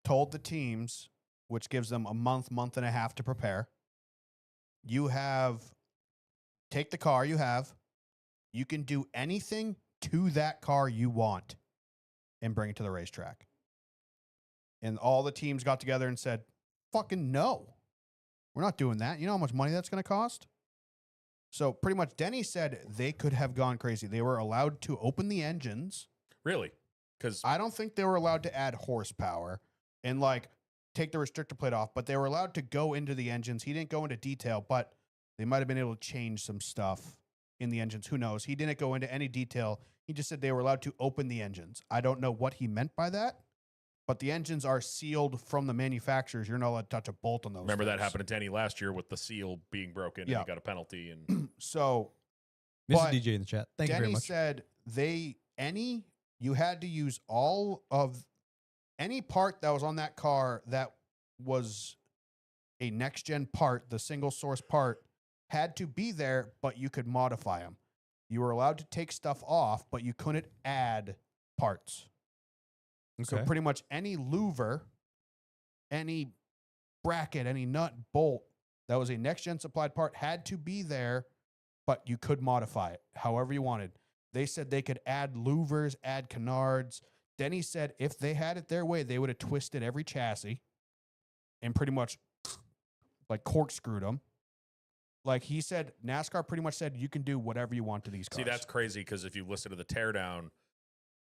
told the teams, which gives them a month and a half to prepare. Take the car you have. You can do anything to that car you want and bring it to the racetrack. And all the teams got together and said, fucking no. We're not doing that. You know how much money that's going to cost? So pretty much Denny said they could have gone crazy. They were allowed to open the engines. Really? Because I don't think they were allowed to add horsepower and like take the restrictor plate off, but they were allowed to go into the engines. He didn't go into detail, but they might have been able to change some stuff in the engines. Who knows? He didn't go into any detail. He just said they were allowed to open the engines. I don't know what he meant by that, but the engines are sealed from the manufacturers. You're not allowed to touch a bolt on those. remember that things. happened to Denny last year with the seal being broken and Yeah. he got a penalty. And So Mr. but DJ in the chat. Thank you very Denny much. said you had to use all of any part that was on that car that was a next gen part, the single source part had to be there, but you could modify them. You were allowed to take stuff off, but you couldn't add parts. So Okay. pretty much any louver, any bracket, any nut, bolt that was a next gen supplied part had to be there, but you could modify it however you wanted. They said they could add louvers, add canards. Denny said if they had it their way, they would have twisted every chassis and pretty much like corkscrewed them. Like he said, NASCAR pretty much said you can do whatever you want to these cars. see, that's crazy because if you listen to the teardown,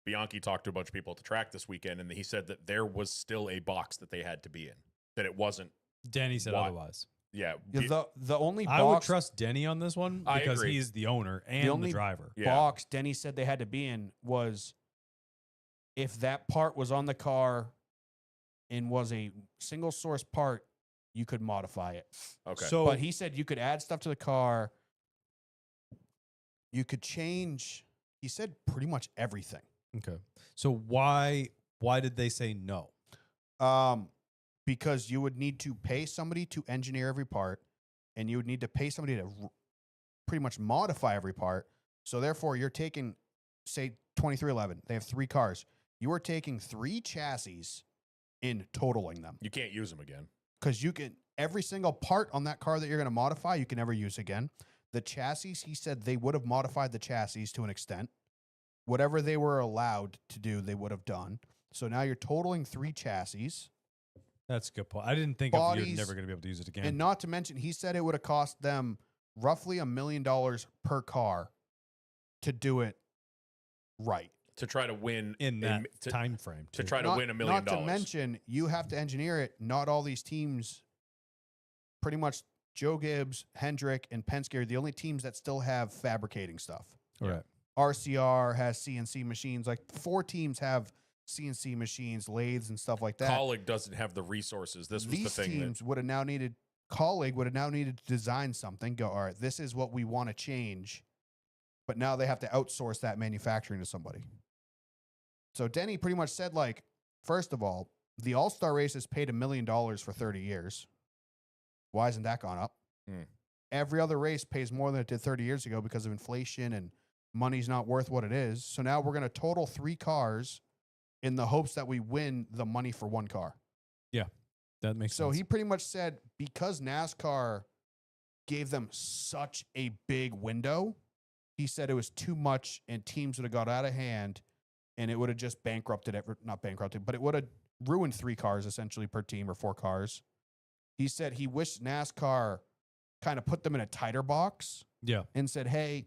Bianchi talked to a bunch of people at the track this weekend, and he said that there was still a box that they had to be in, that it wasn't. Denny said Why? otherwise. Yeah. The only I would box, trust Denny on this one I because agree. he's the owner and the only driver. Yeah. box Denny said they had to be in was if that part was on the car and was a single source part, you could modify it. Okay. So, But he said you could add stuff to the car. You could change. He said pretty much everything. okay. So why did they say no? Because you would need to pay somebody to engineer every part, and you would need to pay somebody to pretty much modify every part. So therefore, you're taking, say, 2311. They have 3 cars. You are taking 3 chassis and totaling them you can't use them again. because you can every single part on that car that you're going to modify, you can never use again. The chassis, he said they would have modified the chassis to an extent. Whatever they were allowed to do, they would have done. So now you're totaling 3 chassis. That's a good point. I didn't think of you're Bodies, never going to be able to use it again. And not to mention, he said it would have cost them roughly $1 million per car to do it right. To try to win in a- that to, time frame. to too. try to win $1 million. Not to mention, you have to engineer it. Not all these teams, pretty much Joe Gibbs, Hendrick, and Penske are the only teams that still have fabricating stuff. All right. RCR has CNC machines. Like 4 teams have CNC machines, lathes, and stuff like that. Colleague doesn't have the resources. This was These the thing. teams would have now needed, colleague would have now needed to design something, go, all right, this is what we want to change. But now they have to outsource that manufacturing to somebody. So Denny pretty much said, like, first of all, the All-Star race is paid $1 million for 30 years. Why hasn't that gone up? Hmm. Every other race pays more than it did 30 years ago because of inflation and money's not worth what it is. So now we're going to total 3 cars in the hopes that we win the money for 1 car. That makes So sense. he pretty much said because NASCAR gave them such a big window, he said it was too much and teams would have got out of hand and it would have just not bankrupted, but it would have ruined 3 cars essentially per team or 4 cars. He said he wished NASCAR kind of put them in a tighter box Yeah. and said, hey,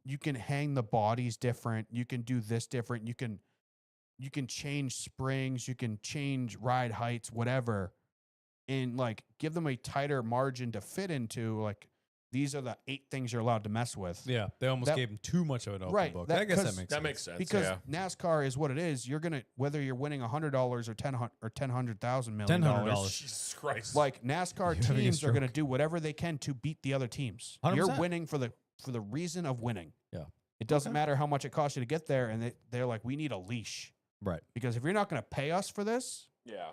you can hang the bodies different. You can do this different. You can change springs. You can change ride heights, whatever. And like give them a tighter margin to fit into. Like these are the 8 things you're allowed to mess with. Yeah. They almost That- gave him too much of an open Right, book. that- I guess that 'cause- makes That sense. makes sense. Because yeah. NASCAR is what it is. You're gonna whether you're winning $100 or $1,000,000 million. $1,000. Jesus Christ. Like NASCAR You're having a teams are going to stroke. do whatever they can to beat the other teams. you are 100%. winning for the reason of winning. Yeah. It doesn't Okay. matter how much it costs you to get there, and they're like, we need a leash Right. because if you're not going to pay us for this, yeah.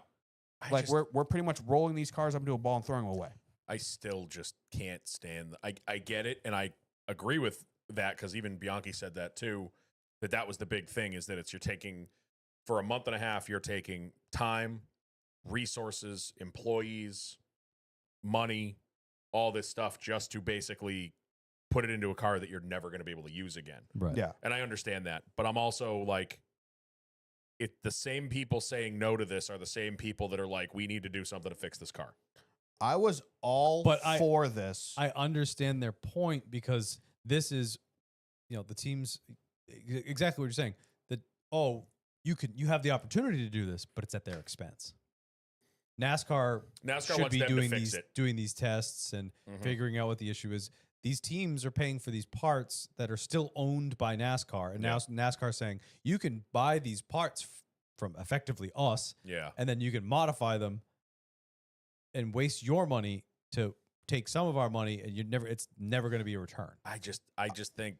we're pretty much rolling these cars up into a ball and throwing them away. I still just can't stand. I get it, and I agree with that because even Bianchi said that too. That was the big thing is that you're taking for a month and a half. You're taking time, resources, employees, money, all this stuff just to basically put it into a car that you're never going to be able to use again. Right. Yeah. And I understand that, but I'm also like, the same people saying no to this are the same people that are like, we need to do something to fix this car. I was all for this. I understand their point because this is, the teams exactly what you're saying. That you have the opportunity to do this, but it's at their expense. NASCAR should wants be them doing to fix it. doing these tests and Mhm. figuring out what the issue is. These teams are paying for these parts that are still owned by NASCAR, and now NASCAR saying you can buy these parts from effectively us, Yeah. and then you can modify them and waste your money to take some of our money, and it's never going to be a return. I just think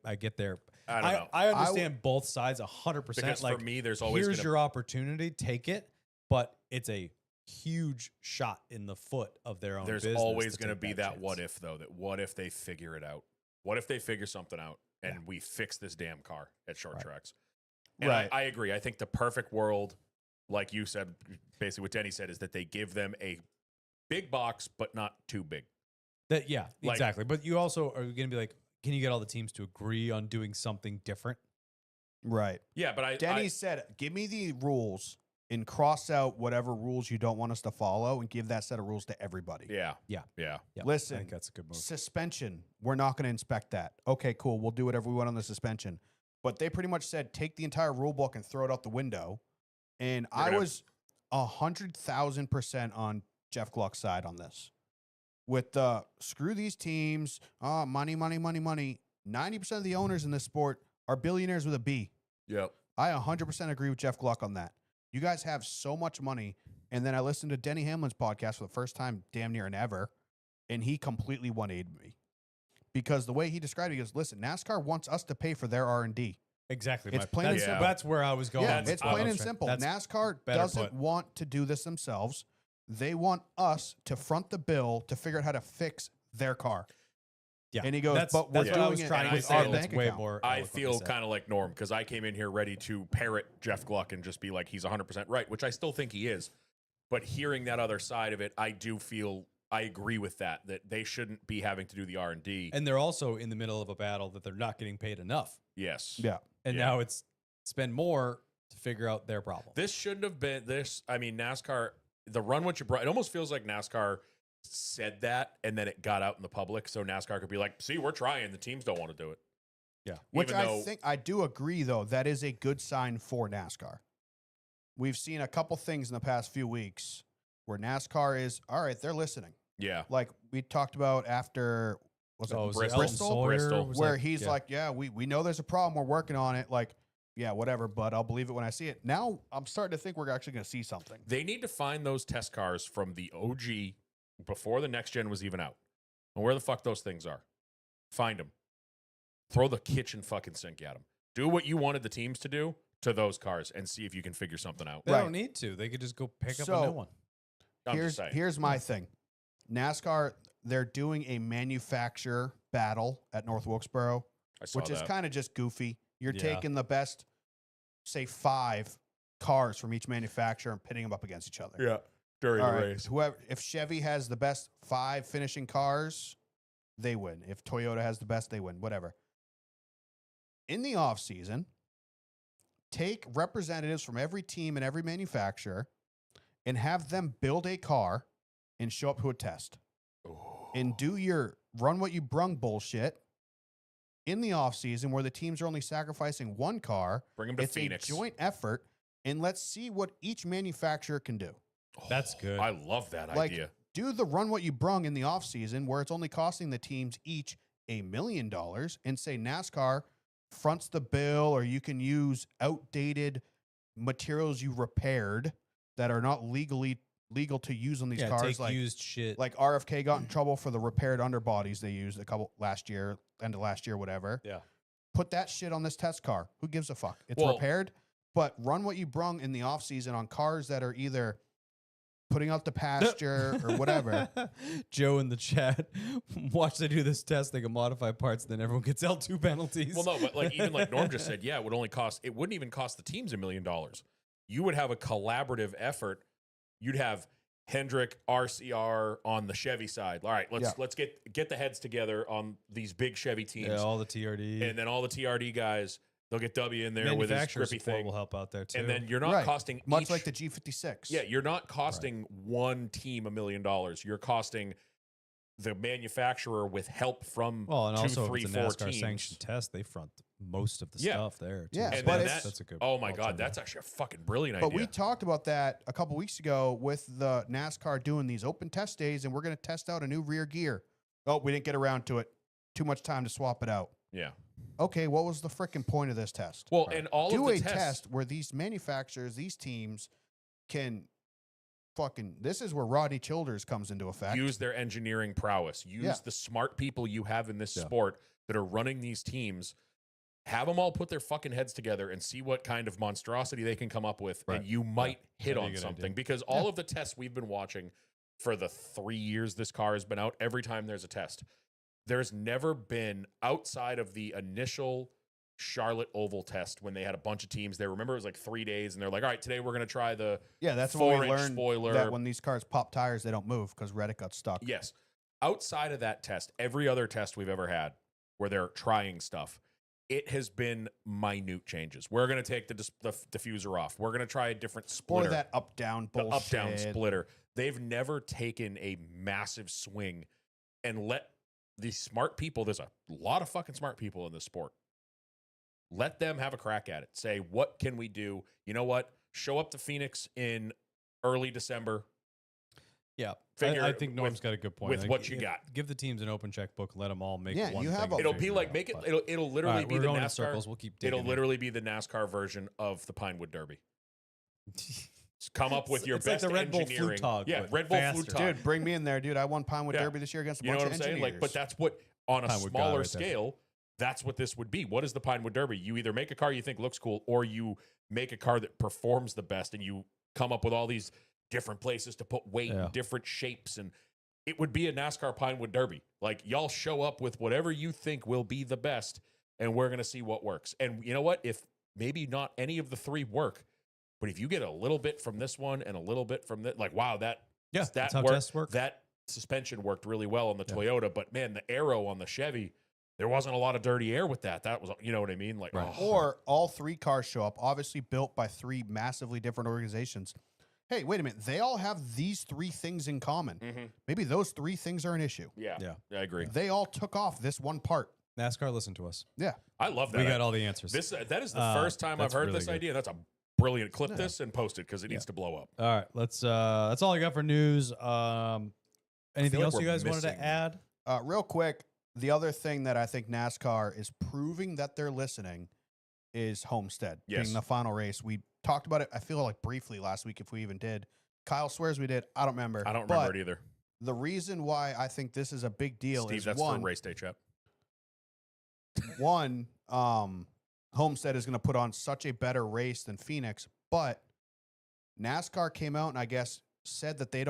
I get there. I don't know. I understand both sides 100%. Because Like, for me, there's always here's gonna, your opportunity, take it, but it's a huge shot in the foot of their own there's business always to going to take be that chance. what if though. That what if they figure it out? What if they figure something out and we fix this damn car at short Right. tracks? And Right. I agree. I think the perfect world, like you said, basically what Denny said, is that they give them a big box, but not too big. That yeah, Like- exactly. But you also are going to be like, can you get all the teams to agree on doing something different? Right. Yeah, but Denny said, give me the rules and cross out whatever rules you don't want us to follow and give that set of rules to everybody. Yeah. Yeah. Yeah. Yeah, I Listen, think that's a good move. suspension, we're not going to inspect that. Okay, cool. We'll do whatever we want on the suspension. But they pretty much said, take the entire rule book and throw it out the window. And We're I gonna- was 100,000% on Jeff Gluck's side on this. With the screw these teams, money, money, money, money. 90% of the owners in this sport are billionaires with a B. Yep. I 100% agree with Jeff Gluck on that. You guys have so much money. And then I listened to Denny Hamlin's podcast for the first time damn near and ever, and he completely 180'd me. Because the way he described it, he goes, listen, NASCAR wants us to pay for their R&D. Exactly. It's plain and that's, simple. that's where I was going. Yeah, with it's what I plain was and trying- simple. that's NASCAR better doesn't put. want to do this themselves. They want us to front the bill to figure out how to fix their car. Yeah. And he goes, that's, but we're that's what I doing was it trying with to our say. That's bank way account. more. I eloquently feel said. kind of like Norm because I came in here ready to parrot Jeff Gluck and just be like, he's 100% right, which I still think he is. But hearing that other side of it, I do feel I agree with that they shouldn't be having to do the R&D. And they're also in the middle of a battle that they're not getting paid enough. Yes. Yeah. And Yeah. now it's spend more to figure out their problem. This shouldn't have been this. I mean, NASCAR, the run what you brought, it almost feels like NASCAR said that and then it got out in the public. So NASCAR could be like, see, we're trying. The teams don't want to do it. Yeah. Which Even I though- think I do agree, though, that is a good sign for NASCAR. We've seen a couple things in the past few weeks where NASCAR is, all right, they're listening. Yeah. Like we talked about after, was it Oh, was it Bristol? Elton Sawyer? Bristol. Was where that- he's yeah. like, yeah, we know there's a problem. We're working on it. Like, yeah, whatever, but I'll believe it when I see it. Now I'm starting to think we're actually going to see something. They need to find those test cars from the OG before the next gen was even out. And where the fuck those things are. Find them. Throw the kitchen fucking sink at them. Do what you wanted the teams to do to those cars and see if you can figure something out. They Right. don't need to. They could just go pick up a So- new one. I'm just saying. Here's my thing. NASCAR, they're doing a manufacturer battle at North Wilkesboro, I saw which is that. kind of just goofy. You're Yeah. taking the best, say, 5 cars from each manufacturer and pitting them up against each other. Yeah. During All the right, race. whoever, if Chevy has the best 5 finishing cars, they win. If Toyota has the best, they win. Whatever. In the off season, take representatives from every team and every manufacturer and have them build a car and show up to a test and do your run what you brung bullshit in the off season where the teams are only sacrificing one car. Bring them to It's Phoenix. a joint effort, and let's see what each manufacturer can do. That's good. I love that Like, idea. do the run what you brung in the offseason where it's only costing the teams each $1 million and say NASCAR fronts the bill, or you can use outdated materials you repaired that are not legal to use on these yeah, cars. take Like, used shit. like RFK got in trouble for the repaired underbodies they used a couple last year, end of last year, whatever. Yeah. Put that shit on this test car. Who gives a fuck? It's Well- repaired, but run what you brung in the offseason on cars that are either putting out the pasture or whatever. Joe in the chat, watch they do this test. They can modify parts, then everyone gets L2 penalties. Well, no, but like even like Norm just said, yeah, it wouldn't even cost the teams $1 million. You would have a collaborative effort. You'd have Hendrick, RCR on the Chevy side. All right, let's get the heads together on these big Chevy teams. Yeah, all the TRD. And then all the TRD guys, they'll get W in there with his Manufacturer grippy support thing. will help out there too. And then you're not Right. costing Much each, like the G56. yeah, you're not costing one team $1 million. You're costing the manufacturer with help from well, and 2, also 3, if it's a 4 NASCAR teams. sanctioned test, they front most of the Yeah. stuff there. Too. Yeah, So And but then it's- that's a good. oh my God, alternative. that's actually a fucking brilliant But idea. we talked about that a couple weeks ago with the NASCAR doing these open test days, and we're going to test out a new rear gear. Oh, we didn't get around to it. Too much time to swap it out. Yeah. Okay, what was the freaking point of this test? Well, and all Do of a the tests, test where these manufacturers, these teams can fucking. This is where Rodney Childers comes into effect. use their engineering prowess, use Yeah. the smart people you have in this Yeah. sport that are running these teams. Have them all put their fucking heads together and see what kind of monstrosity they can come up with, Right. and you might hit That'd be a on good something. idea. Because all of the tests we've been watching for the 3 years this car has been out, every time there's a test, there's never been outside of the initial Charlotte Oval test when they had a bunch of teams there. Remember, it was like 3 days, and they're like, all right, today we're going to try the Yeah, that's when we 4-inch learned spoiler. that when these cars pop tires, they don't move because Reddick got stuck. Yes. Outside of that test, every other test we've ever had where they're trying stuff, it has been minute changes. We're going to take the diffuser off. We're going to try a different Or splitter. that up-down The bullshit. up-down splitter. They've never taken a massive swing and let the smart people, there's a lot of fucking smart people in this sport, let them have a crack at it. Say, what can we do? You know what? Show up to Phoenix in early December. Yeah, Figure I think Norm's got a good point. with what you got. Give the teams an open checkbook, let them all make. Yeah, one you have thing a- and It'll figure be like out, make it. but- It'll All literally right, be we're the going in NASCAR. circles. We'll keep. It'll digging in. literally be the NASCAR version of the Pinewood Derby. Just come up with your It's like best the Red Bull engineering. Flutog, Yeah, but Red Bull faster. Flutog. Dude, bring me in there, dude. I won Pinewood Yeah. Derby this year against a You know bunch what I'm of saying? engineers. Like, but that's what on a Pinewood guy smaller right there. scale. That's what this would be. What is the Pinewood Derby? You either make a car you think looks cool, or you make a car that performs the best, and you come up with all these different places to put weight, Yeah. and different shapes, and it would be a NASCAR Pinewood Derby. Like, y'all show up with whatever you think will be the best, and we're gonna see what works. And you know what? If maybe not any of the three work, but if you get a little bit from this one and a little bit from that, like, wow, that Yeah, that that's how worked. tests work. That suspension worked really well on the Yeah. Toyota, but man, the aero on the Chevy, there wasn't a lot of dirty air with that. That was, you know what I mean? Like, Right. oh. Or all three cars show up, obviously built by three massively different organizations. Hey, wait a minute. They all have these three things in common. Mhm. Maybe those three things are an issue. Yeah, Yeah. I agree. They all took off this one part. NASCAR, listen to us. Yeah. I love that. We got all the answers. This that is the Uh, first time I've that's heard really this good. idea. That's a brilliant. Clip Yeah. this and post it because it needs to blow up. All right, let's. That's all I got for news. Anything like else you we're guys wanted missing- to add? Real quick, the other thing that I think NASCAR is proving that they're listening is Homestead Yes. being the final race. We talked about it, I feel like briefly last week, if we even did. Kyle swears we did. I don't remember. I don't But remember it either. the reason why I think this is a big deal Steve, is that's one, for race day chat. Homestead is going to put on such a better race than Phoenix, but NASCAR came out and I guess said that they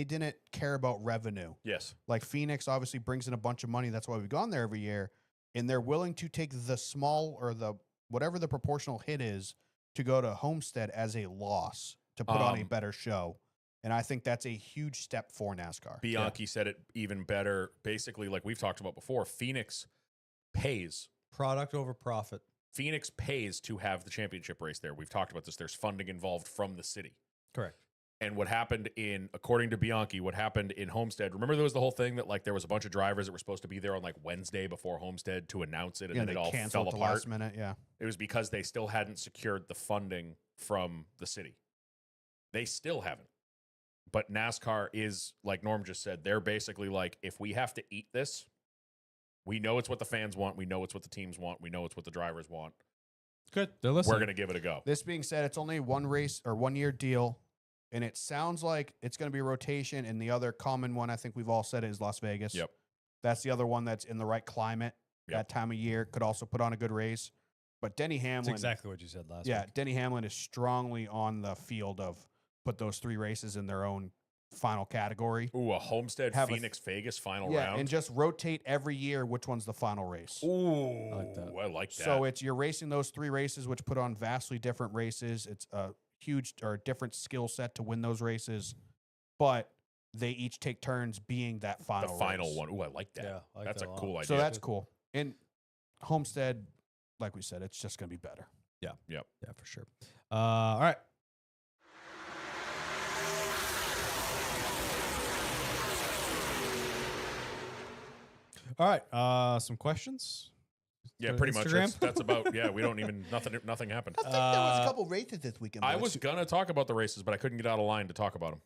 didn't care about revenue. Yes. Like Phoenix obviously brings in a bunch of money. That's why we've gone there every year. And they're willing to take the small or the whatever the proportional hit is to go to Homestead as a loss to put on a Um, better show. And I think that's a huge step for NASCAR. Bianchi said it even better. Basically, like we've talked about before, Phoenix pays. Product over profit. Phoenix pays to have the championship race there. We've talked about this. There's funding involved from the city. Correct. And what happened according to Bianchi, what happened in Homestead, remember there was the whole thing that like there was a bunch of drivers that were supposed to be there on like Wednesday before Homestead to announce it, and Yeah, then they it all canceled fell at the apart. last minute. Yeah. It was because they still hadn't secured the funding from the city. They still haven't. But NASCAR is, like Norm just said, they're basically like, if we have to eat this, we know it's what the fans want. We know it's what the teams want. We know it's what the drivers want. Good. They're listening. We're going to give it a go. This being said, it's only one race or 1 year deal. And it sounds like it's going to be a rotation. And the other common one, I think we've all said, is Las Vegas. Yep. That's the other one that's in the right climate. Yep. That time of year could also put on a good race. But Denny That's Hamlin, exactly what you said last yeah, week. Denny Hamlin is strongly on the field of put those 3 races in their own final category. Ooh, a Homestead Have a Phoenix Vegas final Yeah, round. and just rotate every year which one's the final race. Ooh, like that. I like that. So you're racing those 3 races, which put on vastly different races. It's a huge or different skill set to win those races, but they each take turns being that the final final race. one. Ooh, I like that. Yeah, I like That's that a a lot. cool idea. So that's cool. And Homestead, like we said, it's just going to be better. Yeah, Yep. yeah, for sure. All right. All right. Some questions. Yeah, to pretty much. Instagram? That's about. Yeah, we don't even nothing happened. I think there was Uh, a couple races this weekend. I was gonna talk about the races, but I couldn't get out of line to talk about them.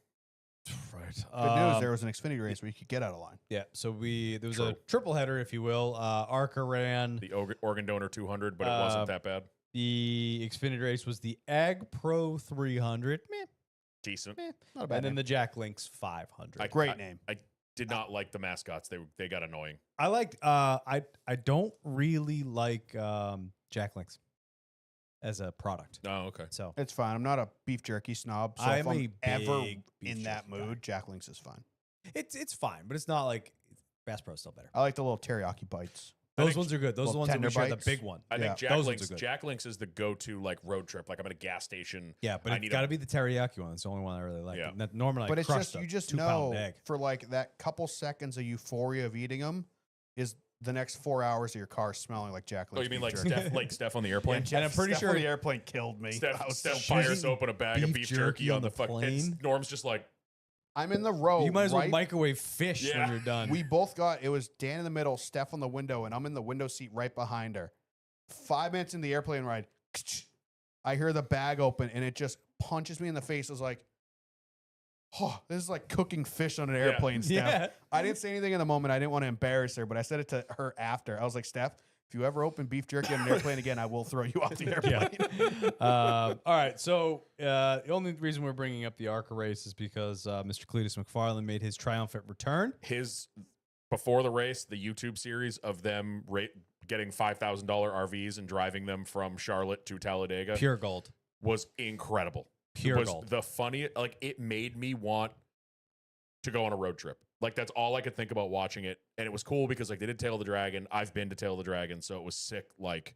Right. Good news. There was an Xfinity race where you could get out of line. Yeah. So there was a True. triple header, if you will. Arca ran. The Oregon Donor 200, but it wasn't that bad. The Xfinity race was the Ag Pro 300. Meh, Decent. meh. Not a bad And then name. the Jack Links 500. Great name. I did not like the mascots. They got annoying. I liked. I don't really like Jack Links as a product. Oh, okay. So It's fine. I'm not a beef jerky snob. So I'm if a I'm ever big beef in that jerky guy. mood, Jack Links is fine. it's fine, but it's not like Bass Pro's still better. I like the little teriyaki bites. I Those think ones are good. Those are the little ones that we tender share the bites. big one. I Yeah. think Jack Those ones Links. are good. Jack Links is the go-to like road trip. Like I'm at a gas station. Yeah, but I it's need got to a- be the teriyaki one. It's the only one I really like. Yeah. And that normally, But I it's crush just the you just 2-pound know egg. for like that couple seconds of euphoria of eating them is the next 4 hours of your car smelling like Jack Links. Oh, you mean beef like jerky. Steph on the airplane? And I'm pretty Steph sure- on the airplane killed me. I was Steph so fires pissed. open a bag of beef jerky on the fucking. plane? Norm's just like, I'm in the row. You might as well right? microwave fish Yeah. when you're done. We both got it was Dan in the middle, Steph on the window, and I'm in the window seat right behind her. 5 minutes in the airplane ride, I hear the bag open and it just punches me in the face. I was like, oh, this is like cooking fish on an airplane, Steph. yeah. I didn't say anything in the moment. I didn't want to embarrass her, but I said it to her after. I was like, Steph, if you ever open beef jerky on an airplane again, I will throw you off the airplane. All right. So the only reason we're bringing up the ARCA race is because Mr. Cletus McFarland made his triumphant return. his before the race, the YouTube series of them getting $5,000 RVs and driving them from Charlotte to Talladega Pure gold. was incredible. Pure it was gold. the funniest. Like it made me want to go on a road trip. Like that's all I could think about watching it, and it was cool because like they did Tail of the Dragon. I've been to Tail of the Dragon, so it was sick. Like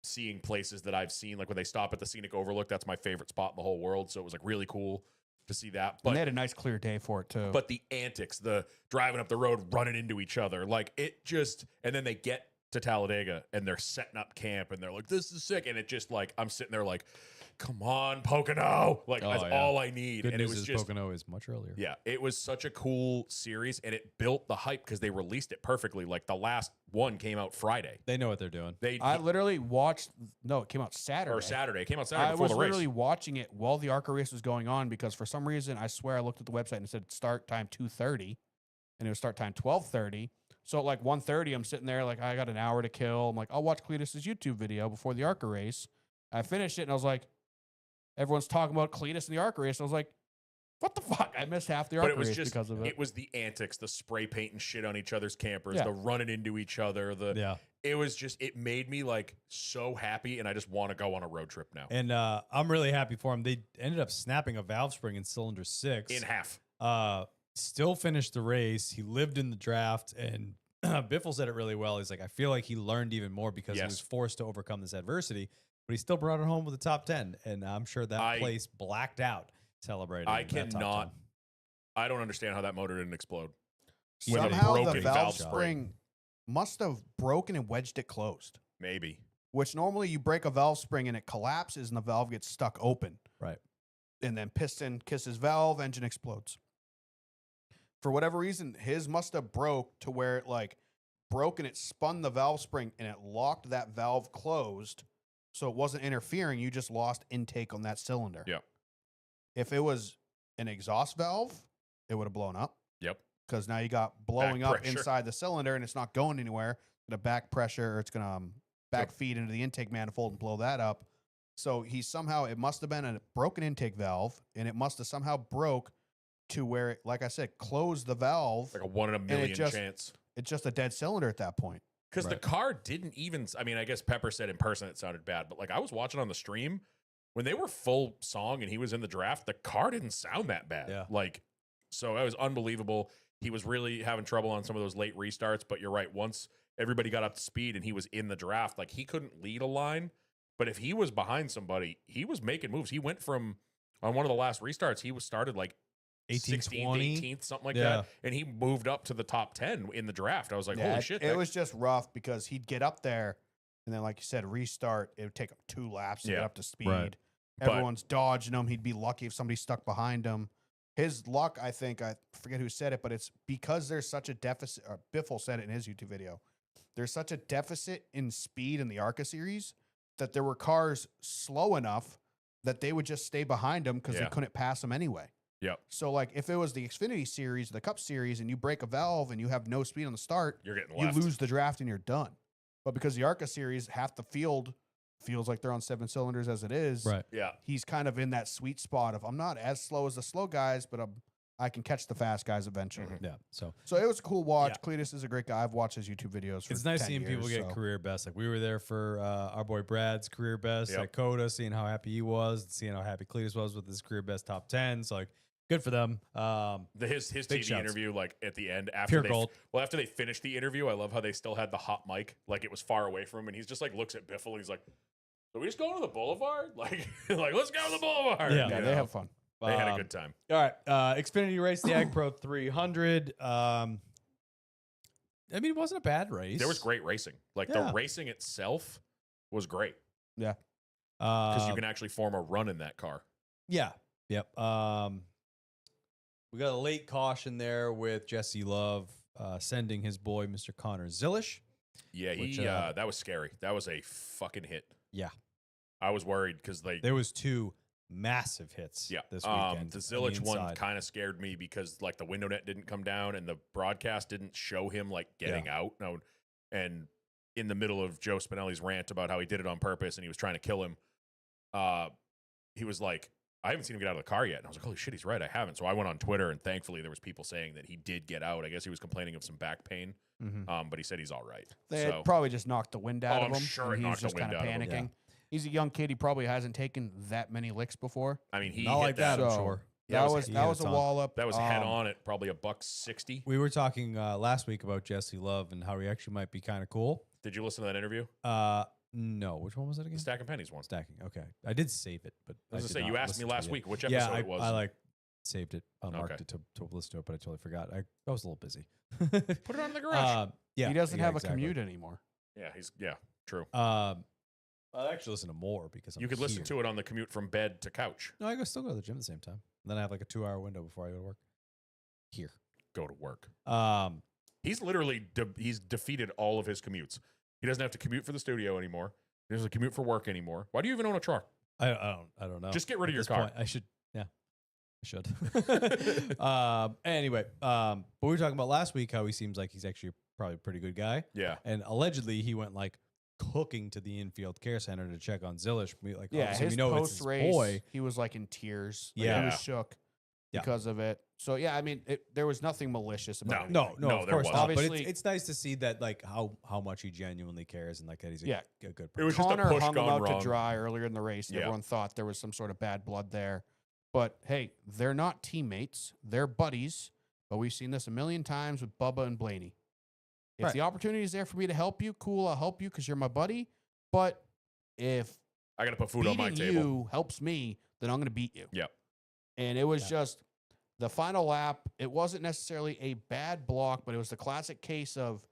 seeing places that I've seen, like when they stop at the scenic overlook, that's my favorite spot in the whole world. So it was like really cool to see that. And they But had a nice clear day for it too. but the antics, the driving up the road, running into each other, like it just, and then they get to Talladega and they're setting up camp and they're like, this is sick. And it just like, I'm sitting there like, come on, Pocono. Like Oh, that's yeah. all I need. Good and it news was is just, Pocono is much earlier. yeah, it was such a cool series and it built the hype because they released it perfectly. Like the last one came out Friday. They know what they're doing. I literally watched. No, it came out Saturday. or Saturday. It came out Saturday I before was the race. literally watching it while the ARCA race was going on because for some reason I swear I looked at the website and it said start time 2:30, and it was start time 12:30. So at like 1:30, I'm sitting there like I got an hour to kill. I'm like I'll watch Cletus's YouTube video before the ARCA race. I finished it and I was like, everyone's talking about Cletus and the ARCA race. I was like, what the fuck? I missed half the But ARCA it was race just, because of it. it was the antics, the spray painting shit on each other's campers, Yeah. the running into each other, Yeah. it was just, it made me like so happy and I just want to go on a road trip now. And I'm really happy for him. They ended up snapping a valve spring in cylinder 6. In half. Still finished the race. He lived in the draft, and Biffle said it really well. He's like, I feel like he learned even more because he Yes. was forced to overcome this adversity, but he still brought it home with a top 10. And I'm sure that place blacked out celebrating. I that top cannot, 10. I don't understand how that motor didn't explode. with a Somehow the broken valve valve spring must have broken and wedged it closed. Maybe. Which normally you break a valve spring and it collapses and the valve gets stuck open. Right. And then piston kisses valve, engine explodes. For whatever reason, his must have broke to where it like broke and it spun the valve spring and it locked that valve closed. So it wasn't interfering. You just lost intake on that cylinder. Yep. If it was an exhaust valve, it would have blown up. Yep. Because now you got blowing up pressure. inside the cylinder and it's not going anywhere. It's going to back pressure or it's going to back feed into the intake manifold and blow that up. So he somehow, it must have been a broken intake valve and it must have somehow broke to where, it, like I said, closed the valve. Like a 1 in a million just- chance. It's just a dead cylinder at that point. Because the Right. car didn't even, I mean, I guess Pepper said in person it sounded bad, but like I was watching on the stream, when they were full song and he was in the draft, the car didn't sound that bad. Yeah. Like, so it was unbelievable. He was really having trouble on some of those late restarts, but you're right. Once everybody got up to speed and he was in the draft, like he couldn't lead a line, but if he was behind somebody, he was making moves. He went from on one of the last restarts, he was started like 18th, 16th, 20. 18th, something like Yeah. that, and he moved up to the top 10 in the draft. I was like, Yeah, holy it- shit! It that- was just rough because he'd get up there and then, like you said, restart. It would take him 2 laps to get Yeah. up to speed. Right. But- Everyone's dodging him. He'd be lucky if somebody stuck behind him. His luck, I think, I forget who said it, but it's because there's such a deficit. Or Biffle said it in his YouTube video. There's such a deficit in speed in the ARCA series that there were cars slow enough that they would just stay behind him because Yeah. they couldn't pass him anyway. Yep. So, like, if it was the Xfinity series, the Cup series, and you break a valve and you have no speed on the start, You're getting you left. lose the draft and you're done. But because the ARCA series, half the field feels like they're on 7 cylinders as it is. Right. Yeah. He's kind of in that sweet spot of I'm not as slow as the slow guys, but I can catch the fast guys eventually. Mhm. Yeah. So So it was a cool watch. Cletus is a great guy. I've watched his YouTube videos. For it's nice 10 seeing people years, get so. career best. Like we were there for our boy Brad's career best Yep. at Coda, seeing how happy he was, seeing how happy Cletus was with his career best top 10. So like good for them. His Big TV shouts. interview, like at the end Pure after gold. after they finished the interview, I love how they still had the hot mic, like it was far away from him, and he's just like looks at Biffle and he's like, "Are we just going to the boulevard? Like, like let's go to the boulevard." Yeah. Yeah, You they know? have fun. They had a good time. All right. Xfinity race, the Ag Pro 300. I mean, it wasn't a bad race. There was great racing. Like Yeah. the racing itself was great Yeah. because you can actually form a run in that car. Yeah. Yep. We got a late caution there with Jesse Love sending his boy, Mr. Connor Zilish. Yeah, Which, that was scary. That was a fucking hit. Yeah. I was worried because There was 2 massive hits Yeah. this weekend. The on Zillage one inside. kind of scared me because like the window net didn't come down and the broadcast didn't show him like getting out. No, and in the middle of Joe Spinelli's rant about how he did it on purpose and he was trying to kill him, he was like, I haven't seen him get out of the car yet. And I was like, holy shit, he's right. I haven't. So I went on Twitter and thankfully there was people saying that he did get out. I guess he was complaining of some back pain, but he said he's all right. They So had probably just knocked the wind out Oh, of I'm him. sure and it he was knocked the just wind kind of out of him. panicking. He's a young kid. He probably hasn't taken that many licks before. I mean, he Not hit like that, I'm So, sure. That was- he that had was a a ton. wall up. That was head on at probably $160. We were talking last week about Jesse Love and how he actually might be kind of cool. Did you listen to that interview? No, which one was it again? The Stack and Pennies one. Stacking. Okay, I did save it, but I was did gonna say, you not asked me listen to last it. week which episode Yeah, it was. I like saved it, unmarked Okay. it to listen to it, but I totally forgot. I was a little busy. Put it on in the garage. Yeah, he doesn't yeah, have exactly. a commute anymore. Yeah, true. I'll actually listen to more because I'm You could listen here. to it on the commute from bed to couch. No, still go to the gym at the same time. And then I have like a 2-hour window before I go to work. Here. Go to work. Um, He's literally he's defeated all of his commutes. He doesn't have to commute for the studio anymore. He doesn't commute for work anymore. Why do you even own a truck? I don't know. Just get rid At of your this car. point, I should. Yeah, I should. Anyway, but we were talking about last week how he seems like he's actually probably a pretty good guy, Yeah. and allegedly he went like cooking to the infield care center to check on Zilish. Like, Yeah, obviously his we know it's his post race, boy. he was like in tears. Like, Yeah. he was shook Yeah. because of it. So yeah, I mean, there was nothing malicious about it. No, No, of there course wasn't. not. But Obviously- it's nice to see that like how much he genuinely cares and like that he's a Yeah. good It was person. just a Connor push hung him gone out wrong. to dry earlier in the race. And Yeah. Everyone thought there was some sort of bad blood there. But hey, they're not teammates. They're buddies. But we've seen this a million times with Bubba and Blaney. If Right. the opportunity is there for me to help you, cool, I'll help you because you're my buddy. But if I got to put food on my beating table. you helps me, then I'm going to beat you. Yep. And it was Yeah. just the final lap. It wasn't necessarily a bad block, but it was the classic case of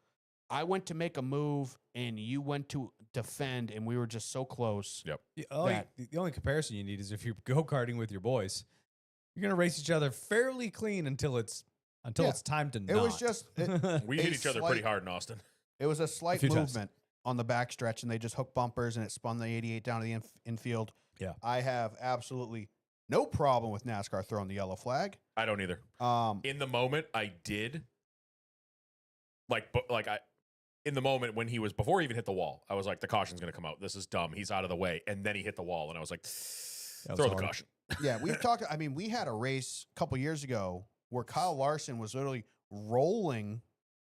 I went to make a move and you went to defend, and we were just so close. Yep. The only comparison you need is if you're go karting with your boys, you're gonna race each other fairly clean until it's Yeah. time to. It was just We a hit each other pretty slight- hard in Austin. it was a slight few times. movement on the backstretch, and they just hooked bumpers, and it spun the 88 down to the infield. Yeah. I have absolutely no problem with NASCAR throwing the yellow flag. I don't either. In the moment, I did. In the moment when he was before he even hit the wall, I was like, the caution's going to come out. This is dumb. He's out of the way. And then he hit the wall, and I was like, That was throw the hard. caution. Yeah, we've talked. I mean, we had a race a couple years ago where Kyle Larson was literally rolling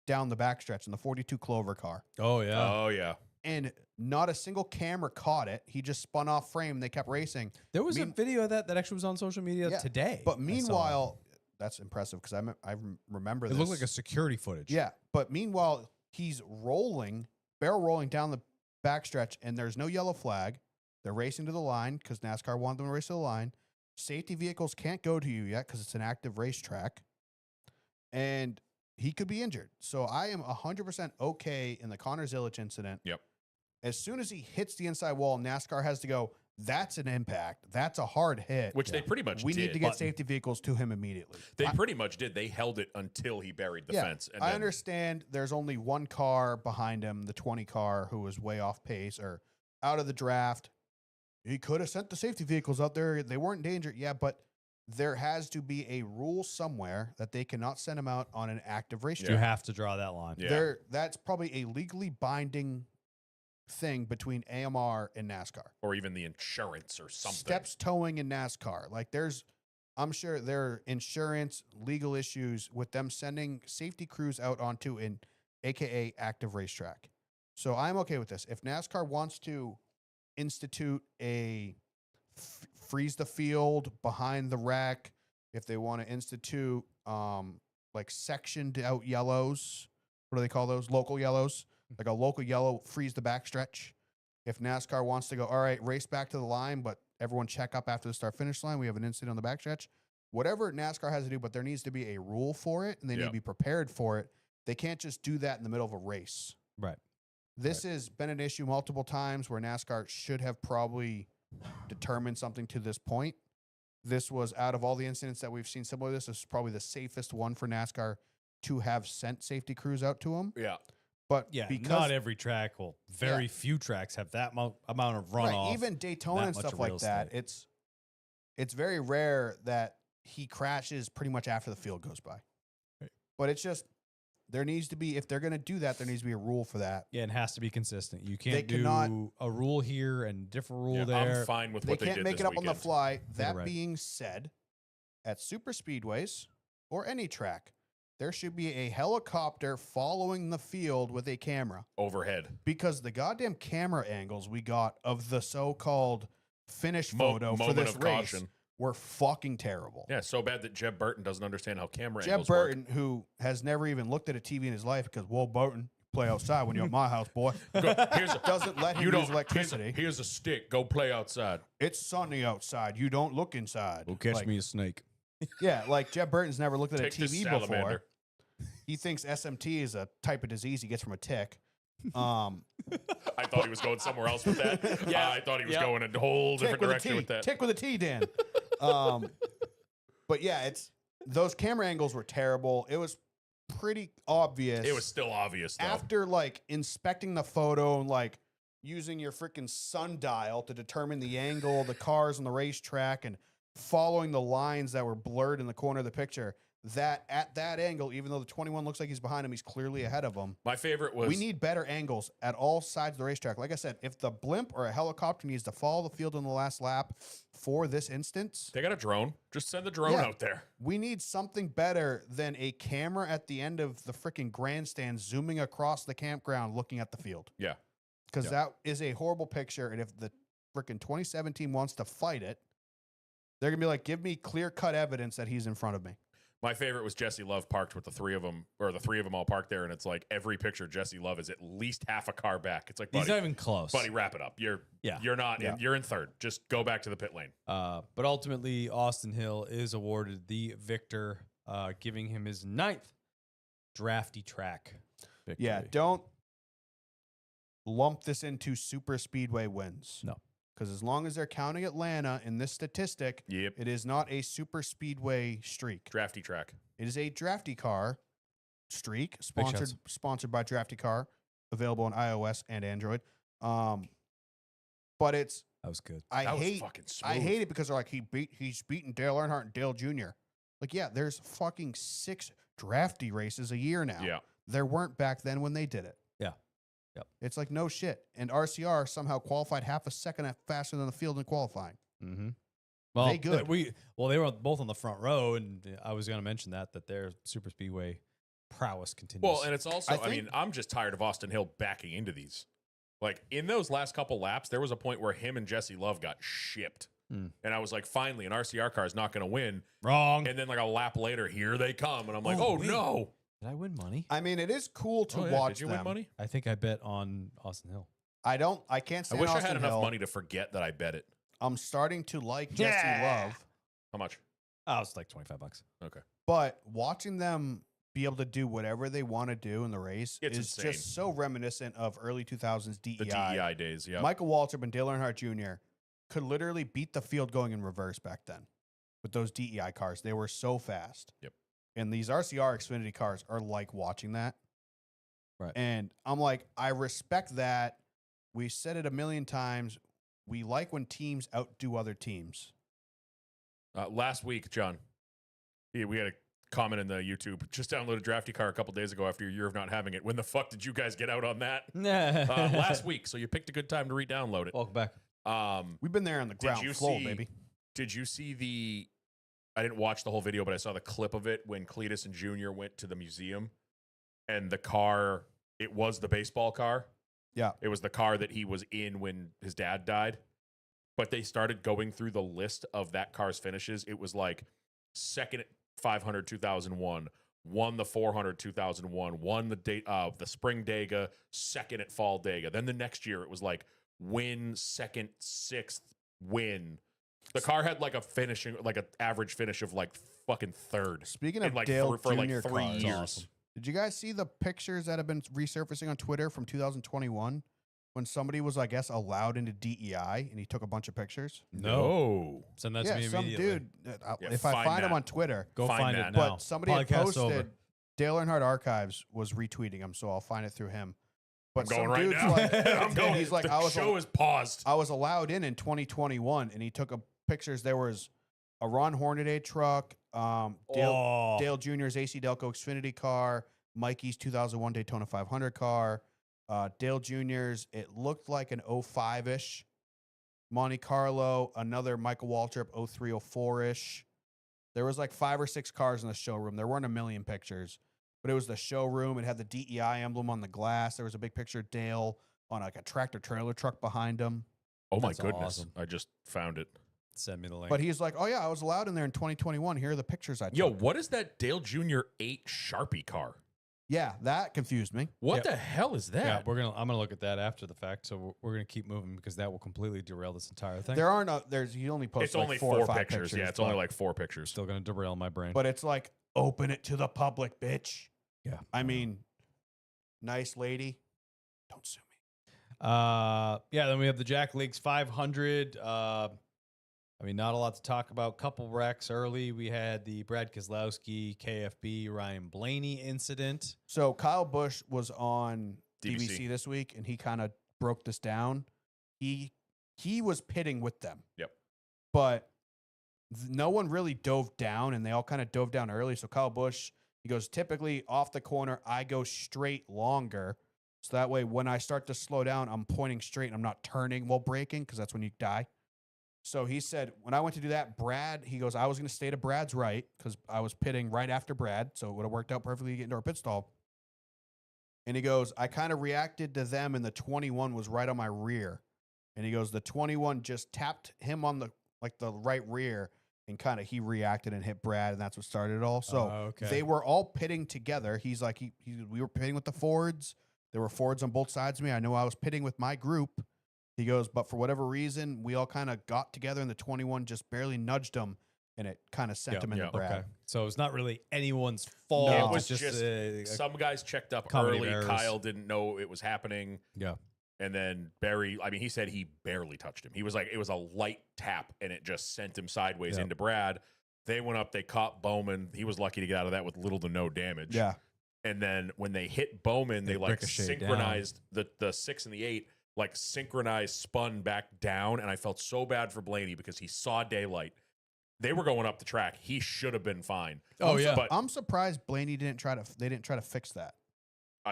down the backstretch in the 42 Clover car. Oh yeah. Oh yeah. and not a single camera caught it. He just spun off frame. They kept racing. There was a video of that actually was on social media Yeah, today. But I saw. meanwhile, that's impressive because I remember it this. looked like a security footage. Yeah, but meanwhile, he's barrel rolling down the backstretch, and there's no yellow flag. They're racing to the line because NASCAR wanted them to race to the line. Safety vehicles can't go to you yet because it's an active racetrack, and he could be injured. So I am 100% okay in the Connor Zilic incident. Yep. As soon as he hits the inside wall, NASCAR has to go, that's an impact. That's a hard hit. Which they pretty much we did. need to get safety vehicles to him immediately. They pretty much did. They held it until he buried the fence. And I then- understand there's only one car behind him, the 20 car, who was way off pace or out of the draft. He could have sent the safety vehicles out there. They weren't in danger. Yeah, but there has to be a rule somewhere that they cannot send him out on an active racetrack. You have to draw that line. Yeah. That's probably a legally binding thing between AMR and NASCAR. Or even the insurance or something. Steps towing in NASCAR. Like I'm sure there are insurance, legal issues with them sending safety crews out onto an AKA active racetrack. So I'm okay with this. If NASCAR wants to institute a freeze the field behind the wreck, if they want to institute like sectioned out yellows, what do they call those? Local yellows, like a local yellow, freeze the backstretch. If NASCAR wants to go, all right, race back to the line, but everyone check up after the start finish line. We have an incident on the backstretch. Whatever NASCAR has to do, but there needs to be a rule for it, and they need to be prepared for it. They can't just do that in the middle of a race. Right. This has been an issue multiple times where NASCAR should have probably determined something to this point. This was, out of all the incidents that we've seen similar to this is probably the safest one for NASCAR to have sent safety crews out to them. Yeah. But Yeah, because not every track. Well, very few tracks have that amount of runoff. right, even Daytona that and much stuff of like real that, estate. it's very rare that he crashes pretty much after the field goes by. Right. But it's just there needs to be, if they're going to do that, there needs to be a rule for that. Yeah, it has to be consistent. You They can't cannot- do a rule here and different rule Yeah, there. I'm fine with They what they can't did make this it up on the weekend. fly. That right. being said, at super speedways or any track, there should be a helicopter following the field with a camera, Overhead. because the goddamn camera angles we got of the so-called finish photo for moment this of race caution. were fucking terrible. Yeah, so bad that Jeb Burton doesn't understand how camera Jeb angles work. Burton, who has never even looked at a TV in his life, because Will Burton, play outside when you're at my house, boy. Doesn't let him You use don't. electricity. Here's a stick. Go play outside. It's sunny outside. You don't look inside. Will catch Like, me a snake. Yeah, like Jeb Burton's never looked at Take a this TV salamander. before. He thinks SMT is a type of disease he gets from a tick. I thought he was going somewhere else with that. Yeah. I thought he was Yeah. going a whole tick different with a direction T. with that. Tick with a T, Dan. But yeah, it's those camera angles were terrible. It was pretty obvious. It was still obvious though. after like inspecting the photo and like using your freaking sundial to determine the angle of the cars on the racetrack and following the lines that were blurred in the corner of the picture, that at that angle, even though the 21 looks like he's behind him, he's clearly ahead of him. My favorite was We need better angles at all sides of the racetrack. Like I said, if the blimp or a helicopter needs to follow the field on the last lap for this instance, they got a drone. Just send the drone Yeah. out there. we need something better than a camera at the end of the freaking grandstand zooming across the campground looking at the field. Yeah. Because that is a horrible picture. And if the freaking 2017 wants to fight it, they're going to be like, give me clear cut evidence that he's in front of me. My favorite was Jesse Love parked with the three of them all parked there, and it's like every picture Jesse Love is at least half a car back. It's like, He's buddy, not even close. buddy, wrap it up. You're not Yeah. you're in third. Just go back to the pit lane. But ultimately, Austin Hill is awarded the victor, giving him his 9th drafty track victory. Yeah, don't lump this into super speedway wins. No. Because as long as they're counting Atlanta in this statistic, Yep. it is not a super speedway streak. Drafty track. It is a drafty car streak, Big shots. sponsored by Drafty Car, available on iOS and Android. But it's That was good. I That was hate fucking smooth. I hate it because they're like he's beating Dale Earnhardt and Dale Jr. Like, yeah, there's fucking 6 drafty races a year now. Yeah. There weren't back then when they did it. Yeah. Yep. It's like no shit. And RCR somehow qualified half a second faster than the field in qualifying. Mm-hmm. Well, They good. They were both on the front row, and I was going to mention that their super speedway prowess continues. Well, and it's also, I I, mean, think- I'm just tired of Austin Hill backing into these. Like in those last couple laps, there was a point where him and Jesse Love got shipped. Hmm. And I was like, finally, an RCR car is not going to win. Wrong. And then like a lap later, here they come. And I'm like, Oh, oh, wait. no. Did I win money? I mean, it is cool to Oh, yeah. watch Did you them. win money? I think I bet on Austin Hill. I can't I stand wish I Austin had enough Hill. money to forget that I bet it. I'm starting to like Jesse Yeah. Love, How much? Oh, it's like $25. Okay. but watching them be able to do whatever they want to do in the race It's is insane. just so reminiscent of early 2000s DEI. The DEI days. Yeah. Michael Waltrip and Dale Earnhardt Jr. could literally beat the field going in reverse back then with those DEI cars. They were so fast. Yep. And these RCR Xfinity cars are like watching that. Right. And I'm like, I respect that. We said it a million times. We like when teams outdo other teams. Last week, John, we had a comment in the YouTube. Just downloaded Drafty Car a couple days ago after a year of not having it. When the fuck did you guys get out on that? Last week. So you picked a good time to re-download it. Welcome back. We've been there on the ground you floor, see- baby. Did you see the? I didn't watch the whole video, but I saw the clip of it when Cletus and Junior went to the museum, and the car. It was the baseball car. Yeah. It was the car that he was in when his dad died. But they started going through the list of that car's finishes. It was like second at 500 2001, won the 400 2001, won the spring Dega, second at fall Dega. Then the next year it was like win, second, sixth, win. The car had like an average finish of like fucking third. Speaking in of like Dale for Jr. like 3 cars, years. awesome. did you guys see the pictures that have been resurfacing on Twitter from 2021 when somebody was, I guess, allowed into DEI and he took a bunch of pictures? No. Send that to yeah, me some immediately. dude. Yeah, If I find find him that. on Twitter, Go Find find that. it now. but somebody had Podcast's posted over. Dale Earnhardt Archives was retweeting him, so I'll find it through him. But I'm going some right dude's now. like, I'm going. he's like, the I was show is paused. I was allowed in 2021, and he took pictures. There was a Ron Hornaday truck, Dale Jr.'s AC Delco Xfinity car, Mikey's 2001 Daytona 500 car, Dale Jr.'s, it looked like an 05-ish Monte Carlo, another Michael Waltrip 03, 04-ish. There was like 5 or 6 cars in the showroom. There weren't a million pictures, but it was the showroom. It had the DEI emblem on the glass. There was a big picture of Dale on like a tractor trailer truck behind him. Oh my That's goodness. awesome. I just found it. Send me the link. But he's like, oh yeah, I was allowed in there in 2021. Here are the pictures I took. Yo, what is that Dale Jr. 8 Sharpie car? Yeah, that confused me. What Yep. the hell is that? yeah, I'm gonna look at that after the fact. So we're gonna keep moving because that will completely derail this entire thing. There aren't he only posted It's like only 4 or 5 pictures. Yeah, it's only but- like 4 pictures. Still gonna derail my brain. But it's like, open it to the public, bitch. Yeah. I mean, nice lady. Don't sue me. Yeah, then we have the Jack Leagues 500. I mean, not a lot to talk about. Couple wrecks early. We had the Brad Keselowski, KFB, Ryan Blaney incident. So Kyle Busch was on DBC. DBC this week, and he kind of broke this down. He was pitting with them. Yep. But no one really dove down, and they all kind of dove down early. So Kyle Busch, he goes, typically off the corner, I go straight longer. So that way, when I start to slow down, I'm pointing straight and I'm not turning while braking because that's when you die. So he said, when I went to do that, he goes, I was going to stay to Brad's right because I was pitting right after Brad. So it would have worked out perfectly to get into our pit stall. And he goes, I kind of reacted to them and the 21 was right on my rear. And he goes, the 21 just tapped him on the right rear and kind of he reacted and hit Brad. And that's what started it all. So okay. they were all pitting together. He's like, we were pitting with the Fords. There were Fords on both sides of me. I know I was pitting with my group. He goes, but for whatever reason, we all kind of got together and the 21 just barely nudged him and it kind of sent him into Brad. Okay. So it's not really anyone's fault. No. It was It's just some guys checked up comedy early. of errors. Kyle didn't know it was happening. yeah. And then Barry, I mean, he said he barely touched him. He was like, it was a light tap and it just sent him sideways Yep. into Brad. They went up, they caught Bowman. He was lucky to get out of that with little to no damage. Yeah. And then when they hit Bowman, they like ricocheted synchronized the 6 and the 8, like synchronized, spun back down. And I felt so bad for Blaney because he saw daylight. They were going up the track. He should have been fine. Oh, yeah. But I'm surprised Blaney didn't try to fix that.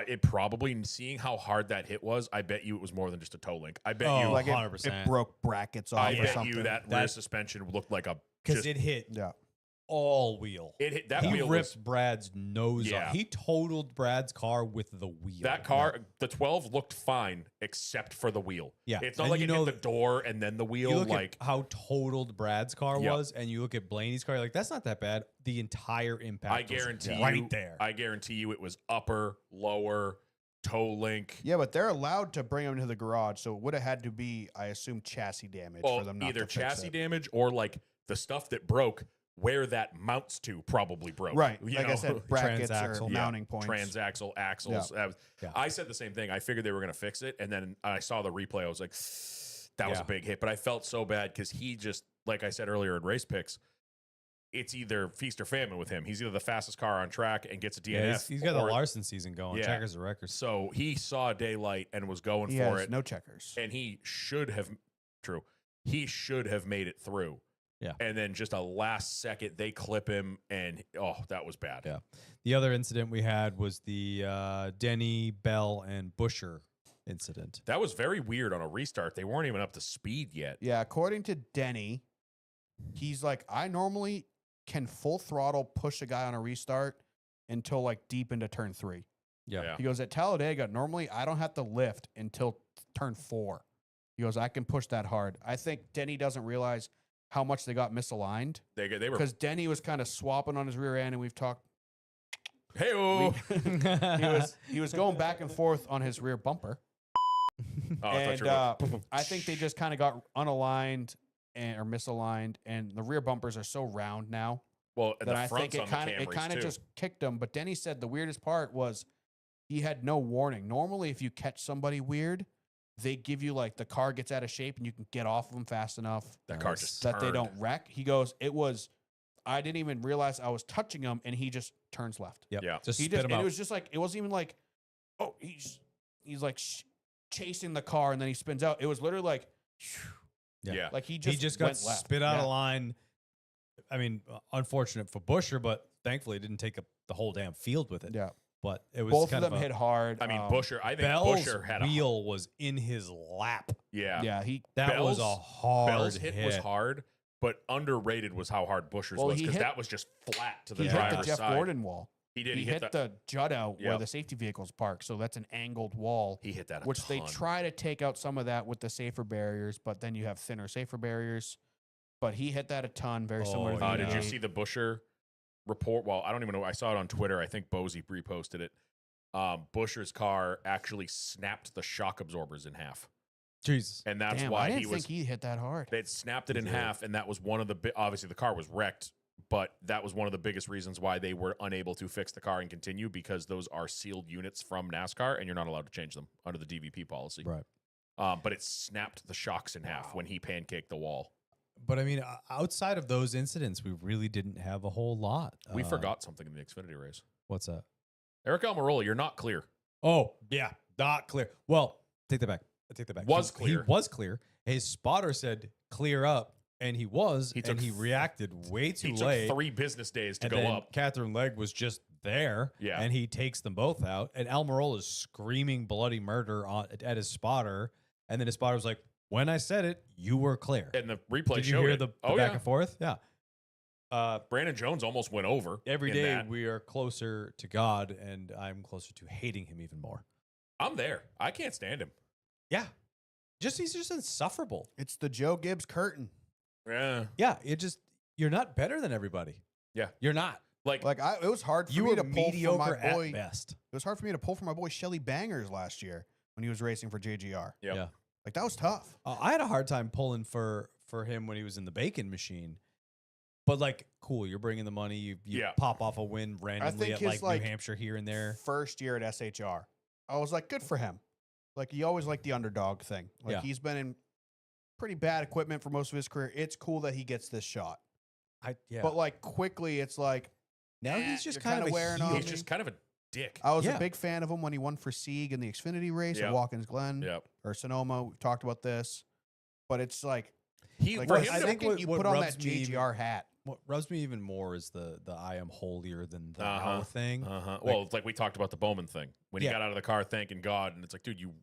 it probably, seeing how hard that hit was, I bet you it was more than just a toe link. I bet Oh, you, Like it 100%. broke brackets off I or bet something. you that rear suspension looked like a Because just it hit Yeah. all wheel. It hit that he wheel ripped was Brad's nose Yeah. off. He totaled Brad's car with the wheel. that car. The 12 looked fine except for the wheel. Yeah. it's not And like you it know hit the door and then the You wheel. look Like at how totaled Brad's car Yep. was, and you look at Blaney's car, you're like, that's not that bad. The entire impact I was guarantee right you, there. I guarantee you, it was upper, lower, toe link. Yeah, but they're allowed to bring them to the garage, so it would have had to be, I assume, chassis damage for Well, them not either to fix chassis it. damage or like the stuff that broke, where that mounts to probably broke. Right, You like I know? said, brackets or Transaxle. Yeah, mounting points. transaxle, axles. That was- Yeah. I said the same thing. I figured they were going to fix it, and then I saw the replay. I was like, that was a Yeah. big hit. But I felt so bad because he just, like I said earlier in race picks, it's either feast or famine with him. He's either the fastest car on track and gets a DNF. Yeah, he's got the or- Larson season going. Yeah. Checkers the records. So he saw daylight and was going He for has it, no checkers. and he should have. True, he should have made it through. Yeah. And then just a last second, they clip him, and that was bad. Yeah. The other incident we had was the Denny, Bell, and Busher incident. That was very weird on a restart. They weren't even up to speed yet. Yeah, according to Denny, he's like, I normally can full throttle push a guy on a restart until like deep into turn 3. Yeah. He goes, at Talladega, normally I don't have to lift until turn 4. He goes, I can push that hard. I think Denny doesn't realize how much they got misaligned They were. because Denny was kind of swapping on his rear end, and we've talked. Hey, He was going back and forth on his rear bumper. I thought you And were going, I think they just kind of got unaligned or misaligned, and the rear bumpers are so round now well, and that the I fronts think on the it Camrys kind of too. just kicked him. But Denny said the weirdest part was he had no warning. Normally, if you catch somebody weird, they give you like the car gets out of shape and you can get off of them fast enough That car Nice. just that they turned. don't wreck. He goes, it was. I didn't even realize I was touching him, and he just turns left. Yep. Yeah. Just He spit just, him and out. it was just like it wasn't even like, oh, he's like chasing the car, and then he spins out. It was literally like, Yeah. like he he just just went got left. spit out Yeah. of line. I mean, unfortunate for Busher, but thankfully it didn't take up the whole damn field with it. Yeah, But it was both of kind them of a, hit hard. I mean, Busher. I think Bell's Busher had a wheel was in his lap. yeah. Yeah, he. That was a Bell's- hard Bell's hit was hard, but underrated was how hard Busher's Well, was he because hit- that was just flat to the He hit the driver's Jeff side. Gordon wall. He did. He hit the jut out where Yep. the safety vehicles park. So that's an angled wall, He hit that. A which they ton. try to take out some of that with the safer barriers, but then you have thinner safer barriers. But he hit that a ton, very similar to the Oh, Did you yeah. V8. see the Busher report? Well, I don't even know. I saw it on Twitter. I think Bozy reposted it. Busher's car actually snapped the shock absorbers in half, Jesus. and that's Damn, I why didn't he was. think he hit that hard. They'd snapped it He in did. half, and that was one of the. Obviously, the car was wrecked, but that was one of the biggest reasons why they were unable to fix the car and continue because those are sealed units from NASCAR, and you're not allowed to change them under the DVP policy. Right. But it snapped the shocks in half when he pancaked the wall. But I mean, outside of those incidents, we really didn't have a whole lot. We forgot something in the Xfinity race. What's that? Eric Almirola, you're not clear. Oh, yeah. Not clear. Well, take that back. I take that back. Was He clear. was clear. His spotter said clear up, and he was, He and took he reacted way too He took late. 3 business days to and go then up. Catherine Legg was just there, Yeah. and he takes them both out. And Almirola is screaming bloody murder at his spotter, and then his spotter was like, "When I said it, you were clear." And the replay Did you showed hear it. the Oh, back yeah. and forth? Yeah. Brandon Jones almost went over. Every in day that. we are closer to God, and I'm closer to hating him even more. I'm there. I can't stand him. Yeah, he's just insufferable. It's the Joe Gibbs curtain. Yeah. Yeah, you're not better than everybody. Yeah. You're not. Like, It was hard for You me were to pull mediocre for my boy. at best. It was hard for me to pull for my boy Shelly Bangers last year when he was racing for JGR. Yep. Yeah. Like that was tough. I had a hard time pulling for him when he was in the bacon machine. But like, cool, you're bringing the money. You Yeah. pop off a win randomly think at his, like New Hampshire here and there. First year at SHR, I was like, good for him. Like he always liked the underdog thing. Like Yeah. he's been in pretty bad equipment for most of his career. It's cool that he gets this shot. Yeah. But like quickly, it's like now eh, he's just you're kind of kinda a wearing heel. on he's me. just kind of a dick. I was Yeah. a big fan of him when he won for Sieg in the Xfinity race Yep. at Watkins Glen Yep. or Sonoma. We talked about this, but it's like, He, like for the him I to- think second what- you what put on rubs that me JGR hat. What rubs me even more is the I am holier than thou Uh-huh. thing. Well, it's like we talked about the Bowman thing when he Yeah. got out of the car thanking God, and it's like, dude, you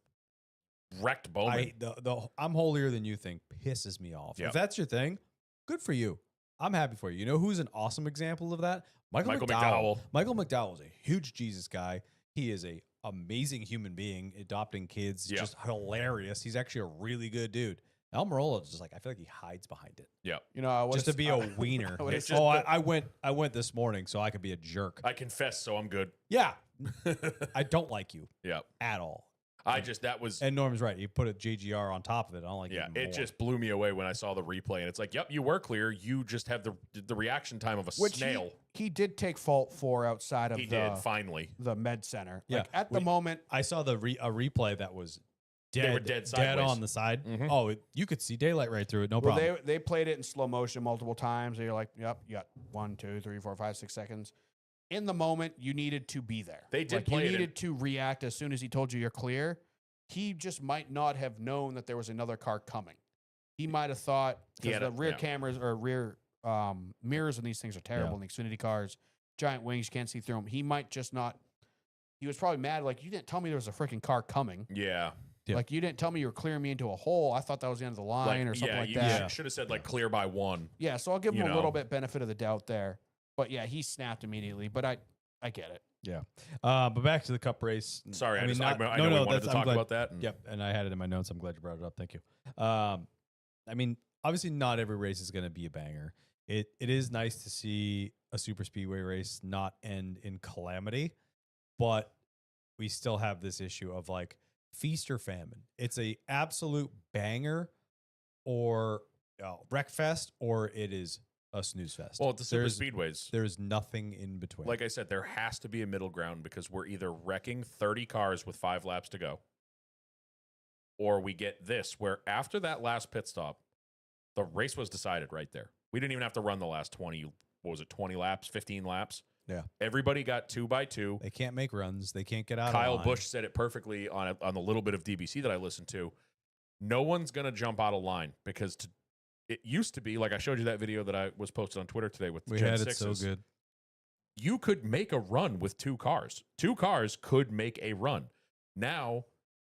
wrecked Bowman. The I'm holier than you thing pisses me off. Yeah. If that's your thing, good for you. I'm happy for you. You know who's an awesome example of that? Michael Michael McDowell. McDowell. Michael McDowell is a huge Jesus guy. He is a amazing human being, adopting kids, Yeah. just hilarious. He's actually a really good dude. Almirola is just like, I feel like he hides behind it. You know, I was Just to be a wiener. I would've It's said- just I went this morning so I could be a jerk. I confess, so I'm good. Yeah. I don't like you Yeah. at all. That was And Norm's right. You put a JGR on top of it. I don't like yeah, even it more. just blew me away when I saw the replay, and it's like, yep, you were clear. You just have the reaction time of a which snail. he did take fault for outside of He the did finally. the med center. Yeah, Like at the moment, I saw a replay that was They dead, were dead dead sideways. on the side. Mhm. Oh, you could see daylight right through it. No well, problem. they played it in slow motion multiple times. And you're like, yep, you got 1, 2, 3, 4, 5, 6 seconds. In the moment, you needed to be there. They did Like, play you it in- needed to react as soon as he told you you're clear. He just might not have known that there was another car coming. He might have thought He because had the a- rear yeah. cameras or rear mirrors and these things are terrible in the Xfinity cars. Giant wings, you can't see through them. He might just not. He was probably mad. Like, you didn't tell me there was a freaking car coming. Yeah. Yeah. Like, you didn't tell me you were clearing me into a hole. I thought that was the end of the line or something yeah, like you that. should have said like clear by one. Yeah, so I'll give him You a little know. bit benefit of the doubt there. But yeah, he snapped immediately. But I get it. But back to the Cup race. Sorry, I, mean, just, not- I no, know no, we wanted that's- to I'm talk glad- about that. And Yep, and I had it in my notes. I'm glad you brought it up. Thank you. I mean, obviously, not every race is going to be a banger. It is nice to see a super speedway race not end in calamity, but we still have this issue of like feast or famine. It's a absolute banger, or wreck fest, or it is a snooze fest. Well, the super There's- speedways, There's nothing in between. like I said, there has to be a middle ground because we're either wrecking 30 cars with 5 laps to go, or we get this where after that last pit stop, the race was decided right there. We didn't even have to run the last 20. What was it? 20 laps, 15 laps. Yeah. Everybody got 2 by 2. they can't make runs. They can't get out. Kyle of line. Busch said it perfectly on the little bit of DBC that I listened to. No one's gonna jump out of line because it used to be like I showed you that video that I was posted on Twitter today with the We Gen had it so 6s. good. You could make a run with 2 cars. 2 cars could make a run. Now,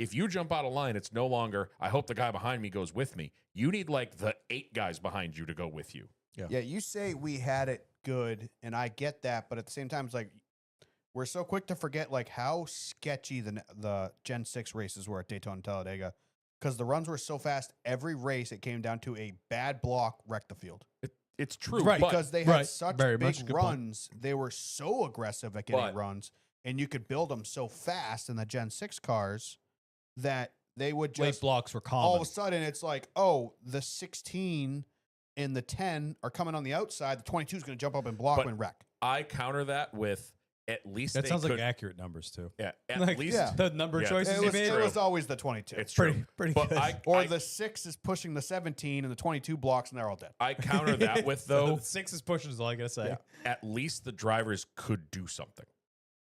if you jump out of line, it's no longer, I hope the guy behind me goes with me. You need like the 8 guys behind you to go with you. Yeah, you say we had it good, and I get that, but at the same time, it's like we're so quick to forget like how sketchy the Gen 6 races were at Daytona and Talladega because the runs were so fast. Every race, it came down to a bad block wrecked the field. It's true. Right, but Because they had right, such very much big good point. runs, they were so aggressive at getting But- runs, and you could build them so fast in the Gen 6 cars that they would Late just blocks were common. all of a sudden it's like, oh, the 16 and the 10 are coming on the outside. The 22 is going to jump up and block But- and wreck. I counter that with at least that they sounds could, like accurate numbers too. yeah, at Like, least yeah. the number Yeah. choices It you was, made. it true. was always the 22. it's true. pretty But good. Or the 6 is pushing the 17 and the 22 blocks and they're all dead. I counter that with though, the 6 is pushing is all I gotta say. Yeah. at least the drivers could do something.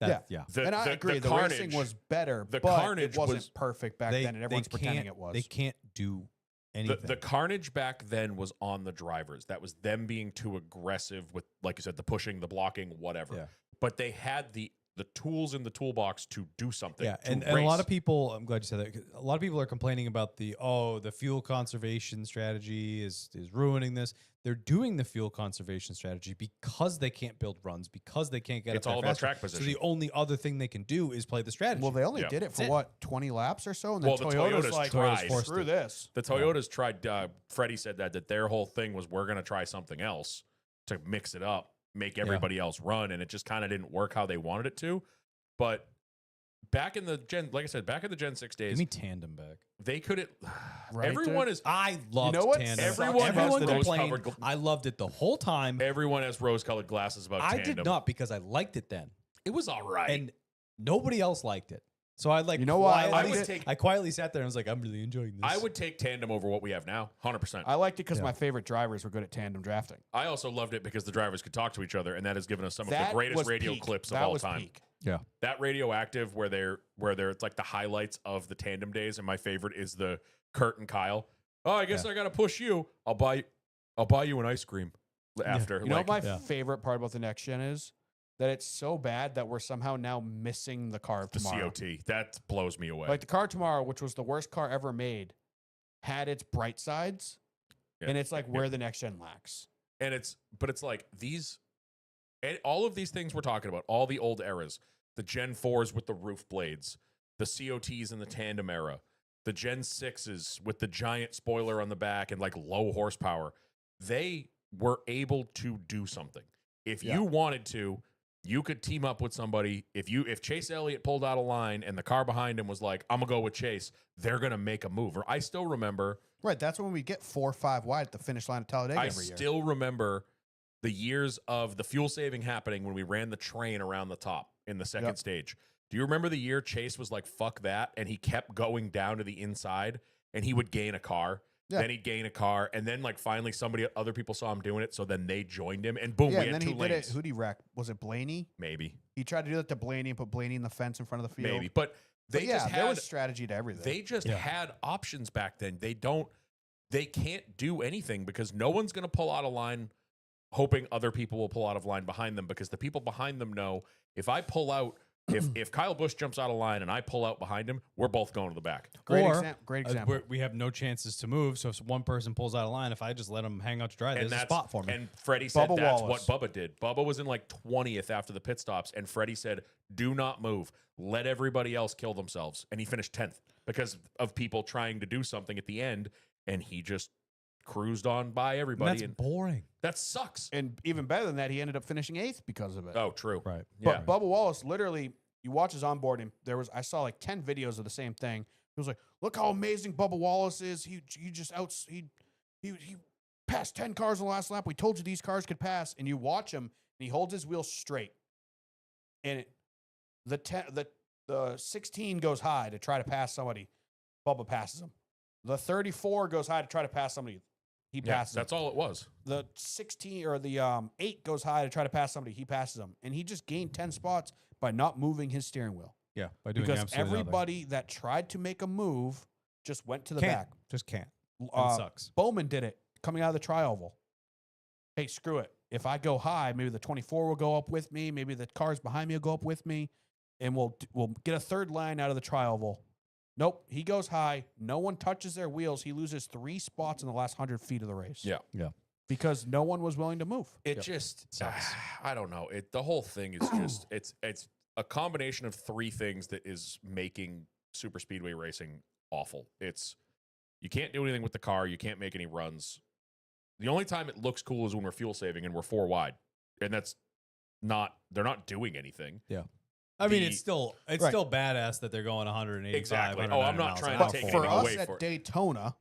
Yeah. The, And I the- agree, the, carnage, racing was better, the but carnage it wasn't was- perfect back then, and everyone's pretending it was. They can't do anything. the carnage back then was on the drivers. That was them being too aggressive with, like you said, the pushing, the blocking, whatever. Yeah. But they had the tools in the toolbox to do something. Yeah, to and a lot race. of people, I'm glad you said that. 'Cause a lot of people are complaining about the fuel conservation strategy is ruining this. They're doing the fuel conservation strategy because they can't build runs, because they can't get It's up there all about faster. track So position. the only other thing they can do is play the strategy. Well, they only Yeah. did it for That's it. what, 20 laps or so? And then Well, the Toyota's Toyotas like, tried. Forced screw it. this. The Toyotas tried. Freddie said that their whole thing was we're going to try something else to mix it up, make everybody else run, and it just kind of didn't work how they wanted it to. But back in the like I said, back in the Gen 6 days, Give me tandem back. they could. Right, Everyone dude. is. I loved know what tandem. sucks Everyone about has the complained. rose-covered I loved it the whole time. Everyone has rose-colored glasses about I tandem. did not because I liked it then, It was all right. and nobody else liked it. So I You know why I quietly- liked it? I quietly sat there and was like, I'm really enjoying this. I would take tandem over what we have now, 100%. I liked it because Yeah. my favorite drivers were good at tandem drafting. I also loved it because the drivers could talk to each other, and that has given us some of That the greatest was radio peak. clips of That all was time. peak. That radioactive where they're it's like the highlights of the tandem days, and my favorite is the Kurt and Kyle. Oh, I guess I gotta push you. I'll buy you an ice cream after. You know Like, what my yeah. favorite part about the next gen is? That it's so bad that we're somehow now missing the car of the tomorrow. COT. That blows me away. Like the car tomorrow, which was the worst car ever made, had its bright sides, Yeah. and it's like where the next gen lacks. And but it's like all of these things we're talking about, all the old eras, the Gen 4s with the roof blades, the COTs in the tandem era, the Gen 6s with the giant spoiler on the back and like low horsepower, they were able to do something. If you wanted to, you could team up with somebody. If Chase Elliott pulled out a line and the car behind him was like, I'm gonna go with Chase, they're gonna make a move. Or I still remember. Right. That's when we get 4 or 5 wide at the finish line of Talladega every year. I still remember the years of the fuel saving happening when we ran the train around the top in the second stage. Do you remember the year Chase was like, fuck that? And he kept going down to the inside and he would gain a car. Yeah. Then he'd gain a car. And then like finally other people saw him doing it. So then they joined him and boom, we had 2 lanes. Who'd he wreck? Was it Blaney? Maybe. He tried to do that to Blaney and put Blaney in the fence in front of the field. Maybe. But there was strategy to everything. They just had options back then. They can't do anything because no one's going to pull out a line hoping other people will pull out of line behind them, because the people behind them know if I pull out, if Kyle Busch jumps out of line and I pull out behind him, we're both going to the back. Great example. We have no chances to move, so if one person pulls out of line, if I just let them hang out to dry, there's a spot for me. And Freddie said that's what Bubba did. Bubba was in like 20th after the pit stops, and Freddie said, do not move. Let everybody else kill themselves. And he finished 10th because of people trying to do something at the end, and he just cruised on by everybody. And that's boring. That sucks. And even better than that, he ended up finishing 8th because of it. Oh, true. Right. But Bubba Wallace, literally, you watch his onboard, and I saw like 10 videos of the same thing. He was like, look how amazing Bubba Wallace is. He passed 10 cars in the last lap. We told you these cars could pass. And you watch him, and he holds his wheels straight. And the 16 goes high to try to pass somebody. Bubba passes him. The 34 goes high to try to pass somebody. He passes him. That's all it was. The 16 or the 8 goes high to try to pass somebody. He passes him. And he just gained 10 spots by not moving his steering wheel. Yeah, by doing because absolutely everybody that tried to make a move just went to the can't. back. Just can't. It sucks. Bowman did it coming out of the tri-oval. Hey, screw it. If I go high, maybe the 24 will go up with me. Maybe the cars behind me will go up with me. And we'll get a third line out of the tri-oval. Nope, he goes high. No one touches their wheels. He loses 3 spots in the last 100 feet of the race. Yeah. Because no one was willing to move. It just sucks. I don't know. The whole thing is just it's a combination of 3 things that is making super speedway racing awful. It's you can't do anything with the car. You can't make any runs. The only time it looks cool is when we're fuel saving and we're 4 wide, and they're not doing anything. Yeah. I mean, it's still badass that they're going 185. Exactly. Oh, I'm not trying to take anything for us away at for it. Daytona,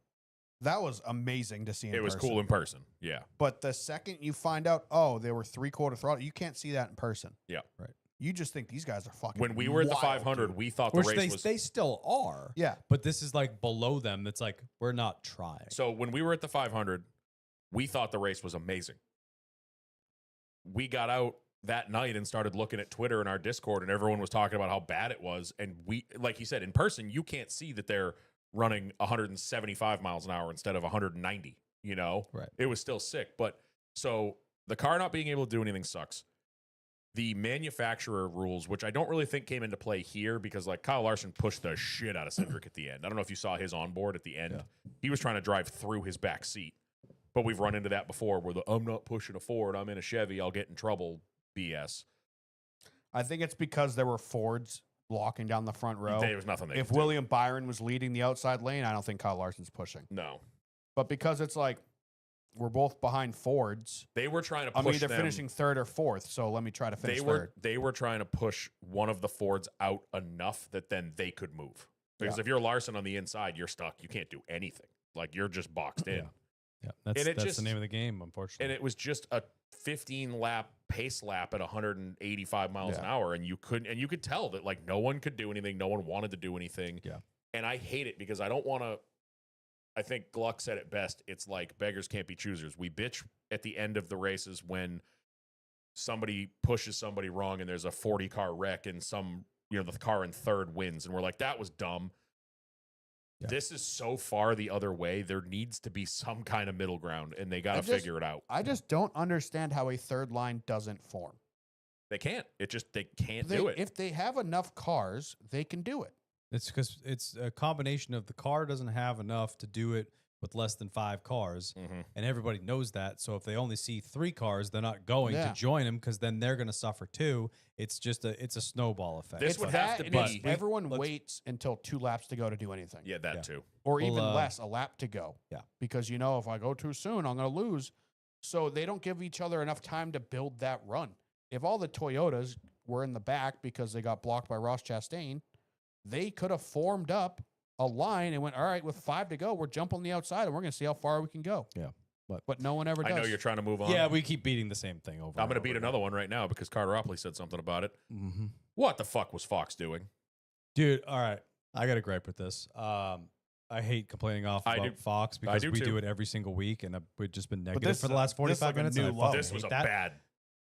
that was amazing to see in person. It was cool in person. Yeah. But the second you find out, they were 3/4 throttle, you can't see that in person. Yeah. Right. You just think these guys are fucking When we were at the wild, 500, dude. we thought the Which race was... they still are. Yeah. But this is like below them. It's like, we're not trying. So when we were at the 500, we thought the race was amazing. We got out that night and started looking at Twitter and our Discord, and everyone was talking about how bad it was. And we, like you said, in person, you can't see that they're running 175 miles an hour instead of 190, you know? Right. It was still sick. But so the car not being able to do anything sucks. The manufacturer rules, which I don't really think came into play here because like Kyle Larson pushed the shit out of Cedric at the end. I don't know if you saw his onboard at the end. Yeah. He was trying to drive through his back seat. But we've run into that before where I'm not pushing a Ford, I'm in a Chevy, I'll get in trouble BS. I think it's because there were Fords blocking down the front row. There was nothing. If William Byron was leading the outside lane, I don't think Kyle Larson's pushing. No. But because it's like we're both behind Fords, they were trying to push I'm either finishing 3rd or 4th, so let me try to finish 3rd. They were trying to push one of the Fords out enough that then they could move. Because if you're Larson on the inside, you're stuck. You can't do anything. Like you're just boxed in. Yeah, that's the name of the game, unfortunately. And it was just a 15-lap pace lap at 185 miles an hour, and you could tell that like no one could do anything, no one wanted to do anything. Yeah. And I hate it because I don't want to. I think Gluck said it best. It's like beggars can't be choosers. We bitch at the end of the races when somebody pushes somebody wrong and there's a 40-car wreck and the car in 3rd wins, and we're like, that was dumb. Yeah. This is so far the other way. There needs to be some kind of middle ground, and they got to figure it out. I just don't understand how a 3rd line doesn't form. They can't. They can't do it. If they have enough cars, they can do it. It's because it's a combination of the car doesn't have enough to do it with less than 5 cars, Mhm. and everybody knows that. So if they only see 3 cars, they're not going Yeah. to join them because then they're going to suffer too. It's a snowball effect. This It's would that, have to and be- it's everyone let's- waits until 2 laps to go to do anything. Yeah, that Yeah. too. Or Well, even less, a lap to go. Yeah. Because if I go too soon, I'm going to lose. So they don't give each other enough time to build that run. If all the Toyotas were in the back because they got blocked by Ross Chastain, they could have formed up a line and went, all right, with 5 to go, we're jumping on the outside and we're going to see how far we can go. Yeah, But no one ever does. I know you're trying to move on. Yeah, we keep beating the same thing over. I'm going to beat another one right now because Carteropoli said something about it. Mm-hmm. What the fuck was Fox doing? Dude, all right. I got a gripe with this. I hate complaining off I about do- Fox because do we too. do it every single week, and we've just been negative this- for the last this 45 like a minutes. new and I low. fucking This was hate a that. bad.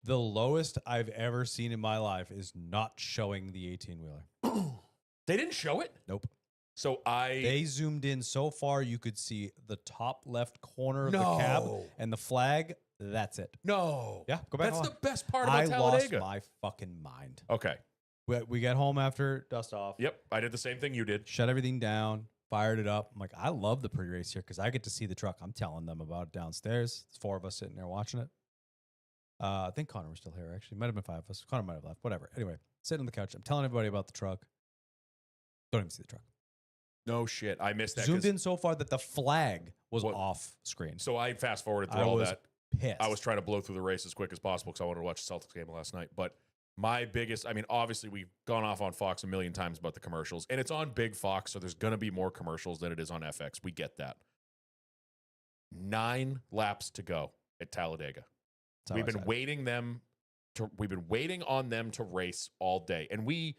The lowest I've ever seen in my life is not showing the 18-wheeler. They didn't show it. Nope. So They zoomed in so far you could see the top left corner of the cab and the flag. That's it. No. Yeah, go back. That's and the look. best part about I lost Talladega. my fucking mind. Okay. We got home after dust off. Yep. I did the same thing you did. Shut everything down, fired it up. I'm like, I love the pre-race here because I get to see the truck. I'm telling them about it downstairs. It's 4 of us sitting there watching it. I think Connor was still here, actually. Might have been 5 of us. Connor might have left. Whatever. Anyway, sitting on the couch. I'm telling everybody about the truck. Don't even see the truck. No shit. I missed that. Zoomed 'cause- in so far that the flag was What- off screen. So I fast forwarded through I all was that. pissed. I was trying to blow through the race as quick as possible because I wanted to watch the Celtics game last night. But my biggest, I mean, obviously we've gone off on Fox a million times about the commercials, and it's on Big Fox, so there's going to be more commercials than it is on FX. We get that. 9 laps to go at Talladega. That's how We've I been said it. waiting on them to race all day, and we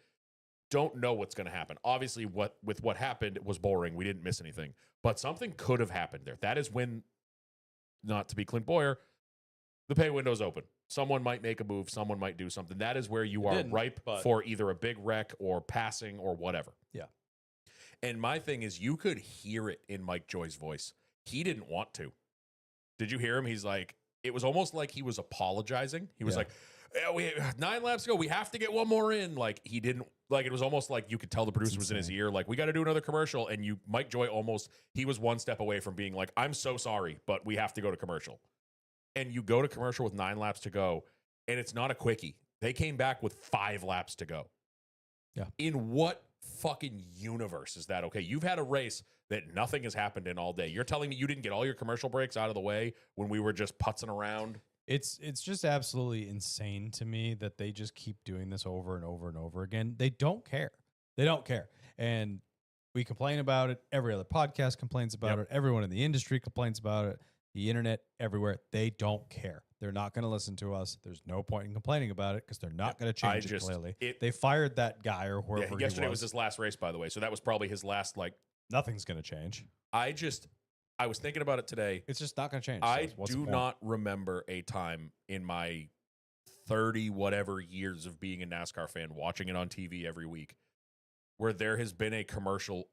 don't know what's going to happen. Obviously, what happened was boring. We didn't miss anything, but something could have happened there. That is when, not to be Clint Boyer, the pay window's open. Someone might make a move. Someone might do something. That is where you are didn't, ripe but- for either a big wreck or passing or whatever. Yeah. And my thing is, you could hear it in Mike Joy's voice. He didn't want to. Did you hear him? He's like, it was almost like he was apologizing. He was Yeah. like, "Yeah, we 9 laps to go. We have to get one more in." Like he didn't. Like it was almost like you could tell the producer was in his insane. ear. Like we got to do another commercial. And Mike Joy he was one step away from being like, "I'm so sorry, but we have to go to commercial." And you go to commercial with 9 laps to go, and it's not a quickie. They came back with 5 laps to go. Yeah. In what fucking universe is that okay? You've had a race that nothing has happened in all day. You're telling me you didn't get all your commercial breaks out of the way when we were just putzing around? It's just absolutely insane to me that they just keep doing this over and over and over again. They don't care. They don't care. And we complain about it. Every other podcast complains about Yep. it. Everyone in the industry complains about it. The internet, everywhere. They don't care. They're not going to listen to us. There's no point in complaining about it because they're not going to change it clearly. They fired that guy or whoever he yesterday was was. his last race, by the way. So that was probably his last, Nothing's going to change. I was thinking about it today. It's just not going to change. I So what's the do point? not remember a time in my 30 whatever years of being a NASCAR fan, watching it on TV every week, where there has been a commercial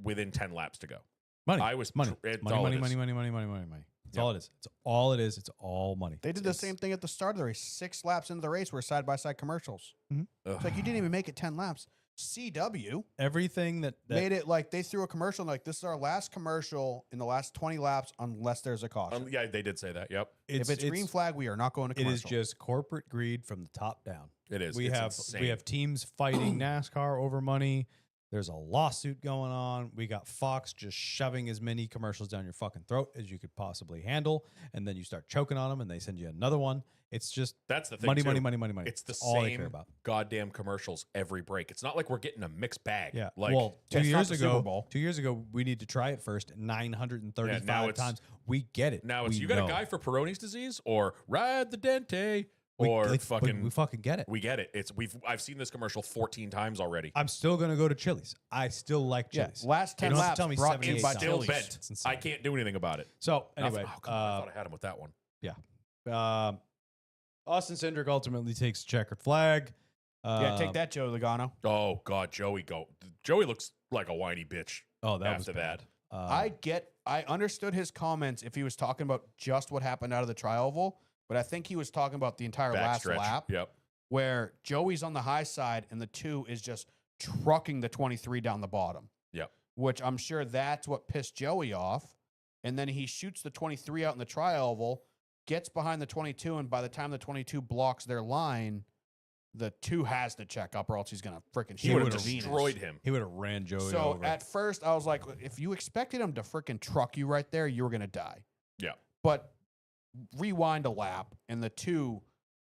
within 10 laps to go. Money. I was money. tr- it's money, all money, it money, is. money, money, money, money, money. That's Yep. all it is. It's all it is. It's all money. They did the It's- same thing at the start of the race. 6 laps into the race were side by side commercials. Ugh. It's like you didn't even make it 10 laps. CW Everything that made it like they threw a commercial and like this is our last commercial in the last 20 laps unless there's a caution. Yeah, they did say that. Yep, If it's green flag, we are not going to it is commercial. just corporate greed from the top down. it is. We It's have insane. teams fighting NASCAR over money. There's a lawsuit going on. We got Fox just shoving as many commercials down your fucking throat as you could possibly handle, and then you start choking on them, and they send you another one. It's just That's the thing. money, too. money, money, money, money. It's the all they care same about. goddamn commercials every break. It's not like we're getting a mixed bag. Yeah. Like, well, Yeah, it's not years the Super ago, Bowl. 2 years ago, we need to try it first 935 Yeah, now it's- times. We get it. now it's We you got know. a guy for Peyronie's disease or ride the Dente or we fucking fucking get it. we get it. I've seen this commercial 14 times already. I'm still gonna go to Chili's. I still like yeah, Chili's. last You 10 don't have to laps tell me brought to you 78 by times. Still Chili's. bent. It's insane. I can't do anything about it. So Nothing. anyway, Oh, come on. I thought I had him with that one. Austin Cindric ultimately takes checkered flag. Yeah, take that, Joe Logano. Oh God, Joey looks like a whiny bitch. Oh, that was after bad. I understood his comments if he was talking about just what happened out of the tri-oval, but I think he was talking about the entire last Backstretch. lap Yep. where Joey's on the high side and the 2 is just trucking the 23 down the bottom. Yep. Which I'm sure that's what pissed Joey off. and then he shoots the 23 out in the tri-oval, gets behind the 22, and by the time the 22 blocks their line, the 2 has to check up, or else he's gonna freaking He shoot would have into Venus. destroyed him. He would have ran Joey So over. at first, I was like, if you expected him to freaking truck you right there, you were gonna die. Yeah. But rewind a lap, and the 2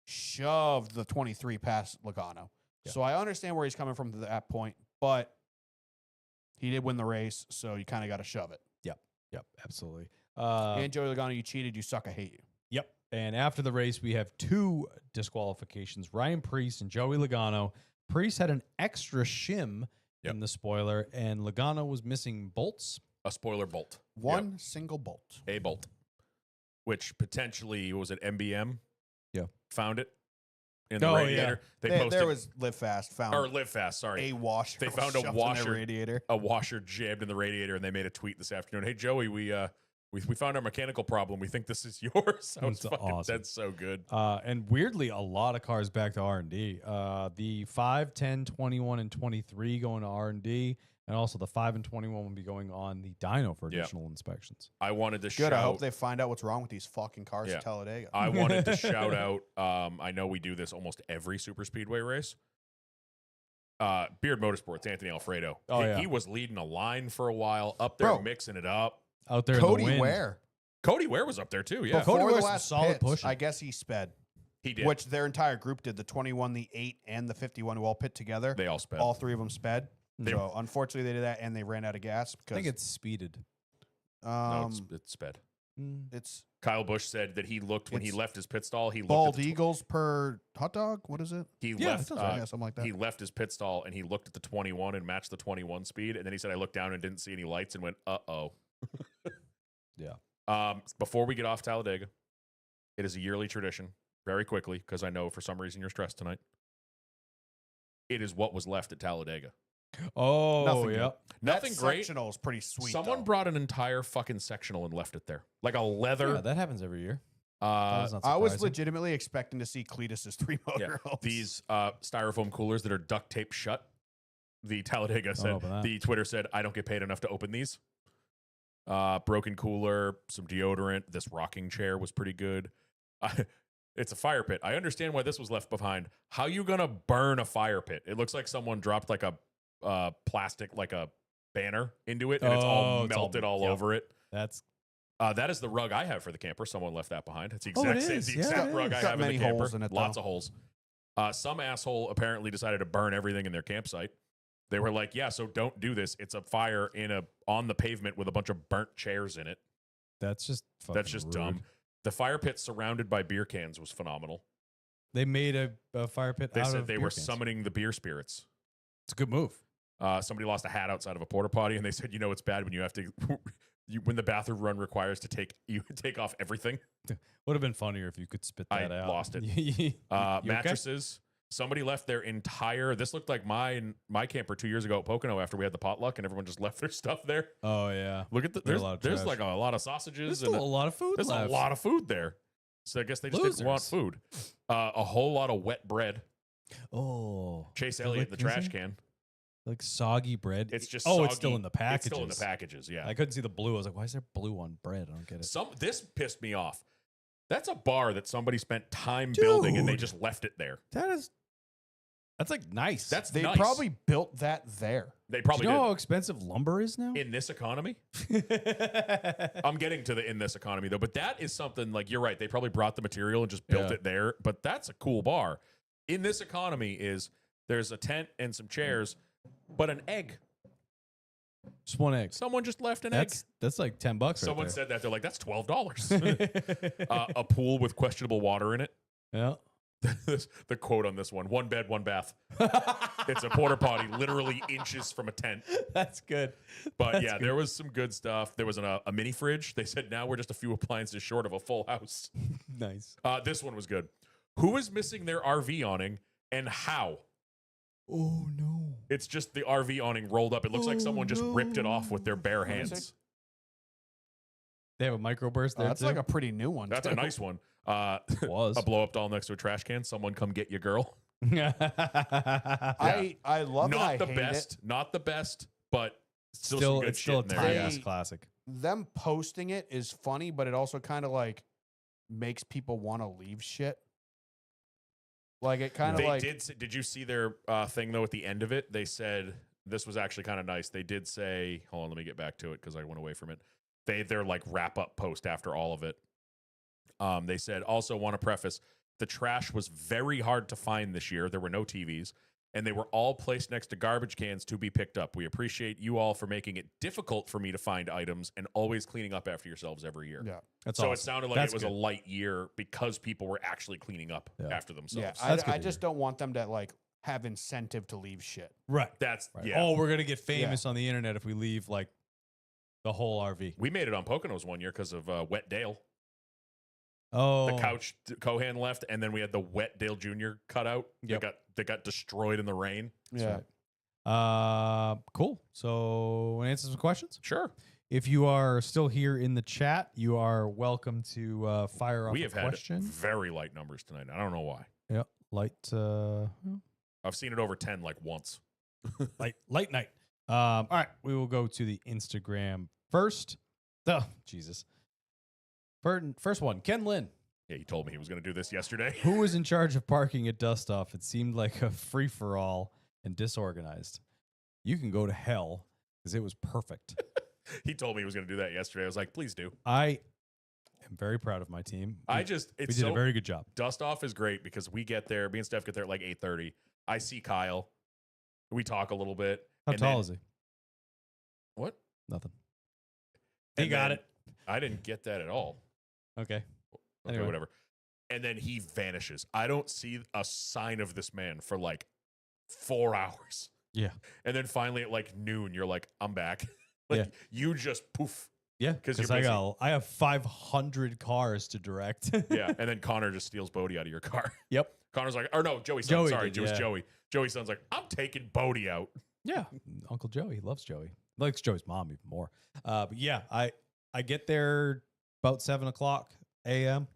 shoved the 23 past Logano. Yeah. So I understand where he's coming from to that point, but he did win the race, so you kind of got to shove it. Yep, absolutely. And Joey Logano, you cheated, you suck, I hate you. Yep. And after the race, we have 2 disqualifications: Ryan Preece and Joey Logano. Preece had an extra shim Yep. in the spoiler, and Logano was missing bolts. A spoiler bolt. One single bolt. A bolt. Which potentially, was it MBM? Yeah. Found it in the Oh, radiator. They posted, There was Live Fast found or Live Fast, sorry. a washer. They found a shoved in their washer. radiator. A washer jammed in the radiator, and they made a tweet this afternoon. Hey, Joey, we found our mechanical problem. We think this is yours. I was That's fucking, awesome. That's so good. And weirdly, a lot of cars back to R&D. The 5, 10, 21, and 23 going to R&D, and also the 5 and 21 will be going on the dyno for Yeah. additional inspections. I wanted to Good. I hope shout. they find out what's wrong with these fucking cars Yeah. at Talladega. I wanted to shout out. I know we do this almost every super speedway race. Beard Motorsports, Anthony Alfredo. Oh, he, yeah. he was leading a line for a while, up there Bro. mixing it up. Out there in Cody the wind. Ware. Cody Ware was up there too. Yeah, Cody Before Ware's the some last solid pits, pushing. I guess he sped, he did. which their entire group did. The 21, the 8, and the 51 who all pit together. They all sped. All 3 of them sped. They- So unfortunately, they did that, and they ran out of gas I because think it's speeded. No, it's sped. it's Kyle Busch said that he looked when he It's left his pit stall. He looked bald at the eagles per hot dog. What is it? he Yeah, left. that sounds Yeah, something like that. He left his pit stall and he looked at the 21 and matched the 21 speed. And then he said, "I looked down and didn't see any lights and went, uh-oh." Yeah. Before we get off Talladega, it is a yearly tradition. Very quickly, because I know for some reason you're stressed tonight. It is what was left at Talladega. Oh, Nothing yeah. good. Nothing that great. Sectional is pretty sweet. Someone though. brought an entire fucking sectional and left it there, like a leather. Yeah, that happens every year. uh, That's not I was surprising. legitimately expecting to see Cletus's 3 yeah, motor. these styrofoam coolers that are duct tape shut. The Talladega know said, about that. the Twitter said, "I don't get paid enough to open these." Broken cooler, some deodorant. This rocking chair was pretty good. It's a fire pit. I understand why this was left behind. How you gonna burn a fire pit? It looks like someone dropped like a plastic, like a banner into it, and it's all Oh, it's all- melted all yep. over it. That's That is the rug I have for the camper. Someone left that behind. It's the Oh, exact it same, is. the Yeah, exact it rug is. I Got have in the many camper. holes in it, Lots though. of holes. Some asshole apparently decided to burn everything in their campsite. They were like, "Yeah, so don't do this. It's a fire on the pavement with a bunch of burnt chairs in it." just fucking That's just rude. dumb. The fire pit surrounded by beer cans was phenomenal. They made a fire pit They out said of they beer were cans. summoning the beer spirits. It's a good move. Somebody lost a hat outside of a porta potty, and they said, "It's bad when you have to, when the bathroom run requires to take off everything." Would have been funnier if you could spit I that out. lost it. You okay? Mattresses. Somebody left their entire. This looked like my camper 2 years ago at Pocono after we had the potluck, and everyone just left their stuff there. Oh yeah. Look at There's a lot of there's trash. like a lot of sausages There's and still a lot of food there's left. a lot of food there. So I guess they just didn't want Losers. food. A whole lot of wet bread. Oh. Chase They're Elliott, like the trash using- can. Like soggy bread. It's just oh, soggy. it's still in the packages. It's still in the packages. Yeah. I couldn't see the blue. I was like, why is there blue on bread? I don't get it. This pissed me off. That's a bar that somebody spent time building and they Dude. just left it there. That's like nice. That's They nice. probably built that there. They Do probably you know did. how expensive lumber is now? In this economy, I'm getting to the in this economy though, but that is something like you're right. They probably brought the material and just built Yeah. it there, but that's a cool bar. In this economy there's a tent and some chairs, but an egg. Just one egg. Someone just left an egg. That's like $10 right Someone there. said that they're like that's $12. A pool with questionable water in it. Yeah. The quote on this one bed, one bath. It's a porta potty, literally inches from a tent. That's good. But That's yeah, good. there was some good stuff. There was a mini fridge. They said now we're just a few appliances short of a full house. Nice. This one was good. Who is missing their RV awning and how? Oh no. It's just the RV awning rolled up. It looks like someone just ripped it off with their bare Let me see. hands. They have a microburst there That's too. like a pretty new one. That's a too. nice one. was. A blow up doll next to a trash can. Someone come get your girl. I love it. I Not the hate best. Not the best, but still some good it's shit still a in there. tight Yeah. ass classic. them posting it is funny, but it also kind of like makes people want to leave shit. Like it kind of They like did you see their thing though at the end of it? They said this was actually kind of nice. They did say, hold on, let me get back to it because I went away from it. Their like wrap up post after all of it. They said also want to preface the trash was very hard to find this year. There were no TVs, and they were all placed next to garbage cans to be picked up. We appreciate you all for making it difficult for me to find items and always cleaning up after yourselves every year. yeah. That's So awesome. it sounded like That's it was good. a light year because people were actually cleaning up Yeah. after Yeah, themselves. I, That's good I to just don't want them to like have incentive to leave shit. right. That's Right. yeah. Oh, we're gonna get famous on the internet if we leave like the whole RV. We made it on Poconos one year because of Wet Dale. Oh, The couch Cohan left, and then we had the Wet Dale Jr. cutout. Yep. That got destroyed in the rain. Yeah. right. Cool. So, want to answer some questions? Sure. If you are still here in the chat, you are welcome to fire off We a have had question. very light numbers tonight. I don't know why. Yeah, light, I've seen it over 10 like once. light night. All right, we will go to the Instagram first. Oh, Jesus. First one, Ken Lynn. Yeah, he told me he was going to do this yesterday. Who was in charge of parking at Dust Off? It seemed like a free for all and disorganized. You can go to hell because it was perfect. He told me he was going to do that yesterday. I was like, please do. I am very proud of my team. I We just, did it's a so, very good job. Dust Off is great because we get there, me and Steph get there at like 8:30. I see Kyle. We talk a little bit. How and tall then- is he? What? Nothing. And He got then- it. I didn't get that at all. Okay. Okay, Anyway. whatever. And then he vanishes. I don't see a sign of this man for like 4 hours. Yeah. And then finally at like noon, you're like, I'm back. Like Yeah. you just poof. Yeah, 'Cause because you're I have 500 cars to direct. Yeah. And then Connor just steals Bodie out of your car. Yep. Connor's like, or no, Joey's Joey son. Sorry, did, it was yeah. Joey. Joey's son's like, I'm taking Bodie out. Yeah, Uncle Joey loves Joey. Likes Joey's mom even more. But yeah, I get there about 7:00 a.m.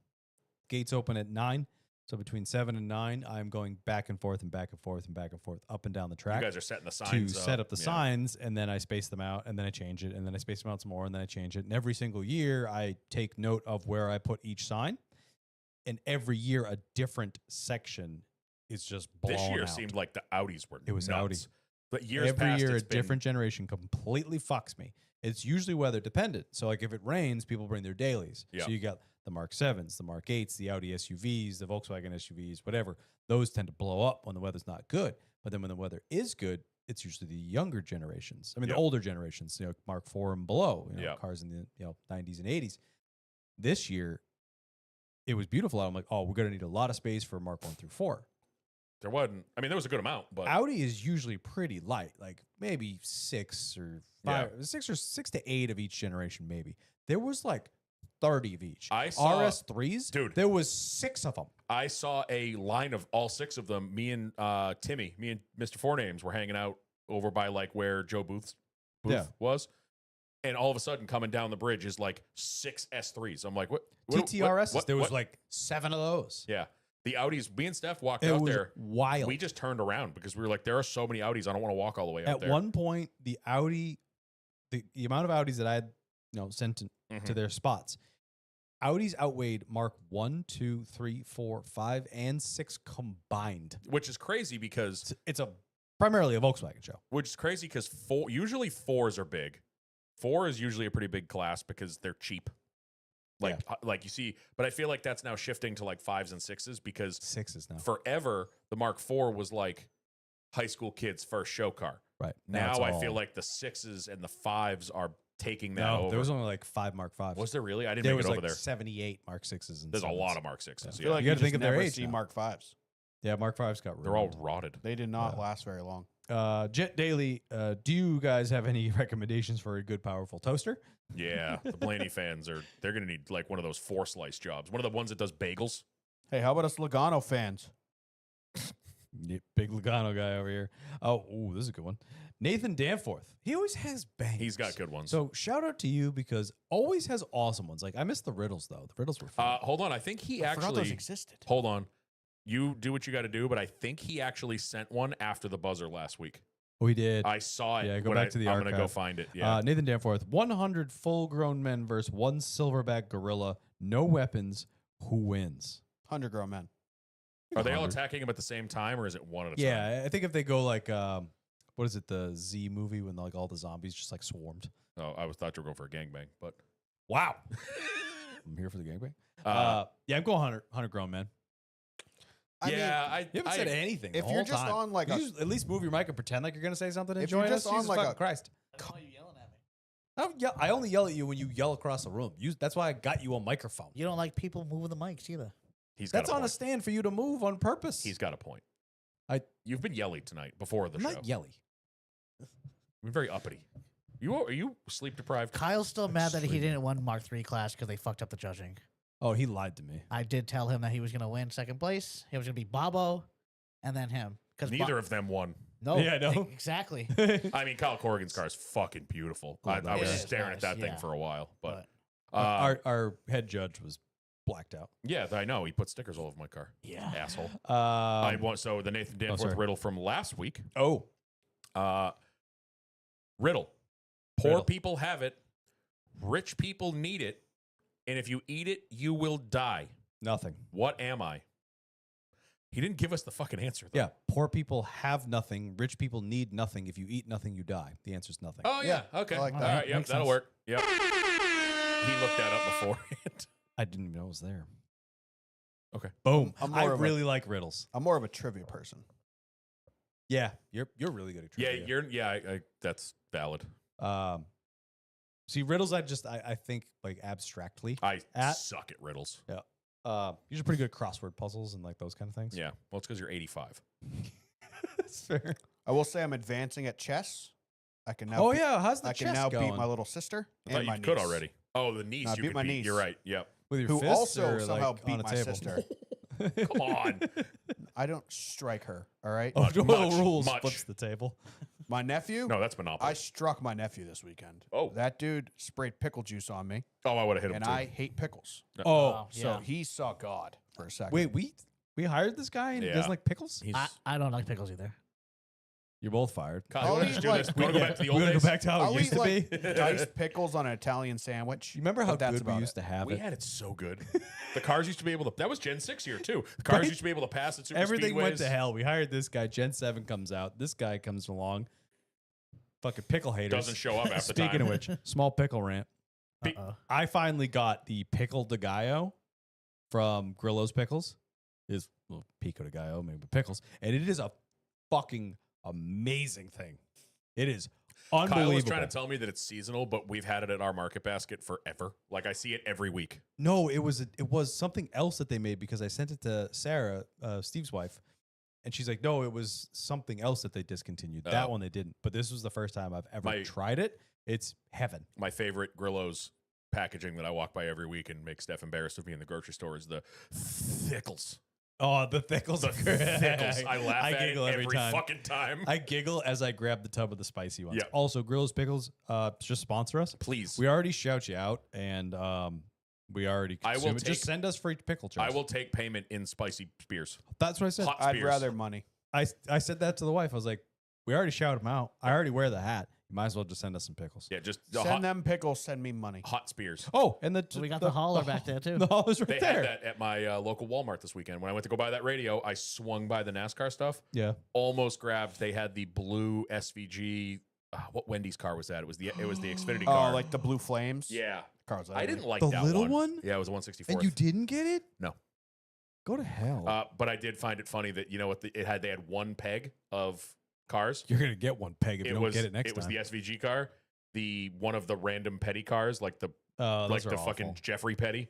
Gates open at 9. So between 7 and 9, I'm going back and forth and back and forth and back and forth up and down the track You guys are setting the to signs set up the Yeah. signs, and then I space them out, and then I change it, and then I space them out some more, and then I change it. And every single year, I take note of where I put each sign, and every year a different section is just blown This year out. seemed like the Audis were It was nuts. Audi. But years Every past, year, a it's been- different generation completely fucks me. It's usually weather dependent. So, like, if it rains, people bring their dailies. Yeah. So you got the Mark 7s, the Mark 8s, the Audi SUVs, the Volkswagen SUVs, whatever. Those tend to blow up when the weather's not good. But then when the weather is good, it's usually the younger generations. I mean, Yep. the older generations, Mark 4 and below, Yeah. cars in the 90s and 80s. This year, it was beautiful out. I'm like, oh, we're going to need a lot of space for Mark 1 through 4. There wasn't. I mean, there was a good amount, but Audi is usually pretty light, like maybe 6 or 5, 6 to 8 of each generation, maybe. There was like 30 of each. I saw- RS3s, Dude. there was 6 of them. I saw a line of all 6 of them. Me and Timmy, me and Mr. Four Names were hanging out over by like where Joe Booth's booth Yeah. was. And all of a sudden, coming down the bridge is like 6 S3s. I'm like, what? TTRSs, there was what? like 7 of those. Yeah. The Audis, me and Steph walked It out was there. wild. We just turned around because we were like, there are so many Audis. I don't want to walk all the way out At there. one point, the Audi, the amount of Audis that I had sent to Mhm. their spots, Audis outweighed Mark 1, 2, 3, 4, 5, and 6 combined. Which is crazy because It's a primarily a Volkswagen show. usually 4s are big. 4 is usually a pretty big class because they're cheap. Like you see, but I feel like that's now shifting to like 5s and 6s because 6s now. forever the Mark IV was like high school kids' first show car. Right. Now it's I feel all- like the 6s and the 5s are taking that no, over. there was only like 5 Mark 5s. Was there really? I didn't there make was it over like there. 78 Mark 6s. And There's a 7s. lot of Mark 6s. Yeah. I Yeah. feel like You you gotta think just of their never age see now. Mark 5s. Yeah, Mark 5s got ruined. They're all rotted. They did not Yeah. last very long. Jet Daily, do you guys have any recommendations for a good, powerful toaster? Yeah, the Blaney fans they're gonna need like one of those 4-slice jobs. One of the ones that does bagels. Hey, how about us Logano fans? Yeah, big Logano guy over here. Oh, ooh, this is a good one. Nathan Danforth. He always has bangs. He's got good ones. So shout out to you because always has awesome ones. Like I missed the riddles though. The riddles were fun. Hold on, I think he I forgot those actually existed. hold on. You do what you got to do, but I think he actually sent one after the buzzer last week. Oh, he did. I saw it. Yeah, go when back to the I'm gonna go archive. find it. Yeah. Nathan Danforth, 100 full-grown men versus one silverback gorilla, no weapons. Who wins? 100 grown men. Are they all 100. attacking him at the same time, or is it one at a time? Yeah, I think if they go like, what is it, the Z movie when like all the zombies just like swarmed. Oh, I thought you were going for a gangbang, but Wow. I'm here for the gangbang. Uh, Yeah, I'm going 100 grown men. I yeah, mean, You haven't said anything. if the you're whole just time. on, like, You a- just at least move your mic and pretend like you're going to say something. And If you're join just us. on, Jesus like, fucking a- Christ. I don't know you yelling at me. I only yell at you when you yell across the room. That's why I got you a microphone. You don't like people moving the mics either. he's got That's a on a point. stand for you to move on purpose. He's got a point. You've been yelly tonight before the I'm show. not yelly. You've been very uppity. Are you sleep deprived? Kyle's still mad that he Extremely. didn't win Mark III class because they fucked up the judging. Oh, he lied to me. I did tell him that he was going to win second place. It was going to be Bobo and then him. Because Neither of them won. No. Yeah, I know. Exactly. I mean, Kyle Corrigan's car is fucking beautiful. Oh, I no, was it is staring nice, at that thing yeah. for a while, but our head judge was blacked out. yeah, I know he put stickers all over my car. Yeah. Asshole. I Um, want so the Nathan Danforth sorry. riddle from last week. oh, Riddle. Poor Riddle. people have it. Rich people need it. And if you eat it, you will die. nothing. What am I? He didn't give us the fucking answer, though. Yeah, poor people have nothing. Rich people need nothing. If you eat nothing, you die. The answer's nothing. Oh, yeah. Yeah, Okay. I like All that. right. Yep. Makes That'll sense. work. Yep. He looked that up beforehand. I didn't even know it was there. Okay. Boom. I'm I more of a- really like riddles. I'm more of a trivia person. Yeah, you're really good at Yeah, trivia. that's valid. See, riddles. I think like abstractly. I At- suck at riddles. You're pretty good at crossword puzzles and like those kind of things. Yeah. Well, it's because you're 85. That's fair. I will say I'm advancing at chess. I can now. Oh beat, yeah, how's the I chess can now going? beat my little sister I thought and my you could niece, already. Oh, the niece. No, I you beat could my beat. niece. You're right. Yep. With your who fists also or, somehow like, beat on a my table? sister. Come on. I don't strike her. All right. Oh, Much, no much, rules much. flips the table. My nephew. No, that's Monopoly. I struck my nephew this weekend. Oh. That dude sprayed pickle juice on me, Oh, I would have hit him and too. I hate pickles. Oh, So he saw God for a second. wait, we hired this guy and he Yeah. doesn't like pickles. He's, I don't like pickles either. You're both fired. Kyle, you I'll want to eat, just do like, this? We want to go back to the old We're gonna days? go back to how I'll it used eat to like be. diced pickles on an Italian sandwich. You remember how but that's good we about used it. to have We it? had it so good. The cars used to be able to. That was Gen 6 here, too. The cars Right? used to be able to pass at super Everything went speedways. to hell. We hired this guy. Gen 7 comes out. This guy comes along. Fucking pickle haters. Doesn't show up half the Speaking time. of which, small pickle rant. Be- Uh-oh. I finally got the pickle de gallo from Grillo's Pickles. Is well, pico de gallo, maybe pickles, and it is a fucking amazing thing. It is unbelievable. Kyle was trying to tell me that it's seasonal, but we've had it at our market basket forever. Like, I see it every week. No, it was something else that they made because I sent it to Sarah, Steve's wife, and she's like, "No, it was something else that they discontinued. That Oh. one they didn't." But this was the first time I've ever My- tried it. It's heaven. My favorite Grillo's packaging that I walk by every week and make Steph embarrassed of me in the grocery store is the Thickles. Oh, the Thickles. The Thickles. I laugh I at giggle it every time. fucking time. I giggle as I grab the tub of the spicy ones. Yeah. Also, Grillo's Pickles, just sponsor us. Please. We already shout you out, and we already I will consume it. Just take- send us free pickle I jars. will take payment in spicy spears. That's what I said. Hot I'd spears. rather money. I said that to the wife. I was like, we already shouted them out. I already wear the hat. You might as well just send us some pickles. Yeah, just the Send hot, them pickles. Send me money. hot spears. Oh, and So we got the hauler back there, too. The hauler's right They there. had that at my local Walmart this weekend. When I went to go buy that radio, I swung by the NASCAR stuff. Yeah. Almost grabbed. They had the blue SVG. What Wendy's car was that? It was the Xfinity Oh, car. like the blue flames. yeah. Cars. I didn't like The that little one. one? Yeah, it was a 164. And you didn't get it? No. Go to hell. But I did find it funny that you know what they had one peg of cars. You're gonna get one peg if you don't was get it next it was time. the SVG car, the one of the random petty cars, like the Those are fucking awful. Jeffrey Petty.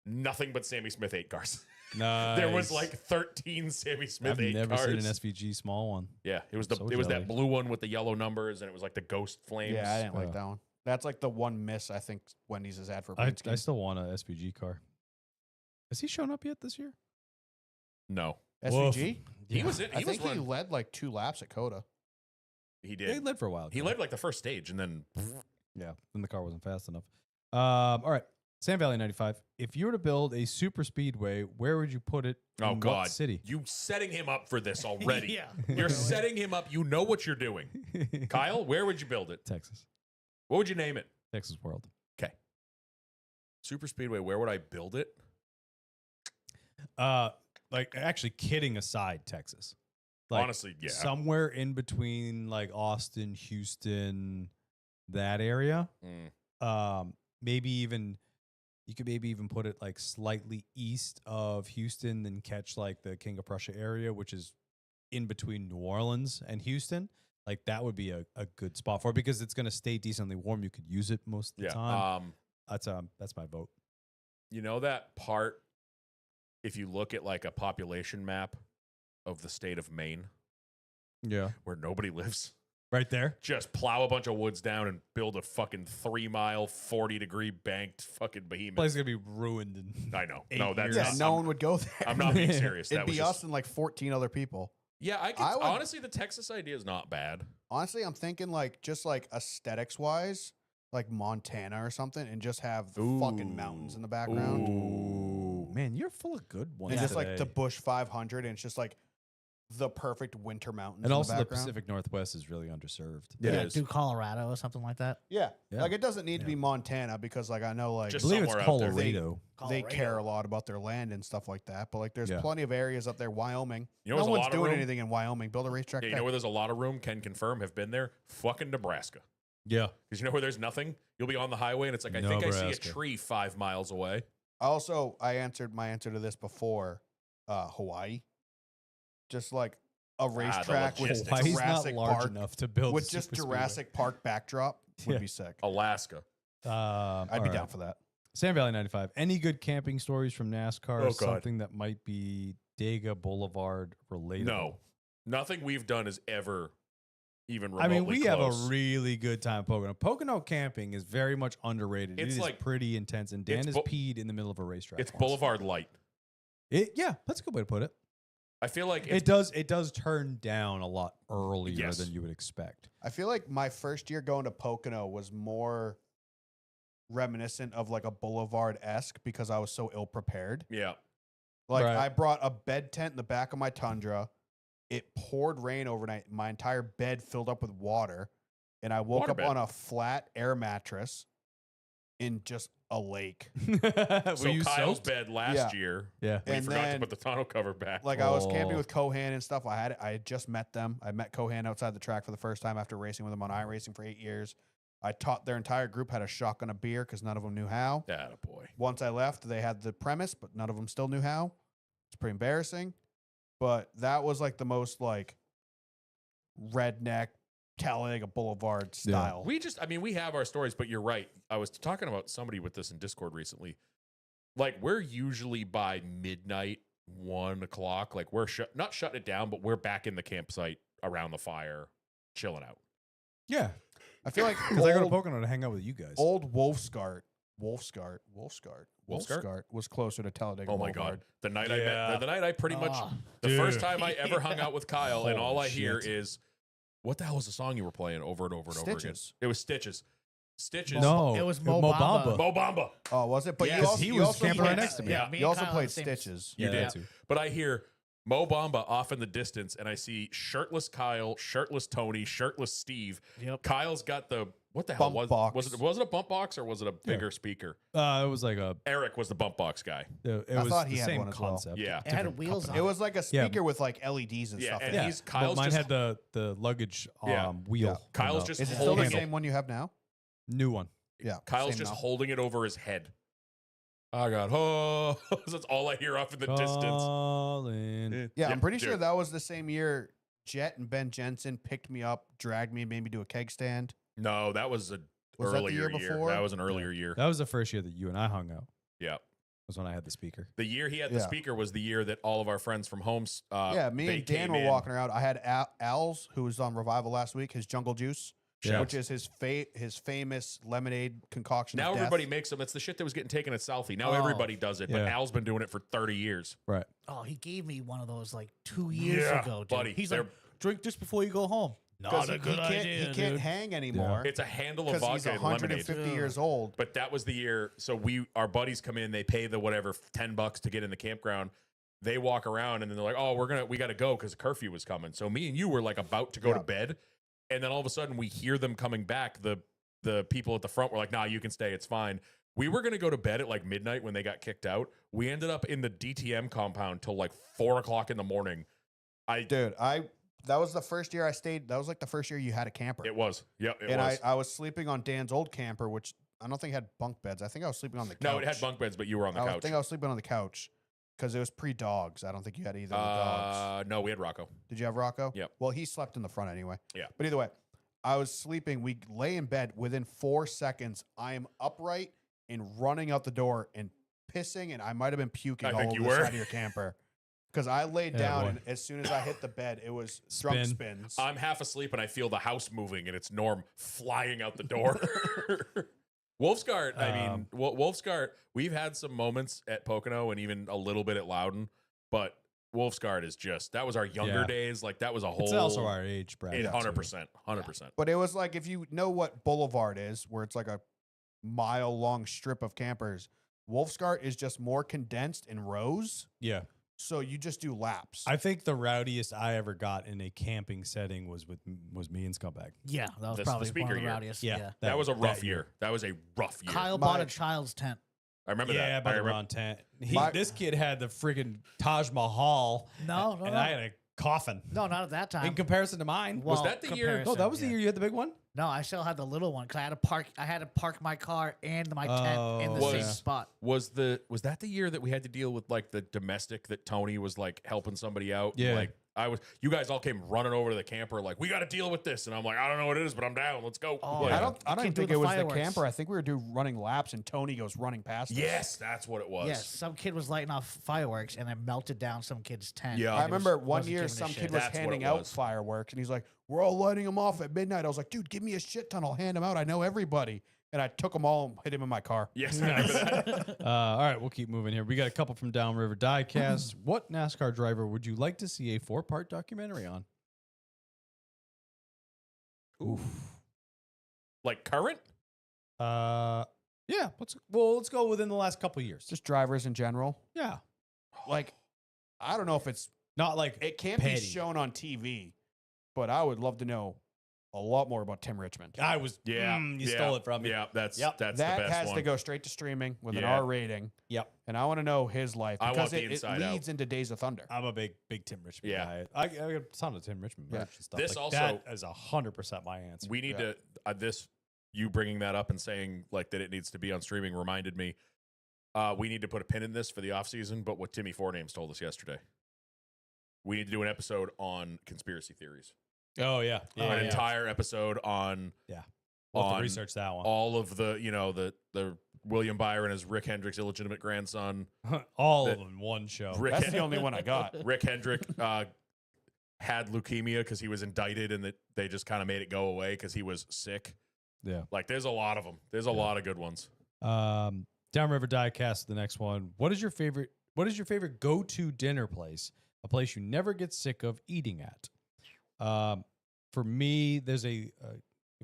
Nothing but Sammy Smith 8 cars. Nice. There was like 13 Sammy Smith I've 8 never cars. seen an SVG small one. Yeah, it was So it was jelly. that blue one with the yellow numbers, and it was like the ghost flames. Yeah, I didn't like Yeah. that one. That's like the one miss I think Wendy's has had for I paint scheme. still want a SVG car. Has he shown up yet this year? No, SVG. he was in. I He was think he running. led like 2 laps at Coda. He Yeah, he did. led for a while. He ago. led like the first stage, and then Yeah, then the car wasn't fast enough. All right. Sand Valley 95. If you were to build a super speedway, where would you put it? Oh, in God. What city? You setting him up for this already. Yeah. You're setting him up. You know what you're doing. Kyle, where would you build it? Texas. What would you name it? Texas World. Super Speedway, where would I build it? Like actually kidding aside, Texas. Like, Honestly, yeah. somewhere in between like Austin, Houston, that area. Mm. Maybe even you could maybe even put it like slightly east of Houston, then catch like the King of Prussia area, which is in between New Orleans and Houston. Like that would be a good spot for it because it's going to stay decently warm. You could use it most of the Yeah. time. That's my vote. You know that part, if you look at like a population map of the state of Maine Yeah, where nobody lives, right there. just plow a bunch of woods down and build a fucking 3-mile, 40-degree banked fucking behemoth. Place is gonna be ruined. In I know. 8 No, that's years. Yeah, not, no I'm, one would go there. I'm not being serious. It'd That was be just, us and like 14 other people. yeah, I could, I would- honestly, the Texas idea is not bad. Honestly, I'm thinking like just like aesthetics wise, like Montana or something, and just have the fucking mountains in the background. Ooh, man, you're full of good ones. And just like the today. Bush 500, and it's just like the perfect winter mountains. and in also the, the background. Pacific Northwest is really underserved. It Yeah, is. do Colorado or something like that. Yeah. Yeah. Like it doesn't need to Yeah. be Montana because like I know like I Just believe it's somewhere out there. Colorado. they Colorado. care a lot about their land and stuff like that. But like there's Yeah. plenty of areas up there. Wyoming. You know, No there's a one's lot of doing room. anything in Wyoming. Build a racetrack. Yeah, you there. know where there's a lot of room, can confirm, have been there? Fucking Nebraska. Yeah, Because you know where there's nothing? You'll be on the highway and it's like, I think I see a Nebraska. tree 5 miles away. I answered my answer to this before. Hawaii. Just like a racetrack with logistics. Hawaii's not Jurassic large Park. enough to build With a just super speedway. Jurassic Park backdrop would Yeah. be sick. Alaska. I'd All be right. down for that. Sand Valley 95. Any good camping stories from NASCAR? Oh, God. Something that might be Dega Boulevard relatable? No. Nothing we've done is ever even I remotely mean, we close. have a really good time Pocono. Pocono camping is very much underrated. It's It is like- pretty intense, and Dan it's has bu- peed in the middle of a racetrack. It's once. Boulevard Light. Yeah, that's a good way to put it. I feel like It does turn down a lot earlier Yes. than you would expect. I feel like my first year going to Pocono was more reminiscent of like a Boulevard esque because I was so ill prepared. yeah. Like Right. I brought a bed tent in the back of my Tundra. It poured rain overnight. My entire bed filled up with water, and I woke up Waterbed. on a flat air mattress in just a lake. Were So you Kyle's soaked? bed last Yeah. year, Yeah. we And forgot to then- put the tonneau cover back. Like I was camping Oh. with Cohan and stuff. I had just met them. I met Cohan outside the track for the first time after racing with him on iRacing for 8 years. I taught their entire group how to shotgun a beer because none of them knew how. That a boy. Once I left, they had the premise, but none of them still knew how. It's pretty embarrassing. But that was like the most like redneck Talladega Boulevard Yeah. style. We have our stories, but you're right. I was talking about somebody with this in Discord recently. Like, we're usually by midnight, 1 o'clock. Like, we're not shutting it down, but we're back in the campsite around the fire, chilling out. Yeah. I feel like Because I go to old, Pocono to hang out with you guys. old Wolfscart was closer to Talladega Oh my Boulevard. god! The night Yeah. the night I pretty much Ah. the first Dude. time I ever hung out with Kyle, and all Holy I hear shit. is, "What the hell was the song you were playing over and over and over again?" Stitches. It was Stitches. Stitches. No, It was Mo Bamba. Mo Bamba. Oh, was it? But Yes. you also, He you was also camping right played- next to me. Yeah. me You and also Kyle had played the same- Stitches. You yeah, did. that too. But I hear Mo Bamba off in the distance, and I see shirtless Kyle, shirtless Tony, shirtless Steve. Yep. Kyle's got the what the hell Bump was box. was it a bump box or was it a bigger speaker? It was like a. Eric was the bump box guy. It I was thought the he had same one as well. concept. Yeah. It had different wheels company. It was like a Yeah. speaker with like LEDs and Yeah, stuff. and in it. he's But Kyle's mine just had the luggage Yeah. wheel. Yeah. Kyle's on the- just Is it still the holding same one you have now? new one. Yeah. Kyle's same just now. holding it over his head. I got oh, that's all I hear off in the distance. Calling. Yeah, I'm pretty dude. sure that was the same year Jet and Ben Jensen picked me up, dragged me, and made me do a keg stand. No, that was a Was that the earlier year year. before? That was an earlier year. That was the first year that you and I hung out. Yeah. Was when I had the speaker. The year he had the Yeah. speaker was the year that all of our friends from Homes. Yeah, me they and Dan came were in. walking around. I had Al's, who was on Revival last week, his Jungle Juice, Yeah. which is his famous lemonade concoction. Now of death. everybody makes them. It's the shit that was getting taken at Southie. Now Oh. everybody does it, but Yeah. Al's been doing it for 30 years. Right. Oh, he gave me one of those like 2 years Yeah, ago, dude. buddy, He's they're- like, drink this before you go home. Because he can't hang anymore It's a handle of because he's vodka and lemonade. 150 years old. But that was the year. So our buddies come in, they pay the whatever $10 to get in the campground. They walk around and then they're like, "Oh, we got to go because curfew was coming." So me and you were like about to go to Yeah. bed, and then all of a sudden we hear them coming back. The people at the front were like, "Nah, you can stay. It's fine." We were gonna go to bed at like midnight when they got kicked out. We ended up in the DTM compound till like 4:00 in the morning. Dude, that was the first year I stayed. That was like the first year you had a camper. It was, yep, it and was. I was sleeping on Dan's old camper, which I don't think had bunk beds. I think I was sleeping on the couch. No, it had bunk beds, but you were on the I couch. think I was sleeping on the couch because it was pre-dogs. I don't think you had either of the dogs. No, we had Rocco. Did you have Rocco? Yep. Well, he slept in the front anyway. Yeah. But either way, I was sleeping. We lay in bed. Within 4 seconds, I am upright and running out the door and pissing, and I might have been puking I all think over you the were. side of your camper. Because I laid Yeah, down, boy. and as soon as I hit the bed, it was drunk Spin. spins. I'm half asleep and I feel the house moving, and it's Norm flying out the door. Wolfsgard, I mean, Wolfsgard, we've had some moments at Pocono and even a little bit at Loudon, but Wolfsgard is just, that was our younger Yeah. days. Like, that was a whole. It's also our age bracket. 100%. 100%. But it was like, if you know what Boulevard is, where it's like a mile-long strip of campers, Wolfsgard is just more condensed in rows. Yeah. So you just do laps. I think the rowdiest I ever got in a camping setting was me and Scumbag. Yeah, that was The probably one speaker of the year. rowdiest. Yeah. That was a rough year. That was a rough year. Kyle My- bought a child's tent. I remember Yeah, that. by I the remember- Ron tent. My- This kid had the friggin' Taj Mahal. No, and no, and no. I had a coffin. No, not at that time. In comparison to mine. Was Well, that the year- No, that was the comparison, year you had the big one? No, I still had the little one because I had to park my car and my tent in the Oh, same yeah. spot. Was that the year that we had to deal with like the domestic that Tony was like helping somebody out? Yeah. Like you guys all came running over to the camper like, we got to deal with this, and I'm like, I don't know what it is, but I'm down. Let's go. Oh, Like, I don't You even can do think the it was fireworks. the camper. I think we were running laps, and Tony goes running past us. Yes, that's what it was. Yes, some kid was lighting off fireworks and it melted down some kid's tent. Yeah. and I it remember was- one wasn't year giving a some shit. kid was That's what handing it out was. fireworks, and he's like, "We're all lighting them off at midnight." I was like, "Dude, give me a shit ton. I'll hand them out. I know everybody." And I took them all and hit him in my car. Yes, I remember that. All right, we'll keep moving here. We got a couple from Downriver Diecast. What NASCAR driver would you like to see a 4-part documentary on? Oof. Like current? Yeah. Let's go within the last couple years. Just drivers in general. Yeah. Like, I don't know if Not like it can't petty. be shown on TV, but I would love to know a lot more about Tim Richmond. I was. Yeah. You yeah, stole it from me. Yeah, that's Yep. that's that the best has one. to go straight to streaming with an Yeah. R rating, Yep. and I want to know his life I want because the it inside out. leads into Days of Thunder. I'm a big Tim Richmond Yeah. guy. I got a ton of Tim Richmond Yeah. merch and stuff. This Like, also- that is 100% my answer. We need Yeah. to you bringing that up and saying like that it needs to be on streaming reminded me. We need to put a pin in this for the off season, but what Timmy Fournames told us yesterday. We need to do an episode on conspiracy theories. Oh yeah. An entire episode on We'll have to on research that one. all of the William Byron as Rick Hendrick's illegitimate grandson. All that- of them in one show. Rick, That's the only one I got. Rick Hendrick had leukemia because he was indicted, and that they just kind of made it go away because he was sick. Yeah. Like there's a lot of them. There's a lot of good ones. Downriver Diecast, the next one. What is your favorite go-to dinner place? A place you never get sick of eating at. For me, there's if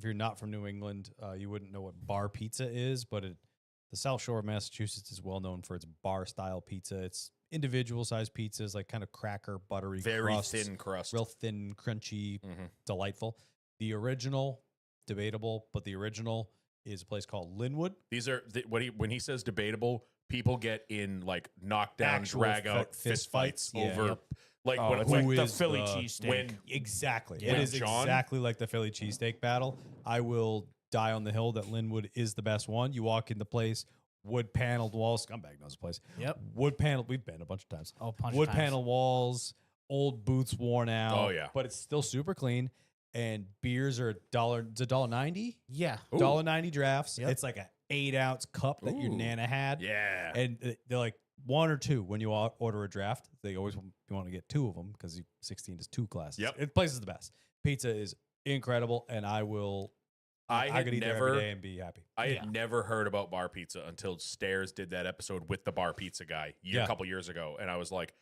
you're not from New England, you wouldn't know what bar pizza is, but the South Shore of Massachusetts is well known for its bar-style pizza. It's individual-sized pizzas, like kind of cracker, buttery, Very crusts, thin crust. real thin, crunchy, Mhm. delightful. The original, debatable, but the original is a place called Linwood. These are when he says debatable, people get in like knockdown, Actual drag out fist fist fights fights, yeah. over Yep. like Oh, when it's when- like the is Philly the- cheesesteak. when Exactly. Yeah. It is John? exactly like the Philly cheesesteak battle. I will die on the hill that Linwood is the best one. You walk in the place, wood paneled walls. Scumbag knows the place. Yep. Wood paneled. We've been a bunch of times. Oh, punch Wood times. panel walls, old boots worn out. Oh, yeah. But it's still super clean. And beers are $1. It's $1.90. Yeah. Ooh. $1.90 drafts. Yep. It's like an 8-ounce cup that your Ooh. Nana had. yeah. And they're like 1 or 2 when you order a draft. They always want to get 2 of them because 16 is 2 classes. Yep. The place is the best. Pizza is incredible, and I I could eat there every day and be happy. I Yeah. had never heard about bar pizza until Stairs did that episode with the bar pizza guy a Yeah. couple years ago, and I was like,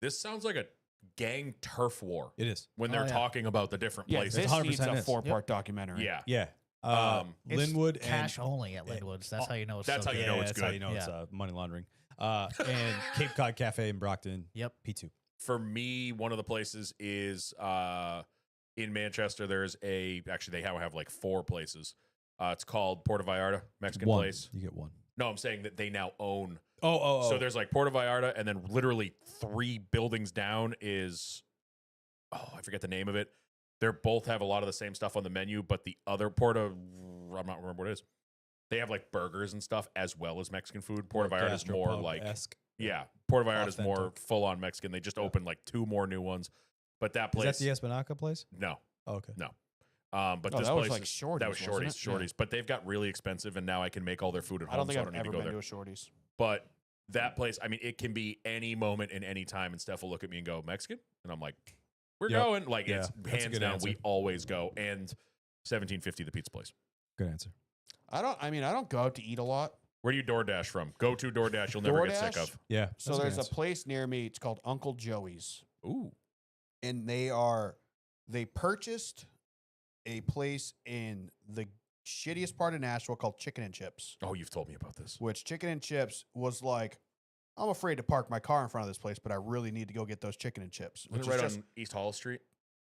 "This sounds like a gang turf war It is. when Oh, they're yeah. talking about the different Yeah, places. this 100% needs a is. 4-part documentary. Yeah. Yeah. It's Linwood cash and only at Linwood's. That's how you know it's that's so how you good. know it's that's how good. you know it's Yeah. money laundering. And Cape Cod Cafe in Brockton. Yep. P2. For me, one of the places is in Manchester. There's actually they have like 4 places. It's called Puerto Vallarta Mexican One. place. You get one. No, I'm saying that they now own. Oh. So there's like Puerto Vallarta, and then literally 3 buildings down is, I forget the name of it. They both have a lot of the same stuff on the menu, but the other Puerto, I'm not remember what it is. They have like burgers and stuff as well as Mexican food. Puerto Vallarta is more like, yeah, Puerto Vallarta is more Authentic. full on Mexican. They just opened like 2 more new ones, but that Is place, that the Espinaca place? no. Oh, okay. But Oh, this that was place like is- Shorty's, That was wasn't Shorty's, it? Yeah. Shorty's. But they've got really expensive, and now I can make all their food at home. I don't think so I I've don't need ever to go been there. to a Shorty's. But that place, I mean, it can be any moment and any time, and Steph will look at me and go, Mexican? And I'm like, we're Yep. going. Like, Yeah, it's that's a hands good down, answer. we always go. And 1750, the pizza place. Good answer. I don't go out to eat a lot. Where do you DoorDash from? Go to DoorDash, you'll never get sick DoorDash? of. Yeah. So that's there's good a place near me. It's called Uncle Joey's. Ooh. And they purchased a place in the shittiest part of Nashville called Chicken and Chips, Oh, you've told me about this. which Chicken and Chips was like, I'm afraid to park my car in front of this place, but I really need to go get those chicken and chips. Was Which it right is just, on East Hall Street?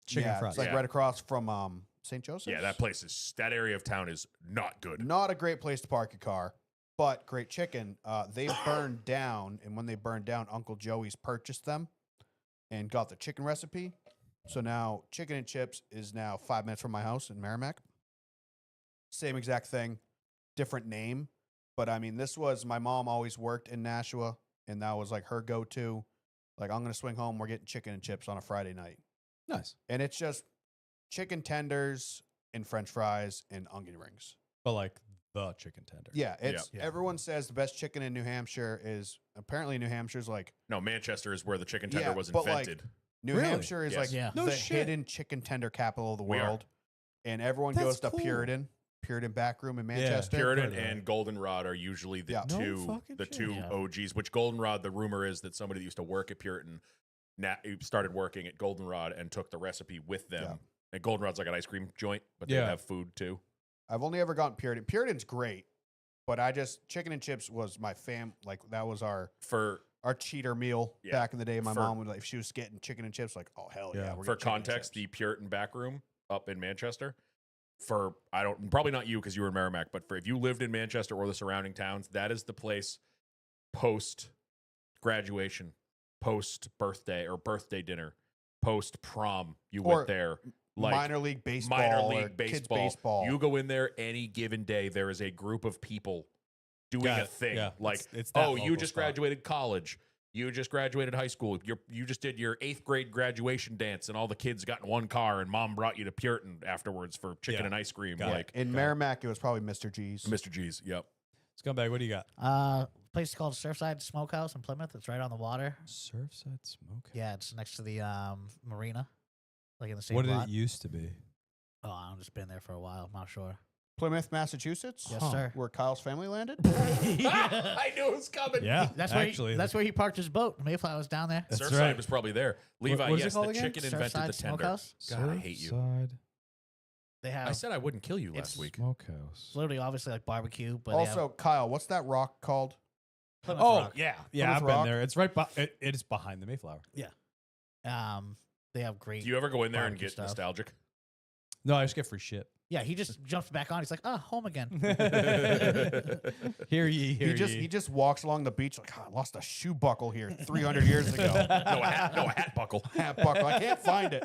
Chicken yeah, fries. it's like Yeah. right across from St. Joseph's. Yeah, that area of town is not good. Not a great place to park your car, but great chicken. They burned down, and when they burned down, Uncle Joey's purchased them and got the chicken recipe. So now Chicken and Chips is now 5 minutes from my house in Merrimack. Same exact thing, different name. But I mean, this was my mom always worked in Nashua, and that was like her go-to. Like, I'm going to swing home. We're getting Chicken and Chips on a Friday night. Nice. And it's just chicken tenders and French fries and onion rings. But like the chicken tender. Yeah, it's Yeah. everyone says the best chicken in New Hampshire is apparently New Hampshire's like No, Manchester is where the chicken tender Yeah, was but, like, invented. New Really? Hampshire is Yes. like Yeah. No the shit. hidden chicken tender capital of the We are. world. And everyone That's goes to cool. Puritan Backroom in Yeah. Manchester. Puritan heard of and that. Goldenrod are usually the Yeah. No two fucking the shit. two Yeah. OGs. Which Goldenrod, the rumor is that somebody that used to work at Puritan started working at Goldenrod and took the recipe with them. Yeah. And Goldenrod's like an ice cream joint, but they Yeah. have food too. I've only ever gotten Puritan. Puritan's great, but Chicken and Chips was my like that was our For cheater meal Yeah. back in the day. My For- mom would like if she was getting chicken and chips, like, oh hell yeah. Yeah. We're for getting chicken and context, chips. the Puritan back room up in Manchester. Probably not you because you were in Merrimack, but if you lived in Manchester or the surrounding towns, that is the place post graduation, post birthday or birthday dinner, post prom. You Or went there. Like minor league baseball, minor or league kids baseball. baseball. You go in there any given day, there is a group of people doing Got a it. thing. Yeah. Like, It's that oh, you local just spot. graduated college. You just graduated high school. You just did your 8th grade graduation dance, and all the kids got in one car, and mom brought you to Puritan afterwards for chicken Yeah. and ice cream. Got it. Like in Merrimack, it was probably Mr. G's. Mr. G's. Yep. Scumbag, what do you got? Place called Surfside Smokehouse in Plymouth. It's right on the water. Surfside Smokehouse. Yeah, it's next to the marina, like in the same What did lot. it used to be? Oh, I've just been there for a while. I'm not sure. Plymouth, Massachusetts. Yes, sir. Where Kyle's family landed. I knew it was coming. Yeah, That's where actually. that's where he parked his boat. Mayflower was down there. That's Surfside right. was probably there. Levi, what is it yes, called the again? chicken invented Surfside the tender. Smokehouse. God, I hate you. Surfside They have I said I wouldn't kill you last It's- week. Smokehouse. literally, obviously, like barbecue. But they have Also, Kyle, what's that rock called? Plymouth Oh Rock. yeah, Plymouth I've Rock? been there. It's right. It is behind the Mayflower. They have great. Do you ever go in there and barbecue get stuff. nostalgic? No, I just get free shit. Yeah, he just jumps back on. He's like, home again. Hear ye, hear He ye. just walks along the beach like, "Oh, I lost a shoe buckle here 300 years ago. No, a hat buckle. Hat buckle. I can't find it.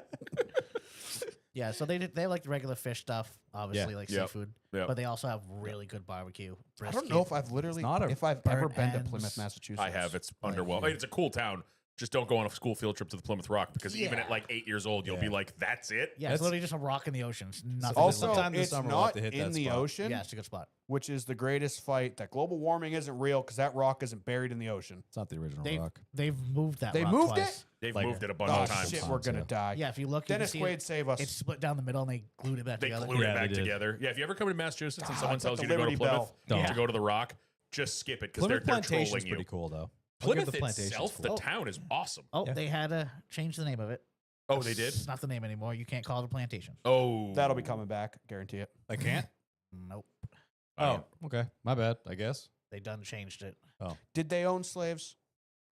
Yeah, so they have like the regular fish stuff, obviously, like Yep. seafood. Yep. But they also have really good barbecue. I don't know if I've literally, not a if I've ever burnt been to ends. Plymouth, Massachusetts. I have. It's Like, underwhelming. I mean, it's a cool town. Just don't go on a school field trip to the Plymouth Rock because even Yeah. at like 8 years old, you'll be Yeah. like, "That's it." Yeah, That's- it's literally just a rock in the ocean. It's nothing. Also, Sometime this it's summer we'll have not to hit in that the spot. ocean, yeah, it's a good spot. which is the greatest fight that global warming isn't real because that rock isn't buried in the ocean. It's not the original They've rock. they've moved that. They rock moved twice. it? They've Like moved a- it a bunch Oh of times. shit, times, we're gonna yeah. die. Yeah, if you look, Dennis you can see Quaid, save us. it's split down the middle and they glued it back They together. glued Yeah, it back they did. together. Yeah, if you ever come to Massachusetts and God, someone it's like tells the you to go to Liberty Plymouth Bell. to Yeah. go to the Rock, just skip it because Plymouth they're Plantation's trolling you. pretty cool though. I'll give Plymouth the plantations itself, cool. the Oh. town is awesome. Oh, Yeah. they had to change the name of it. Oh, they did? It's not the name anymore. You can't call it a plantation. Oh. That'll be coming back, guarantee it. I can't. Nope. Oh, okay. My bad. I guess. They done changed it. Did they own slaves?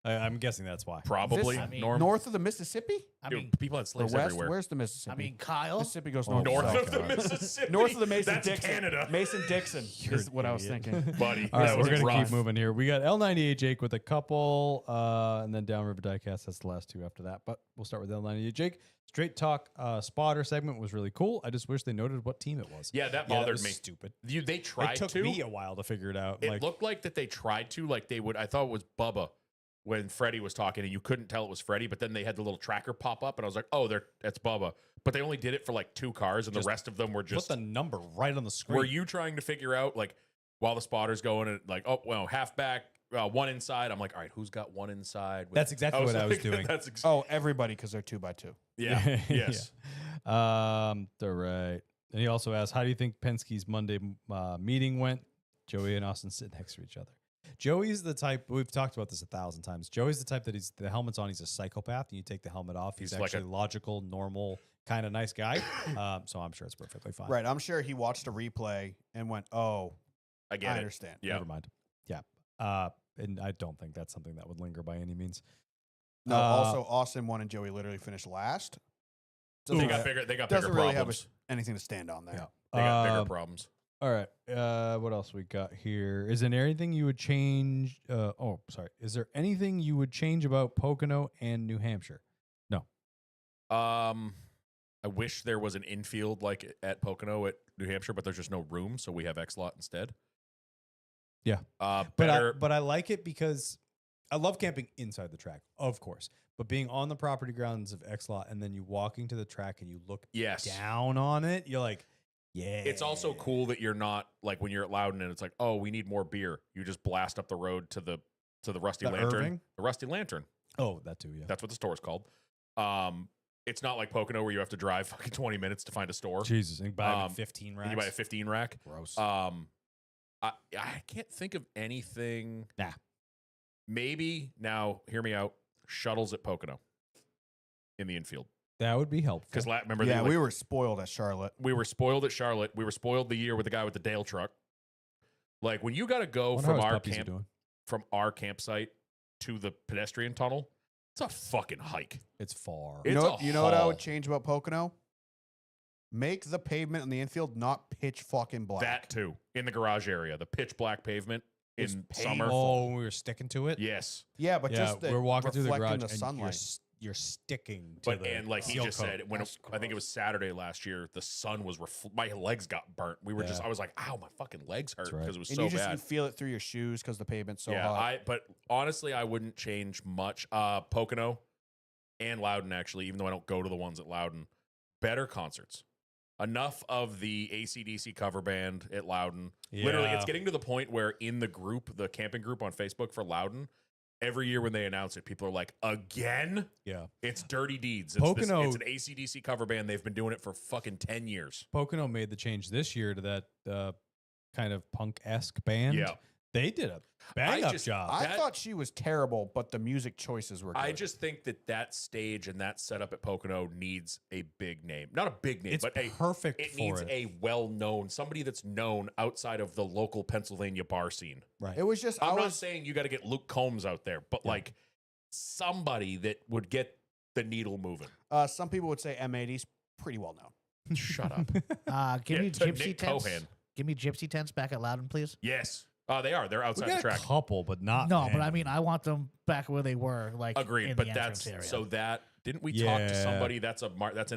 I'm guessing that's why. Probably. I mean, Norm. North of the Mississippi? I Dude, mean, people had Or slaves west? everywhere. Where's the Mississippi? I mean, Kyle. Mississippi goes Oh, north. North south. of the God. Mississippi. North of the Mason That's Dixon. Canada. Mason Dixon You're is an what I was idiot. thinking. Buddy. All right, that we're was gonna rough. keep moving here. We got L98 Jake with a couple, and then Downriver Diecast. That's the last two after that. But we'll start with L98 Jake. Straight Talk spotter segment was really cool. I just wish they noted what team it was. Yeah, that Yeah, bothered was me. Stupid. They tried It took to. me a while to figure it out. It like, looked like that they tried to, like they would. I thought it was Bubba when Freddie was talking, and you couldn't tell it was Freddie. But then they had the little tracker pop up, and I was like, "Oh, that's Bubba." But they only did it for like 2 cars, and Just the rest of them were put just. the number right on the screen. Were you trying to figure out like while the spotter's going and like, oh well, half back, 1 inside? I'm like, all right, who's got 1 inside? That's exactly what I was doing. That's Oh, everybody, because they're 2x2. yeah, yes. They're right. And he also asked, how do you think Penske's Monday meeting went? Joey and Austin sit next to each other. Joey's the type, we've talked about this 1,000 times. Joey's the type that the helmet's on, he's a psychopath, and you take the helmet off. He's He's like actually logical, normal, kind of nice guy. So I'm sure it's perfectly fine. Right. I'm sure he watched a replay and went, "Oh, I I get it. understand." Yeah. Never mind. Yeah. And I don't think that's something that would linger by any means. No. Also, Austin 1 and Joey literally finished last. They Doesn't got have- bigger. They got doesn't bigger really problems. have anything to stand on there. Yeah. They got bigger Um, problems. All right. What else we got here? Is there anything you would change? Is there anything you would change about Pocono and New Hampshire? I wish there was an infield like at Pocono at New Hampshire, but there's just no room, so we have X lot instead. Yeah. Better. But I like it because I love camping inside the track, of course. But being on the property grounds of X lot and then you walking to the track and you look yes. down on it, you're like, yeah. It's also cool that you're not like when you're at Loudon and it's like, oh, we need more beer. You just blast up the road to the Rusty The Lantern. Irving? The Rusty Lantern. Oh, that too, yeah. That's what the store's called. It's not like Pocono where you have to drive fucking 20 minutes to find a store. Jesus. And buy like 15 And racks. you buy a 15 rack. Gross. I can't think of anything. Nah. Maybe now, hear me out. Shuttles at Pocono in the infield that would be helpful. because remember, Yeah, they, we were spoiled at Charlotte. we were spoiled at Charlotte. We were spoiled the year with the guy with the Dale truck. Like when you got to go Wonder how from his our puppies are doing. campsite to the pedestrian tunnel, it's a fucking hike. It's far. It's You a know what I haul. would change about Pocono? Make the pavement on the infield not pitch fucking black. That too in the garage area, the pitch black pavement in It's summer. Oh, when we were sticking to it? Yes, Yeah, but yeah, just the we're walking through the reflecting garage the and sunlight. you're sticking to but the and like he seal just coat. said, when That's I think it was Saturday last year, the sun was my legs got burnt. We were just, Yeah. I was like, ow, my fucking legs hurt right. because it was and so you just bad. you feel it through your shoes because the pavement's so yeah, hot. but honestly, I wouldn't change much. Pocono and Loudon, actually, even though I don't go to the ones at Loudon, better concerts. Enough of the AC/DC cover band at Loudon. Literally, it's Yeah. getting to the point where in the group, the camping group on Facebook for Loudon, every year when they announce it, people are like, again? Yeah. It's Dirty Deeds. It's, Pocono- it's an AC/DC cover band. They've been doing it for fucking 10 years. Pocono made the change this year to that kind of punk-esque band. Yeah. They did a bang-up just- job. I that- thought she was terrible, but the music choices were good. I just think that stage and that setup at Pocono needs a big name. Not a big name, it's but perfect it for needs it. a well-known, somebody that's known outside of the local Pennsylvania bar scene. Right. It was just I'm I not was saying you got to get Luke Combs out there, but Yeah. like somebody that would get the needle moving. some people would say M80's pretty well known. Shut up. Give Yeah, me to gypsy Nick tents. Cohan. Give me gypsy tents back at Loudon, please. Yes. They are. They're we outside got the track. a couple, but not No, but many. I mean, I want them back where they were, like Agreed, in but the entrance that's area. so that didn't we talk to Yeah. somebody? That's an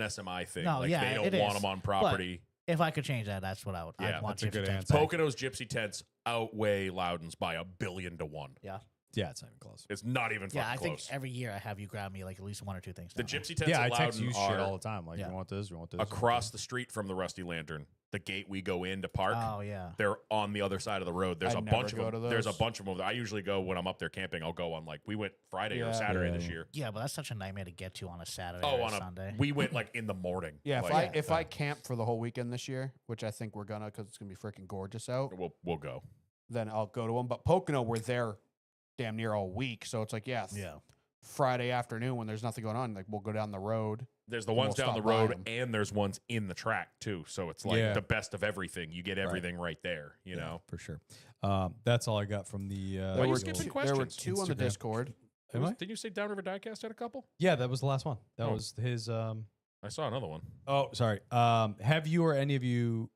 SMI thing. No, like yeah, they it don't want is, them on but- property. If I could change that, that's what I would. Yeah, I'd want that's a gypsy good tents answer. back. Pocono's gypsy tents outweigh Loudon's by 1 billion to 1. yeah, it's not even close. It's not even fucking Yeah, I think close. every year I have you grab me like at least 1 or 2 things. The down there. gypsy tents Yeah, I at text Loudon you shit are all the time. Like, Yeah. you want this? You want this? across the street from the Rusty Lantern. The gate we go in to park. Oh yeah. They're on the other side of the road. There's I a never bunch of go them. to There's a those. bunch of them. I usually go when I'm up there camping. I'll go on like we went Friday or Yeah. Saturday Yeah. this year. Yeah, but that's such a nightmare to get to on a Saturday Oh, or on a a Sunday. we went like in the morning. Yeah, Like, if I camp for the whole weekend this year, which I think we're gonna because it's gonna be freaking gorgeous out, we'll go. then I'll go to them. But Pocono, we're there damn near all week. So it's like, Yeah. Friday afternoon when there's nothing going on, like we'll go down the road. There's the And ones we'll down the stop by road, 'em. and there's ones in the track too. So it's like Yeah. the best of everything. You get everything right there. You know. for sure. That's all I got from the. Why There you were, skipping two, questions? there were two on the Instagram. Discord. Am I? Didn't you say Downriver Diecast had a couple? Yeah, that was the last one. That Oh. was his. I saw another one. Oh, sorry. Have you or any of you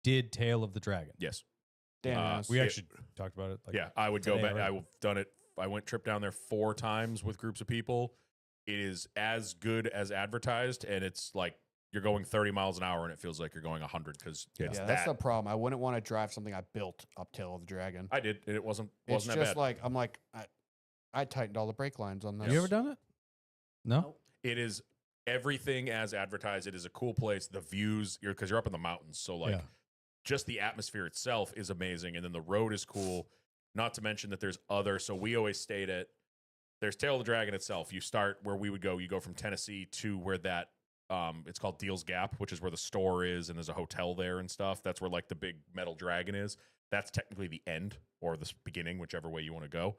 did Tale of the Dragon? Yes. Dan Uh, has. We It- actually talked about it. Like, Yeah, I would go today back. already. I've done it. I went trip down there 4 times with groups of people. It is as good as advertised, and it's like you're going 30 miles an hour, and it feels like you're going 100 because Yeah. it's Yeah, that. that's the problem. I wouldn't want to drive something I built up Tail of the Dragon. I did, and it wasn't It's that just bad. like I'm like I tightened all the brake lines on this. Have you ever done it? No. Nope. It is everything as advertised. It is a cool place. The views, because you're up in the mountains, so like Yeah. just the atmosphere itself is amazing, and then the road is cool. Not to mention that there's other. So we always stayed at. There's Tail of the Dragon itself. You start where we would go. You go from Tennessee to where that. It's called Deals Gap, which is where the store is, and there's a hotel there and stuff. That's where like the big metal dragon is. That's technically the end or the beginning, whichever way you want to go.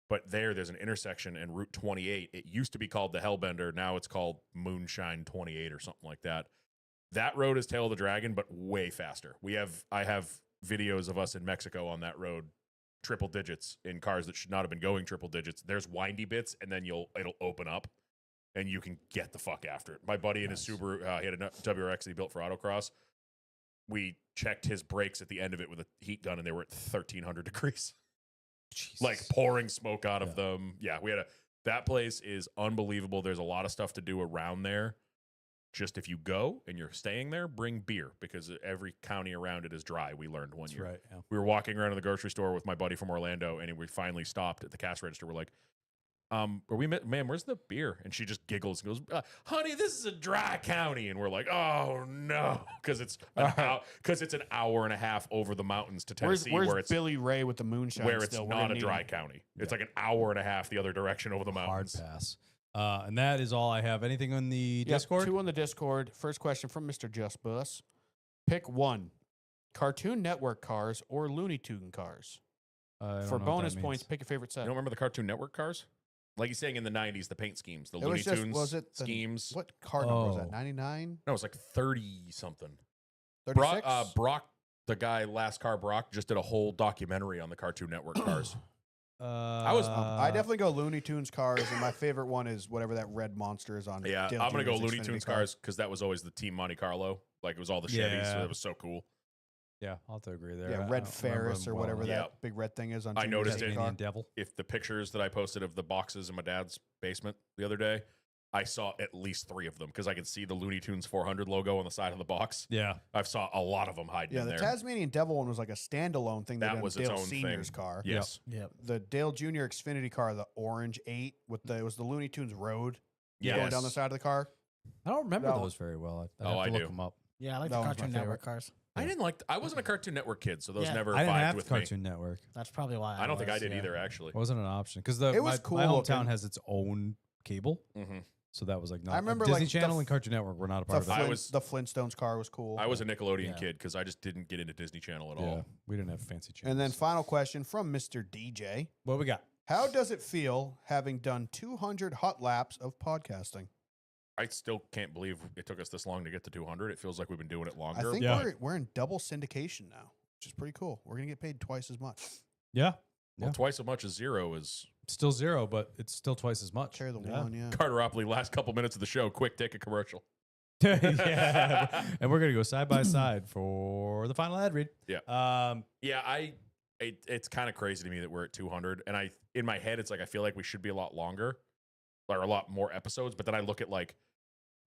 But there's an intersection and Route 28. It used to be called the Hellbender. Now it's called Moonshine 28 or something like that. That road is Tail of the Dragon, but way faster. I have videos of us in Mexico on that road, triple digits in cars that should not have been going triple digits. There's windy bits, and then it'll open up, and you can get the fuck after it. My buddy in his Subaru, he had a WRX that he built for autocross. We checked his brakes at the end of it with a heat gun, and they were at 1,300 degrees. Like Jesus. pouring smoke out of Yeah. them. Yeah, that place is unbelievable. There's a lot of stuff to do around there. Just if you go and you're staying there, bring beer because every county around it is dry. We learned one That's year. right. Yeah. We were walking around in the grocery store with my buddy from Orlando, and we finally stopped at the cash register. We're like, ma'am, where's the beer? And she just giggles and goes, honey, this is a dry county. And we're like, oh no, because it's an hour and a half over the mountains to Where's, Tennessee, where's where it's Billy Ray with the moonshine? where it's still? We're not gonna a need dry him. county. It's like an hour and a half the other direction over the Hard mountains. pass. And that is all I have. Anything on the Yep, Discord? 2 on the Discord. First question from Mr. Just Bus. Pick one: Cartoon Network cars or Looney Tune cars. I don't know For what that bonus means. points, pick your favorite You set. don't remember the Cartoon Network cars? Like he's saying in the 90s, the paint schemes, the It Looney was just, Tunes was it the, schemes. What car number was that? Oh. 99? No, it was like 30 something. 36? Brock, the guy, Last Car Brock, just did a whole documentary on the Cartoon Network cars. I definitely go Looney Tunes cars, and my favorite one is whatever that red monster is on. Yeah, Dale I'm going to go Jr.'s Looney Xfinity Tunes car. cars because that was always the Team Monte Carlo. Like it was all the Chevys, so Yeah. it was so cool. Yeah, I'll have to agree there. I Yeah, don't Red remember Ferris them or well. whatever Yeah. that big red thing is on. I Junior's noticed it. car. Tasmanian Devil. If the pictures that I posted of the boxes in my dad's basement the other day, I saw at least 3 of them because I could see the Looney Tunes 400 logo on the side of the box. Yeah. I saw a lot of them hiding Yeah, in the there. Tasmanian Devil one was like a standalone thing. That That was was its Dale own Senior's thing. car. Yes. Yep. The Dale Jr. Xfinity car, the orange 8 with it was the Looney Tunes Road Yes. going down the side of the car. I don't remember That one- those very well. I'd Oh, have to I look do. them up. Yeah, I like That the one's my Cartoon Network favorite. cars. I didn't like. I wasn't a Cartoon Network kid, so those Yeah. never I didn't vibed have with me. Cartoon Network. That's probably why. I don't think I was, did yeah. either, actually. It wasn't an option because It was my cool hometown looking. has its own cable, Mm-hmm. so that was like not. remember, Disney like, the Channel f- and Cartoon Network were not a The, part of it. the Flintstones car was cool. I was a Nickelodeon Yeah. kid because I just didn't get into Disney Channel at Yeah, all. we didn't have fancy channels. And then final question from Mr. DJ. what we got? How does it feel having done 200 hot laps of podcasting? I still can't believe it took us this long to get to 200. It feels like we've been doing it I longer. think Yeah. we're in double syndication now, which is pretty cool. We're going to get paid twice as much. Yeah, Well, yeah. twice as much as 0 is Still 0, but it's still twice as much. Carry the Yeah. one, yeah. Carteropoly. Last couple minutes of the show, quick take a commercial. yeah, and we're gonna go side by side for the final ad read. Yeah. Yeah, it's kind of crazy to me that we're at 200, and in my head it's like I feel like we should be a lot longer, or a lot more episodes. But then I look at like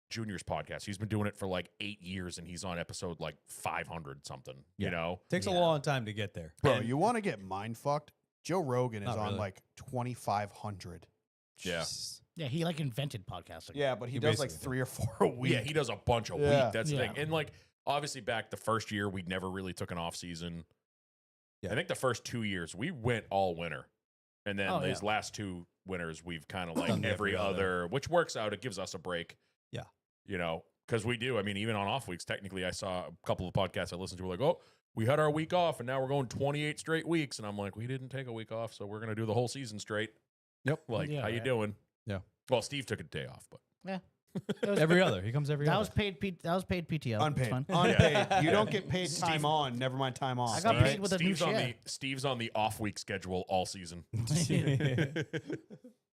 Junior's podcast. He's been doing it for like 8 years, and he's on episode like 500 something. Yeah. You know, Takes a Yeah. long time to get there. Bro, And- you want to get mind fucked? Joe Rogan is Not on really. like 2,500. Yeah. Jeez. Yeah, he like invented podcasting. Yeah, but he He does like basically 3 or 4 a week. yeah, he does a bunch a Yeah. week. That's the thing. Yeah. And like obviously back the first year, we never really took an off season. Yeah. I think the first 2 years we went all winter, and then Oh, these yeah. last 2 winters we've kind of like Done every every other. other, which works out. It gives us a break. Yeah. You know, because we do. I mean, even on off weeks, technically, I saw a couple of podcasts I listened to were like, oh, we had our week off and now we're going 28 straight weeks. And I'm like, we didn't take a week off, so we're going to do the whole season straight. Yep. Like, Yeah, how you right. doing? Yeah. Well, Steve took a day off, but Every other. He comes every That other. was that was paid PTO. It's Unpaid. fine. Unpaid. You don't Yeah. get paid Steve- time on. Never mind time off. I got right? paid with a new Steve's on the off week schedule all season.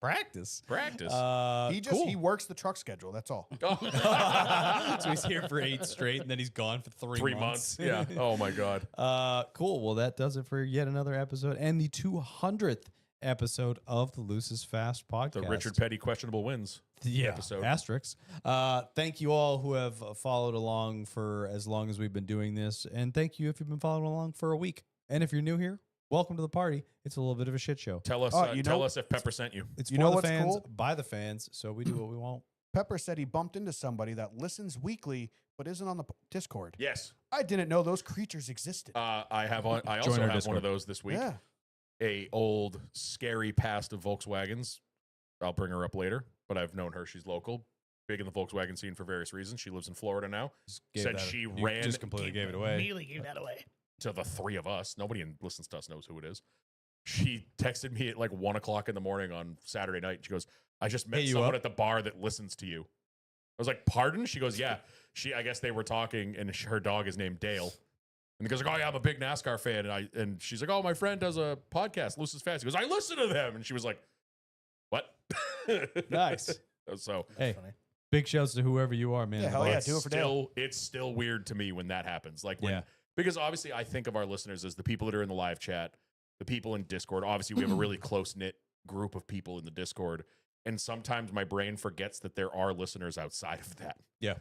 Practice. Practice. Cool. He works the truck schedule. That's all. So he's here for 8 straight, and then he's gone for 3 3 months. Yeah. Oh my God. Cool. Well, that does it for yet another episode and the 200th episode of the Lucis Fast podcast. The Richard Petty questionable wins. episode. Asterisks. Thank you all who have followed along for as long as we've been doing this, and thank you if you've been following along for a week. And if you're new here, welcome to the party. It's a little bit of a shit show. Tell us. you Tell know- us if Pepper sent you. It's You for know the what's fans, cool? by the fans, so we do what we want. Pepper said he bumped into somebody that listens weekly but isn't on the Discord. Yes. I didn't know those creatures existed. I have. I Join also our have one Discord. of those this week. Yeah. A old scary past of Volkswagens. I'll bring her up later, but I've known her. She's local, big in the Volkswagen scene for various reasons. She lives in Florida now. Just gave Said that- she you ran- just completely gave it away. Immediately gave that away. To the three of us. Nobody in listens to us knows who it is. She texted me at like 1 o'clock in the morning on Saturday night. She goes, I just met Hey, you someone up? at the bar that listens to you. I was like, pardon? She goes, yeah. I guess they were talking and her dog is named Dale. And he goes like, oh yeah, I'm a big NASCAR fan. And she's like, oh, my friend does a podcast, Lucis Fast. He goes, I listen to them. And she was like, what? Nice. So Hey, Funny. big shouts to whoever you are, man. Yeah, hell yeah, do it for Dale. it's still weird to me when that happens. Like when, Yeah. because obviously I think of our listeners as the people that are in the live chat, the people in Discord. Obviously, we have a really close knit group of people in the Discord, and sometimes my brain forgets that there are listeners outside of that. Yeah.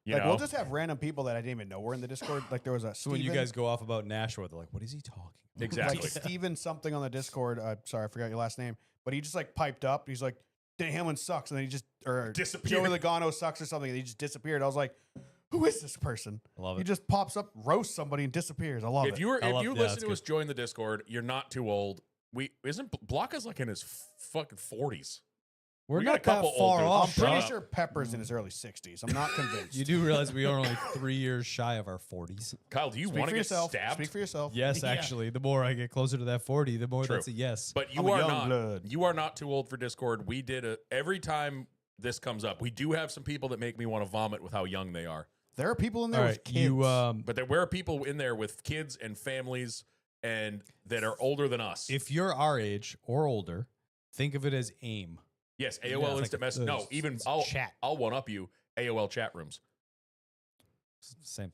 You Like know, we'll just have random people that I didn't even know were in the Discord. Like there was a So when you Steven- guys go off about Nashua, they're like, what is he talking about? exactly. like Steven something on the Discord. Sorry, I forgot your last name. But he just like piped up. He's like, Dan Hamlin sucks. And then he just, or Disappeared. Joey Logano sucks or something. And he just disappeared. I was like, who is this person? I love He it. just pops up, roasts somebody, and disappears. I love if it. you were, I if love- you yeah, listen that's to us, join the Discord. You're not too old. Blanca's like in his fucking 40s. We're we got not a couple that far old dudes. off. I'm pretty Sean. sure Pepper's in his early 60s. I'm not convinced. You do realize we are only 3 years shy of our 40s. Kyle, do you Speak want for to get yourself. stabbed? Speak for yourself. Yes, Yeah. actually. The more I get closer to that 40, the more True. that's a yes. But you I'm a are young not. blood. You are not too old for Discord. We did every time this comes up. We do have some people that make me want to vomit with how young they are. There are people in All there right, with kids. you But there were people in there with kids and families and that are older than us. if you're our age or older, think of it as AIM. yes, Yeah, AOL it's Instant like Message. No, it's- even it's I'll chat. I'll one up you. AOL chat rooms. Same.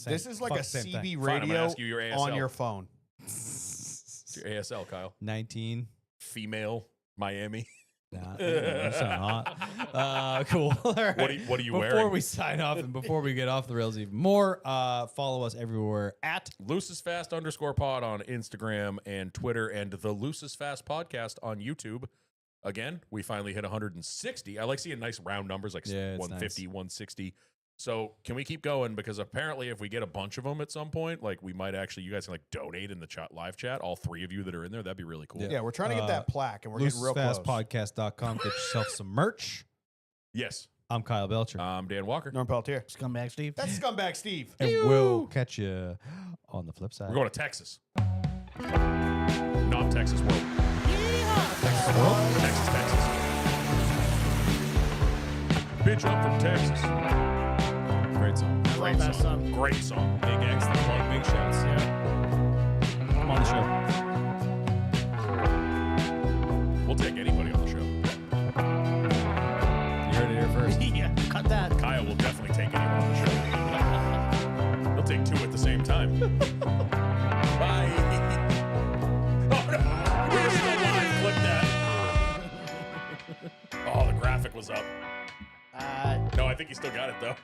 This is like fuck, a same thing. CB Fine, I'm gonna radio ask you your ASL. on your phone. It's your ASL, Kyle. 19. Female, Miami. Nah, you sound hot. Cool. All right. What are you Before wearing? we sign off and before we get off the rails even more, follow us everywhere at LucisFast_pod on Instagram and Twitter, and the Lucis Fast podcast on YouTube. Again, we finally hit 160. I like seeing nice round numbers like Yeah, it's 150, 160. So can we keep going? Because apparently if we get a bunch of them at some point, like we might actually, you guys can like donate in the chat, live chat, all three of you that are in there. That'd be really cool. Yeah, we're trying to get that plaque, and we're getting real close. LucisFastPodcast.com. Get yourself some merch. Yes. I'm Kyle Belcher. I'm Dan Walker. Norm Peltier. Scumbag Steve. That's Scumbag Steve. and we'll catch you on the flip side. We're going to Texas. Not Texas World. Texas World? Texas. Bitch, I'm from Texas. Great song. I love that song. Great song. Big X, the plug, big shots. Yeah. Come on the show. We'll take anybody on the show. You heard it here first. Yeah, cut that. Kyle will definitely take anyone on the show. He'll take two at the same time. Bye. Oh, no. We're still live. Clip that. Oh, the graphic was up. No, I think he still got it, though.